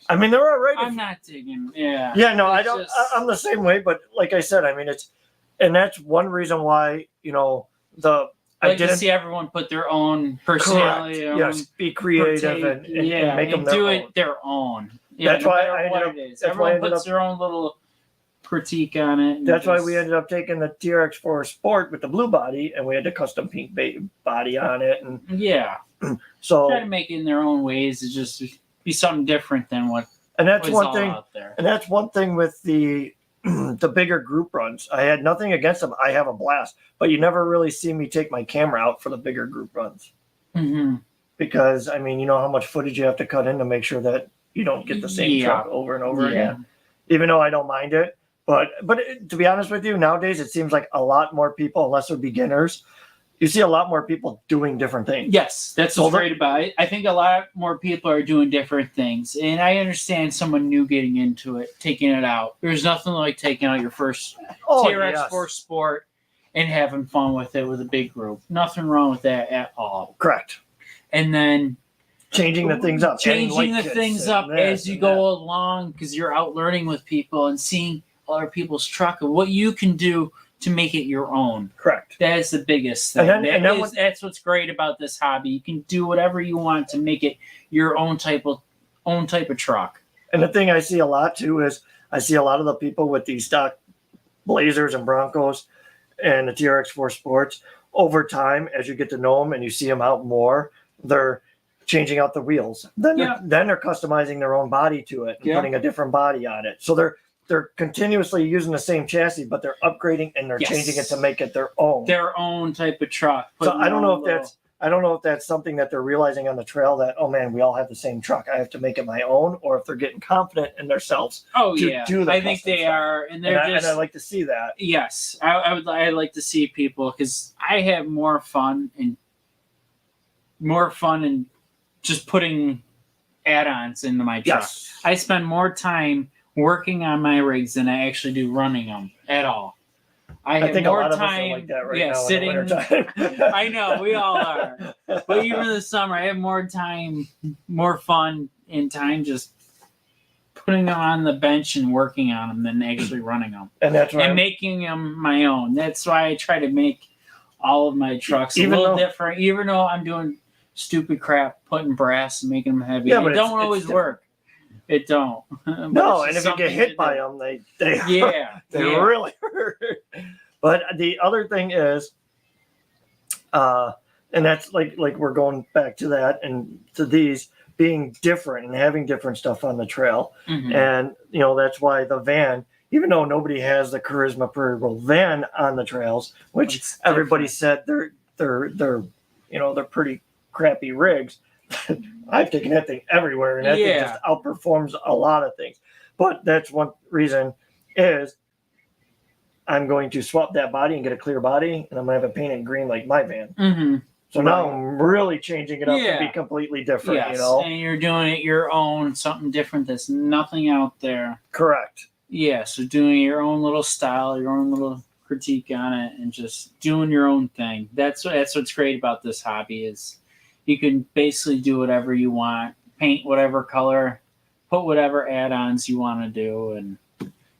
I mean, they're all right. I'm not digging. Yeah. Yeah, no, I It's don't. just- I'm the same way, but like I said, I mean, and that's one reason why I like to see everyone put their own personality. Correct. Yes, be creative and make them do their it own. their own. Yeah, That's no why matter I ended what up- it is. that's why I Everyone ended puts up- their own little critique on it. and That's why just- we ended up taking the TRX4 Sport with the blue body, and we had the custom pink body on it, and Yeah, so try to make it in their own ways to just be something different than what and that's was one all thing. out there. And that's one thing with the the bigger group runs. I had nothing against them. I have a blast, but you never really see me take my camera out for the bigger group runs Mm-hmm. because I mean, you know how much footage you have to cut in to make sure that you don't get the same Yeah. truck over and over again. Even though I don't mind it, but to be honest with you, nowadays it seems like a lot more people, unless they're beginners, you see a lot more people doing different things. Yes, that's So what's the- great about it. I think a lot more people are doing different things, and I understand someone new getting into it, taking it out. There's nothing like taking out your first Oh, TRX4 yes. Sport and having fun with it with a big group. Nothing wrong with that at all. Correct. and then changing the things up, adding changing light the kits things and up this as you and go that. along, because you're out learning with people and seeing other people's truck and what you can do to make it your own. Correct. That is the biggest thing. That's what's great about this hobby. You can do whatever you want to make it your own type of truck. And the thing I see a lot too is I see a lot of the people with these stock Blazers and Broncos and the TRX4 Sports. Over time, as you get to know them and you see them out more, they're changing out the wheels. Then they're customizing their own body to it and putting a different body on it. So they're continuously using the same chassis, but they're upgrading and they're changing it to make it their own. Their own type of truck. So I don't know if that's something that they're realizing on the trail that, oh man, we all have the same truck. I have to make it my own, or if they're getting confident in themselves. Do the I think they are, and I like to see that. Yes, I'd like to see people, because I have more fun in just putting add-ons into my truck. Yes. I spend more time working on my rigs than I actually do running them at all. I think more a lot time, of us are like that right now sitting. in the wintertime. I know, we all are. But even in the summer, I have more time, more fun in time just putting them on the bench and working on them than actually running them. And that's why making them my own. That's why I try to make all of my trucks a little different, even though I'm doing stupid crap, putting brass and making them heavy. It don't always work. It don't. No, and if you get hit by them, they really hurt. But the other thing is, and that's like we're going back to that and to these being different and having different stuff on the trail. Mm-hmm. And that's why the van, even though nobody has the Charisma Prairie Roll van on the trails, which everybody said they're pretty crappy rigs. I've taken that thing everywhere, and that thing just outperforms a lot of things. But that's one reason is I'm going to swap that body and get a clear body, and I'm going to have it painted green like my van. Mm-hmm. So now I'm really changing it up to be completely different, and you're doing it your own, something different that's nothing out there. Correct. Yeah, so doing your own little style, your own little critique on it, and just doing your own thing. That's what's great about this hobby is you can basically do whatever you want, paint whatever color, put whatever add-ons you want to do, and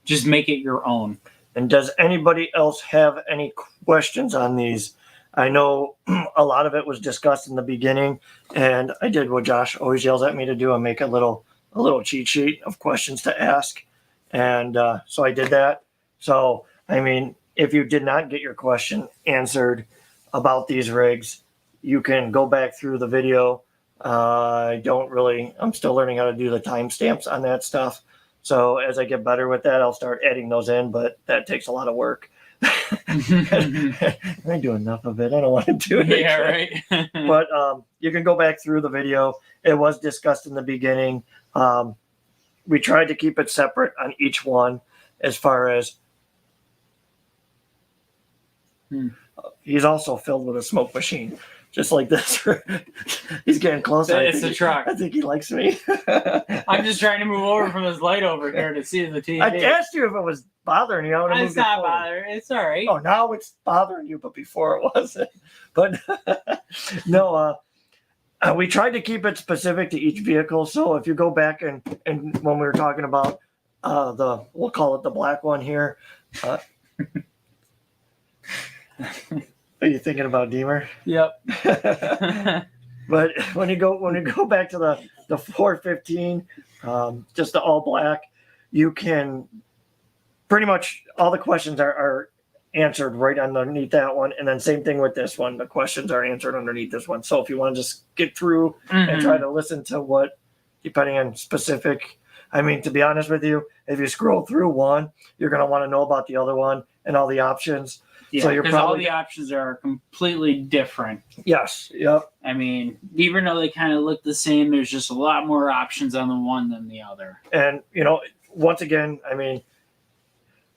just make it your own. And does anybody else have any questions on these? I know a lot of it was discussed in the beginning, and I did what Josh always yells at me to do and make a little cheat sheet of questions to ask. And so I did that. So, I mean, if you did not get your question answered about these rigs, you can go back through the video. I'm still learning how to do the timestamps on that stuff. So as I get better with that, I'll start adding those in, but that takes a lot of work. I do enough of it. I don't want to do it. Yeah, right. But you can go back through the video. It was discussed in the beginning. We tried to keep it separate on each one as far as he's also filled with a smoke machine. Just like this. He's getting closer. It's a truck. I think he likes me. I'm just trying to move over from this light over here to see the TV. I asked you if it was bothering you. It's not bothering. It's all right. Oh, now it's bothering you, but before it wasn't. But no, we tried to keep it specific to each vehicle. So if you go back and when we were talking about we'll call it the black one here. Are you thinking about Deemer? Yep. But when you go back to the 415, just the all black, you can pretty much all the questions are answered right underneath that one, and then same thing with this one. The questions are answered underneath this one. So if you want to just get through and try to listen to what, depending on specific. I mean, to be honest with you, if you scroll through one, you're going to want to know about the other one and all the options. Yeah, so you're all the options are completely different. Yes. Yep. I mean, even though they kind of look the same, there's just a lot more options on the one than the other. And, once again, I mean,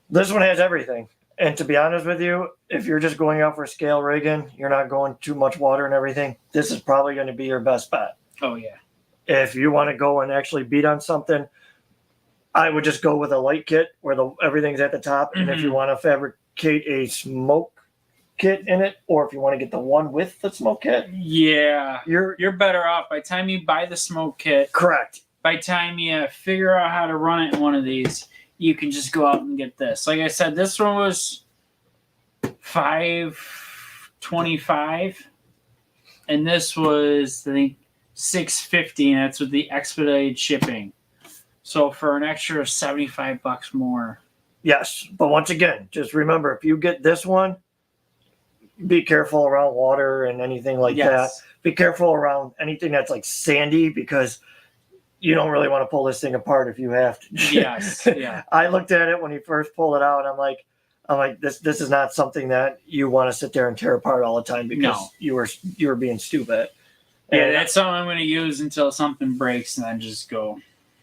this one has everything. And to be honest with you, if you're just going out for scale rigging, you're not going too much water and everything, this is probably going to be your best bet. Oh, yeah. If you want to go and actually beat on something, I would just go with a light kit where everything's at the top. And if you want to fabricate a smoke kit in it, or if you want to get the one with the smoke kit, Yeah. you're You're better off by the time you buy the smoke kit. correct. By the time you figure out how to run it in one of these, you can just go out and get this. Like I said, this one was $525, and this was I think $650, and that's with the expedited shipping. So for an extra $75 more. Yes, but once again, just remember, if you get this one, be careful around water and anything like that. Be careful around anything that's like sandy, because you don't really want to pull this thing apart if you have to. Yes, yeah. I looked at it when he first pulled it out. I'm like, this is not something that you want to sit there and tear apart all the time, because No. you were being stupid. Yeah, And that's something I'm going to use until something breaks, and then just go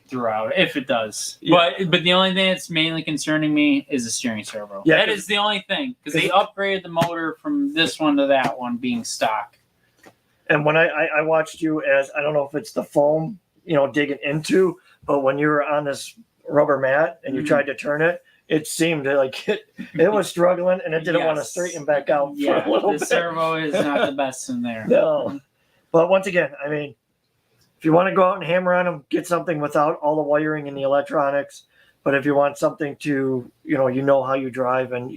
throughout if it does. Yeah. But the only thing that's mainly concerning me is the steering servo. Yeah, That is the only thing, because they upgraded the motor from this one to that one being stock. And when I watched you, as I don't know if it's the foam, digging into, but when you were on this rubber mat and you Mhm. tried to turn it, it seemed like it was struggling, and it didn't want to Yes. straighten back out Yeah, for a little the bit. servo is not the best in there. No. But once again, I mean, if you want to go out and hammer on them, get something without all the wiring and the electronics. But if you want something to, how you drive and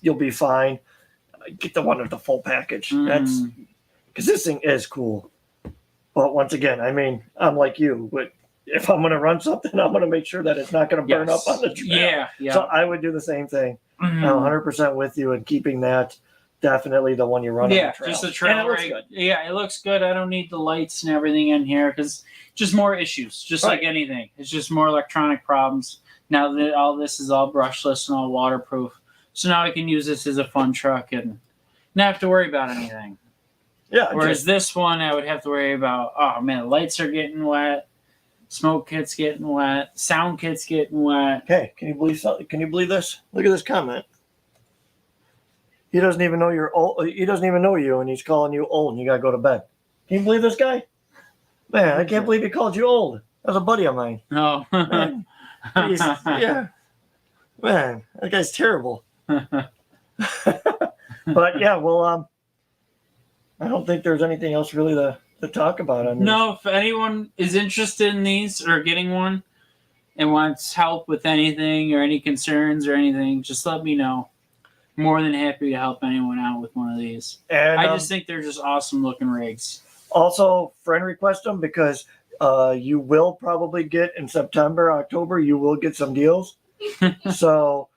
you'll be fine, get the one with the full package. That's because this thing is cool. But once again, I mean, I'm like you, but if I'm going to run something, I'm going to make sure that it's not going to burn up on the trail. Yeah, yeah. So I would do the same thing. Mhm. I'm 100% with you, and keeping that definitely the one you run on Yeah, the trail. just the And trail it looks rig. good. Yeah, it looks good. I don't need the lights and everything in here because just more issues. Just Right. like anything, it's just more electronic problems. Now that all this is all brushless and all waterproof, so now I can use this as a fun truck and not have to worry about anything. Yeah. Whereas this one, I would have to worry about. Oh man, the lights are getting wet, smoke kit's getting wet, sound kit's getting wet. Hey, can you believe something? Can you believe this? Look at this comment. He doesn't even know you're old. He doesn't even know you, and he's calling you old, and you gotta go to bed. Can you believe this guy? Man, I can't believe he called you old. That was a buddy of mine. Oh, Man, yeah. Man, that guy's terrible. But yeah, well, I don't think there's anything else really to talk about on this. No, if anyone is interested in these or getting one and wants help with anything or any concerns or anything, just let me know. More than happy to help anyone out with one of these. And I just think they're just awesome looking rigs. also friend request them, because you will probably get in September, October, you will get some deals. So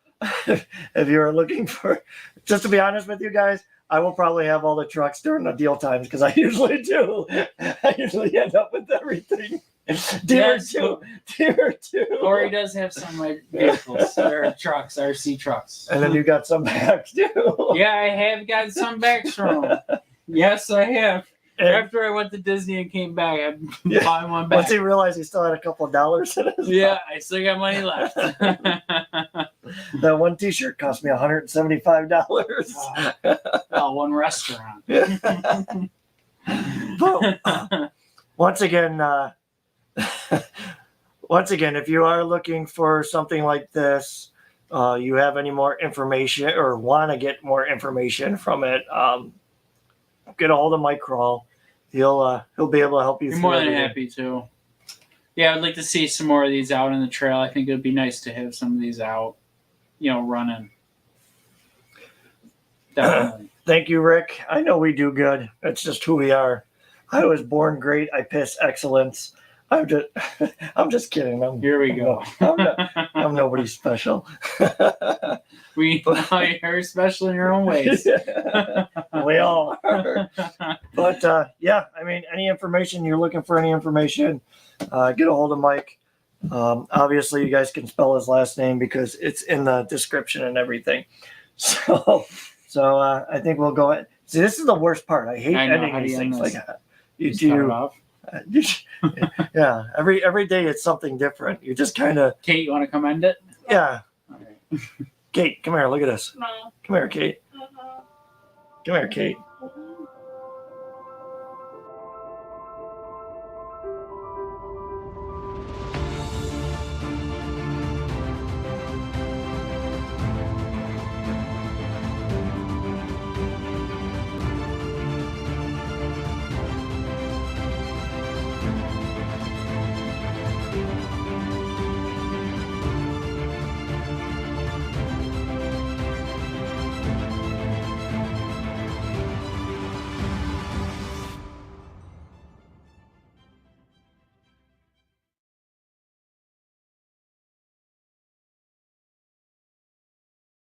if you're looking for, just to be honest with you guys, I will probably have all the trucks during the deal times, because I usually do. I usually end up with everything. Dealer two. Or he does have some vehicles or trucks, RC trucks. And then you got some back too. Yeah, I have got some back from him. Yes, I have. And After I went to Disney and came back, I Yeah. bought one back. once he realized he still had a couple of dollars in his Yeah, I still got money left. That one T-shirt cost me $175. Oh, one restaurant. But, once again, if you are looking for something like this, you have any more information or want to get more information from it, get a hold of Mike Krull. He'll be able to help you. You're through more than everything. happy to. Yeah, I'd like to see some more of these out in the trail. I think it would be nice to have some of these out, running. Definitely. Thank you, Rick. I know we do good. That's just who we are. I was born great. I piss excellence. I'm just kidding. Here we go. I'm nobody special. You're special in your own ways. We all are. But yeah, I mean, any information you're looking for, any information, get a hold of Mike. Obviously, you guys can spell his last name because it's in the description and everything. So I think we'll go ahead. See, this is the worst part. I hate ending How do these you end things this? like that. You Just cut it do. off. Yeah. Every day it's something different. You just kind of. Kate, you want to come end it? Yeah. All right. Kate, come here. Look at this. No. Come here, Kate. Uh-huh. Come here, Kate. Mhm.